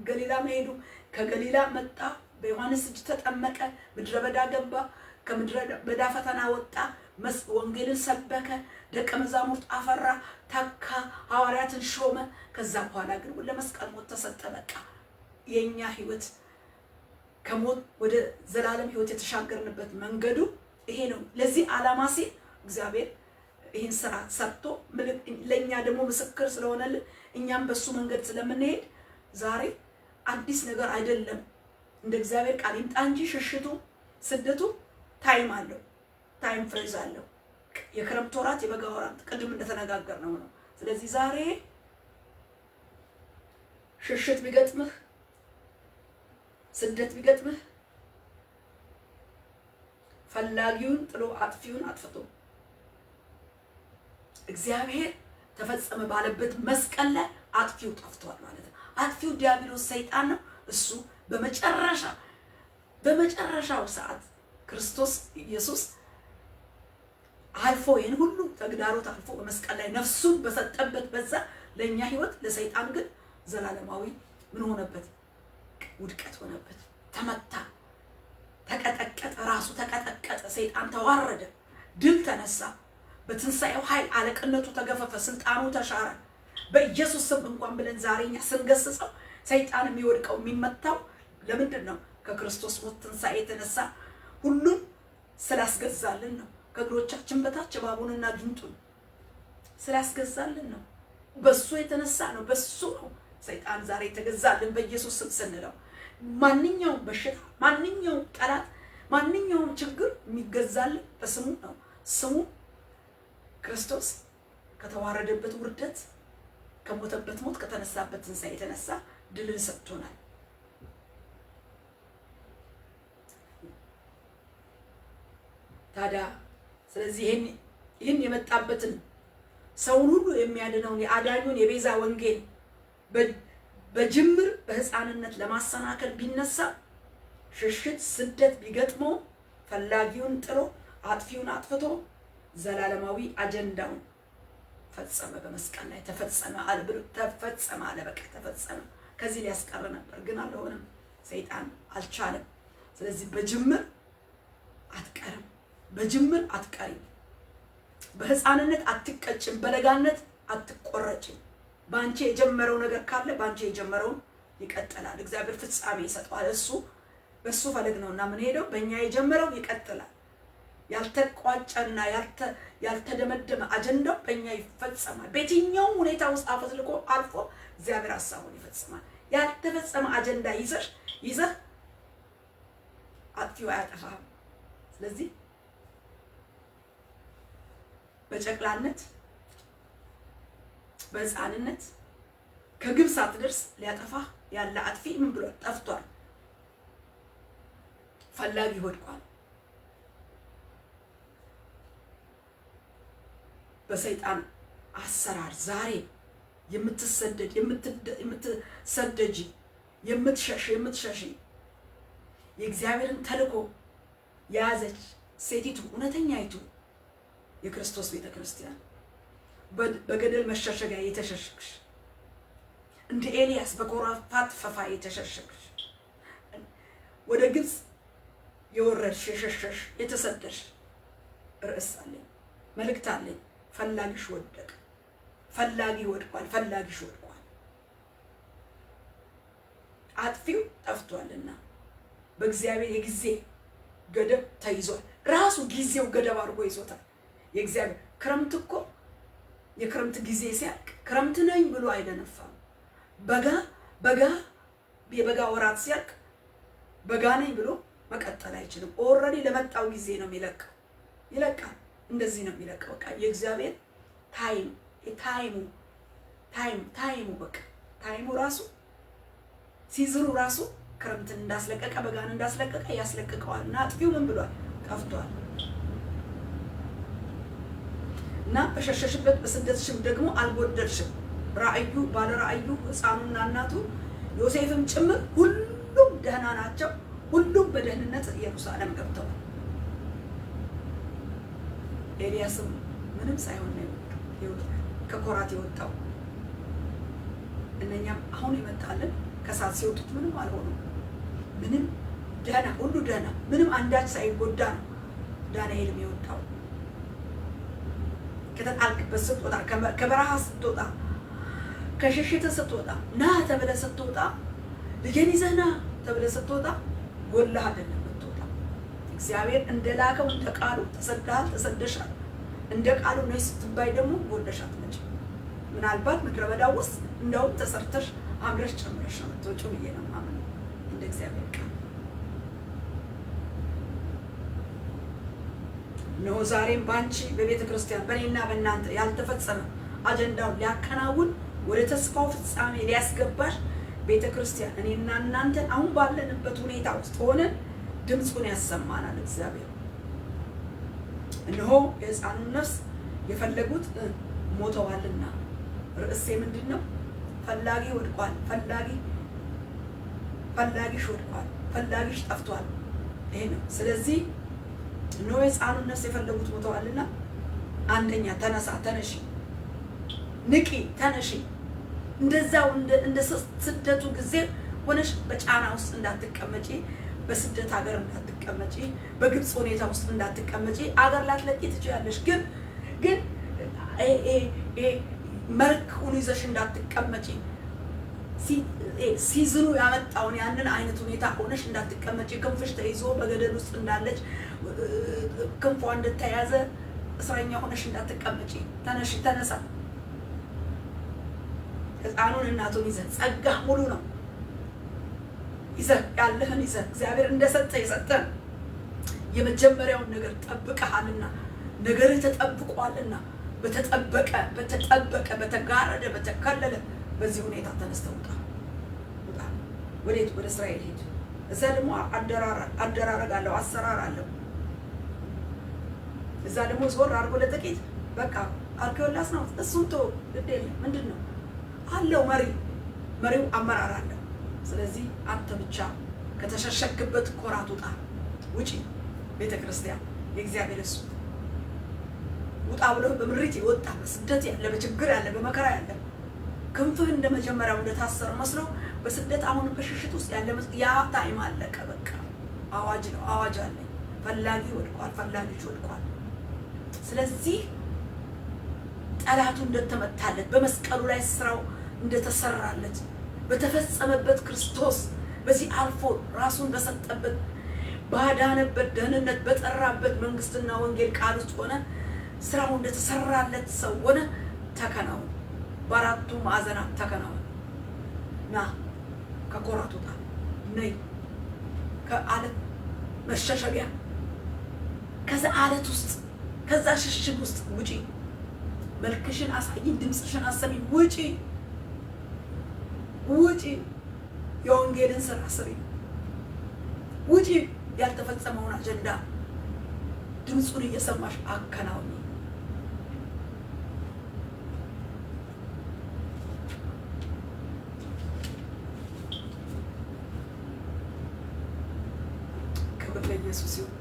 ገሊላ መሄዱ፣ ከገሊላ መጣ፣ በዮሐንስ እጅ ተጠመቀ፣ ምድረ በዳ ገባ፣ ከምድረ በዳ ፈተና ወጣ፣ ወንጌልን ሰበከ፣ ደቀ መዛሙርት አፈራ፣ ተካ፣ ሐዋርያትን ሾመ። ከዛ በኋላ ግን ወደ መስቀል ሞት ተሰጠ። በቃ የኛ ህይወት ከሞት ወደ ዘላለም ህይወት የተሻገርንበት መንገዱ ይሄ ነው። ለዚህ ዓላማ ሲል እግዚአብሔር ይህን ስራ ሰርቶ ለኛ ደግሞ ምስክር ስለሆነልን እኛም በሱ መንገድ ስለምንሄድ ዛሬ አዲስ ነገር አይደለም። እንደ እግዚአብሔር ቃል ይምጣ እንጂ ሽሽቱ፣ ስደቱ ታይም አለው፣ ታይም ፍሬዝ አለው። የክረምት ወራት፣ የበጋ ወራት ቅድም እንደተነጋገርነው ነው። ስለዚህ ዛሬ ሽሽት ቢገጥምህ፣ ስደት ቢገጥምህ፣ ፈላጊውን ጥሎ አጥፊውን አጥፍቶ እግዚአብሔር ተፈጸመ ባለበት መስቀል ላይ አጥፊው ጠፍቷል ማለት ነው። አጥፊው ዲያብሎስ ሰይጣን ነው። እሱ በመጨረሻው ሰዓት ክርስቶስ ኢየሱስ አልፎ ይህን ሁሉ ተግዳሮት አልፎ በመስቀል ላይ ነፍሱን በሰጠበት በዛ ለእኛ ህይወት፣ ለሰይጣን ግን ዘላለማዊ ምን ሆነበት? ውድቀት ሆነበት። ተመታ፣ ተቀጠቀጠ፣ ራሱ ተቀጠቀጠ፣ ሰይጣን ተዋረደ፣ ድል ተነሳ። በትንሣኤው ኃይል አለቅነቱ ተገፈፈ፣ ስልጣኑ ተሻረ። በኢየሱስ ስም እንኳን ብለን ዛሬ እኛ ስንገስጸው ሰይጣን የሚወድቀው የሚመታው ለምንድን ነው? ከክርስቶስ ሞት ትንሣኤ የተነሳ ሁሉን ስላስገዛልን ነው። ከእግሮቻችን በታች እባቡንና ጊንጡን ስላስገዛልን ነው። በሱ የተነሳ ነው። በሱ ነው ሰይጣን ዛሬ የተገዛልን በኢየሱስ ስም ስንለው። ማንኛውም በሽታ፣ ማንኛውም ጠላት፣ ማንኛውም ችግር የሚገዛልን በስሙ ነው። ስሙ ክርስቶስ ከተዋረደበት ውርደት፣ ከሞተበት ሞት፣ ከተነሳበት ትንሣኤ የተነሳ ድልን ሰጥቶናል። ታዲያ ስለዚህ ይህን የመጣበትን ሰውን ሁሉ የሚያድነውን የአዳኙን የቤዛ ወንጌል በጅምር በሕፃንነት ለማሰናከል ቢነሳ፣ ሽሽት ስደት ቢገጥመው፣ ፈላጊውን ጥሎ አጥፊውን አጥፍቶ ዘላለማዊ አጀንዳውን ፈጸመ። በመስቀል ላይ ተፈጸመ አለ። በቃ ተፈጸመ። ከዚህ ሊያስቀር ነበር ግን አልሆነም። ሰይጣን አልቻለም። ስለዚህ በጅምር አትቀርም፣ በጅምር አትቀሪም። በሕፃንነት አትቀጭም፣ በለጋነት አትቆረጭም። ባንቺ የጀመረው ነገር ካለ ባንቺ የጀመረውን ይቀጥላል። እግዚአብሔር ፍጻሜ ይሰጠዋል። በሱ ፈለግ ነውና ምን ሄደው በእኛ የጀመረው ይቀጥላል። ያልተቋጨና ያልተደመደመ አጀንዳው በእኛ ይፈጸማል። በየትኛውም ሁኔታ ውስጥ አፈትልቆ አልፎ እግዚአብሔር ሐሳቡን ይፈጽማል። ያልተፈጸመ አጀንዳ ይዘህ አጥፊው አያጠፋህም። ስለዚህ በጨቅላነት በሕፃንነት ከግብ ሳትደርስ ሊያጠፋህ ያለ አጥፊ ምን ብሏል? ጠፍቷል። ፈላጊ ወድቋል። በሰይጣን አሰራር ዛሬ የምትሰደጂ የምትሸሺ የእግዚአብሔርን ተልእኮ የያዘች ሴቲቱ እውነተኛይቱ የክርስቶስ ቤተክርስቲያን በገደል መሸሸጊያ የተሸሸግሽ፣ እንደ ኤልያስ በኮረፋት ፈፋ የተሸሸግሽ፣ ወደ ግብፅ የወረድሽ የሸሸሽ የተሰደሽ ርዕስ አለኝ፣ መልእክት አለኝ። ፈላጊሽ ወደቀ። ፈላጊ ወድቋል። ፈላጊሽ ወድቋል። አጥፊው ጠፍቷልና በእግዚአብሔር የጊዜ ገደብ ተይዟል። ራሱ ጊዜው ገደብ አድርጎ ይዞታል። የእግዚአብሔር ክረምት እኮ የክረምት ጊዜ ሲያልቅ ክረምት ነኝ ብሎ አይደነፋም። የበጋ ወራት ሲያልቅ በጋ ነኝ ብሎ መቀጠል አይችልም። ኦልሬዲ ለመጣው ጊዜ ነው የሚለቀው። ይለቃል። እንደዚህ ነው የሚለቀው። በቃ የእግዚአብሔር ታይሙ በቃ ታይሙ ራሱ ሲዝሩ ራሱ ክረምትን እንዳስለቀቀ በጋን እንዳስለቀቀ ያስለቅቀዋል። እና አጥፊው ምን ብሏል? ጠፍቷል። እና በሸሸሽበት በስደትሽም ደግሞ አልጎደልሽም። ባለ ራእዩ ሕፃኑና እናቱ ዮሴፍም ጭምር ሁሉም ደህና ናቸው። ሁሉም በደህንነት ኢየሩሳሌም ገብተዋል። ኤልያስም ምንም ሳይሆን ነው ከኮራት የወጣው። እነኛም አሁን ይመጣልን ከሳት ሲወጡት ምንም አልሆኑም። ምንም ደህና፣ ሁሉ ደህና፣ ምንም አንዳች ሳይጎዳ ነው ዳንኤልም የወጣው። ከተጣልክበት ስትወጣ፣ ከበረሃ ስትወጣ፣ ከሽሽት ስትወጣ፣ ና ተብለህ ስትወጣ፣ ልጄን ይዘህ ና ተብለህ ስትወጣ ጎላህ አይደለም የምትወጣ። እግዚአብሔር እንደላከው እንደ ቃሉ ተሰድሃል፣ ተሰደሻል። እንደ ቃሉ ነው ስትባይ ደግሞ ጎለሻት ነች። ምናልባት ምድረ በዳ ውስጥ እንደውም ተሰርተሽ አምረሽ ጨምረሽ ነው የምትወጪው ብዬ ነው የማምነው እንደ እግዚአብሔር ቃል። ነው ዛሬም ባንቺ በቤተ ክርስቲያን በእኔና በእናንተ ያልተፈጸመ አጀንዳውን ሊያከናውን ወደ ተስፋው ፍጻሜ ሊያስገባሽ ቤተ ክርስቲያን እኔና እናንተን አሁን ባለንበት ሁኔታ ውስጥ ሆነን ድምፁን ያሰማናል እግዚአብሔር። እነሆ የሕፃኑን ነፍስ የፈለጉት ሞተዋልና። ርዕሴ ምንድን ነው? ፈላጊ ወድቋል። ፈላጊሽ ወድቋል። ፈላጊሽ ጠፍቷል። ይሄ ነው። ስለዚህ እነሆ የሕፃኑን ነፍስ የፈለጉት ሞተዋልና፣ አንደኛ ተነሳ፣ ተነሺ፣ ንቂ፣ ተነሺ። እንደዛው እንደ ስደቱ ጊዜ ሆነሽ በጫና ውስጥ እንዳትቀመጪ፣ በስደት ሀገር እንዳትቀመጪ፣ በግብፅ ሁኔታ ውስጥ እንዳትቀመጪ። አገር ላትለቂ ትችያለሽ፣ ግን መልኩን ይዘሽ እንዳትቀመጪ፣ ሲዝኑ ያመጣውን ያንን አይነት ሁኔታ ሆነሽ እንዳትቀመጪ። ክንፍሽ ተይዞ በገደል ውስጥ እንዳለች ክንፏ እንደተያዘ እስረኛ ሆነሽ እንዳትቀመጪ። ተነሽ፣ ተነሳ። ሕፃኑን እናቱን ይዘህ ጸጋ ሙሉ ነው። ይዘህ ያለህን ይዘህ እግዚአብሔር እንደሰጠ የሰጠን የመጀመሪያውን ነገር ጠብቀሃልና ነገርህ ተጠብቋልና በተጠበቀ በተጋረደ በተከለለ በዚህ ሁኔታ ተነስተህ ውጣ። ወዴት? ወደ እስራኤል ሂድ። እዛ ደግሞ አደራረግ አለው፣ አሰራር አለው። እዛ ደግሞ ዞር አድርጎ ለጥቂት በቃ አርኬዎላስ ነው እሱም ቶ ግድ የለም ምንድን ነው አለው መሪው አመራር አለው። ስለዚህ አንተ ብቻ ከተሸሸክበት ኮራት ውጣ፣ ውጪ። ቤተ ክርስቲያን የእግዚአብሔር እሱ ውጣ ብሎ በምሪት የወጣ በስደት ያለ በችግር ያለ በመከራ ያለ ክንፍህ እንደመጀመሪያው እንደታሰረ መስሎ በስደት አሁን በሽሽት ውስጥ ያለ ያ ታይም አለቀ። በቃ አዋጅ ነው፣ አዋጅ አለ። ፈላጊ ወድቋል፣ ፈላጊዎች ወድቋል። ስለዚህ ጠላቱ እንደተመታለት በመስቀሉ ላይ ስራው እንደተሰራለት በተፈጸመበት ክርስቶስ በዚህ አልፎ ራሱን በሰጠበት ባዳነበት ደህንነት በጠራበት መንግስትና ወንጌል ቃል ውስጥ ሆነ ስራው እንደተሰራለት ሰው ሆነ። ተከናወነ፣ በአራቱ ማዕዘናት ተከናወነ። ና ከኮራት ውጣ፣ ነይ ከአለት መሸሸጊያ ከዛ አለት ውስጥ ከዛ ሽሽግ ውስጥ ውጪ። መልክሽን አሳይኝ፣ ድምፅሽን አሰሚኝ፣ ውጪ ውጪ። የወንጌልን ስራ ስሪ፣ ውጪ። ያልተፈጸመውን አጀንዳ ድምፁን እየሰማሽ አከናውኝ። ክብር ለኢየሱስ ይሁን።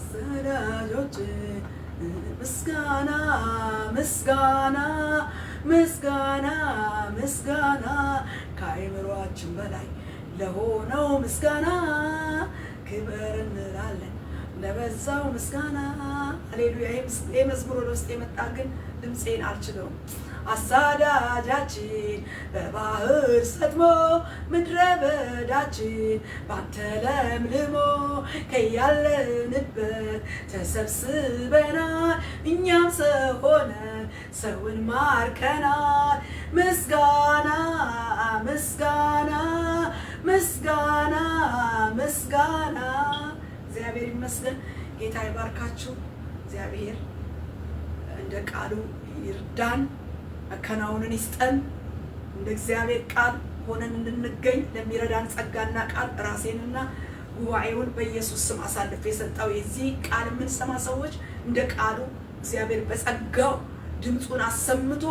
ሰላጆች ምስጋና ምስጋና ምስጋና ምስጋና ከአእምሮአችን በላይ ለሆነው ምስጋና ክብር እንላለን ለበዛው ምስጋና። ሃሌሉያ። ይሄ መዝሙር ወደ ውስጥ የመጣ ግን ድምፄን አልችለውም። አሳዳጃችን በባህር ሰጥሞ ምድረ በዳችን ባንተ ለምልሞ ከያለንበት ተሰብስበናል። እኛም ሰው ሆነን ሰውን ማርከናል። ምስጋና ምስጋና ምስጋና ምስጋና። እግዚአብሔር ይመስገን። ጌታ ይባርካችሁ። እግዚአብሔር እንደ ቃሉ ይርዳን፣ መከናወንን ይስጠን። እንደ እግዚአብሔር ቃል ሆነን እንድንገኝ ለሚረዳን ጸጋና ቃል ራሴንና ጉባኤውን በኢየሱስ ስም አሳልፌ የሰጠው የዚህ ቃል የምንሰማ ሰዎች እንደ ቃሉ እግዚአብሔር በጸጋው ድምፁን አሰምቶ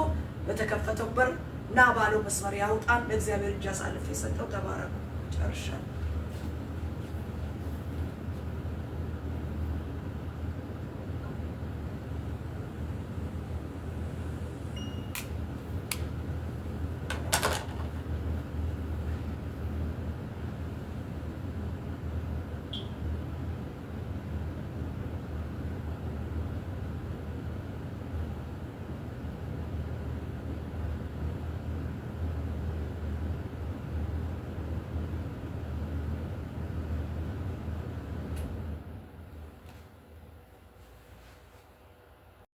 በተከፈተው በር ና ባለው መስመር ያውጣን። ለእግዚአብሔር እጅ አሳልፌ የሰጠው። ተባረኩ። ጨርሻለሁ።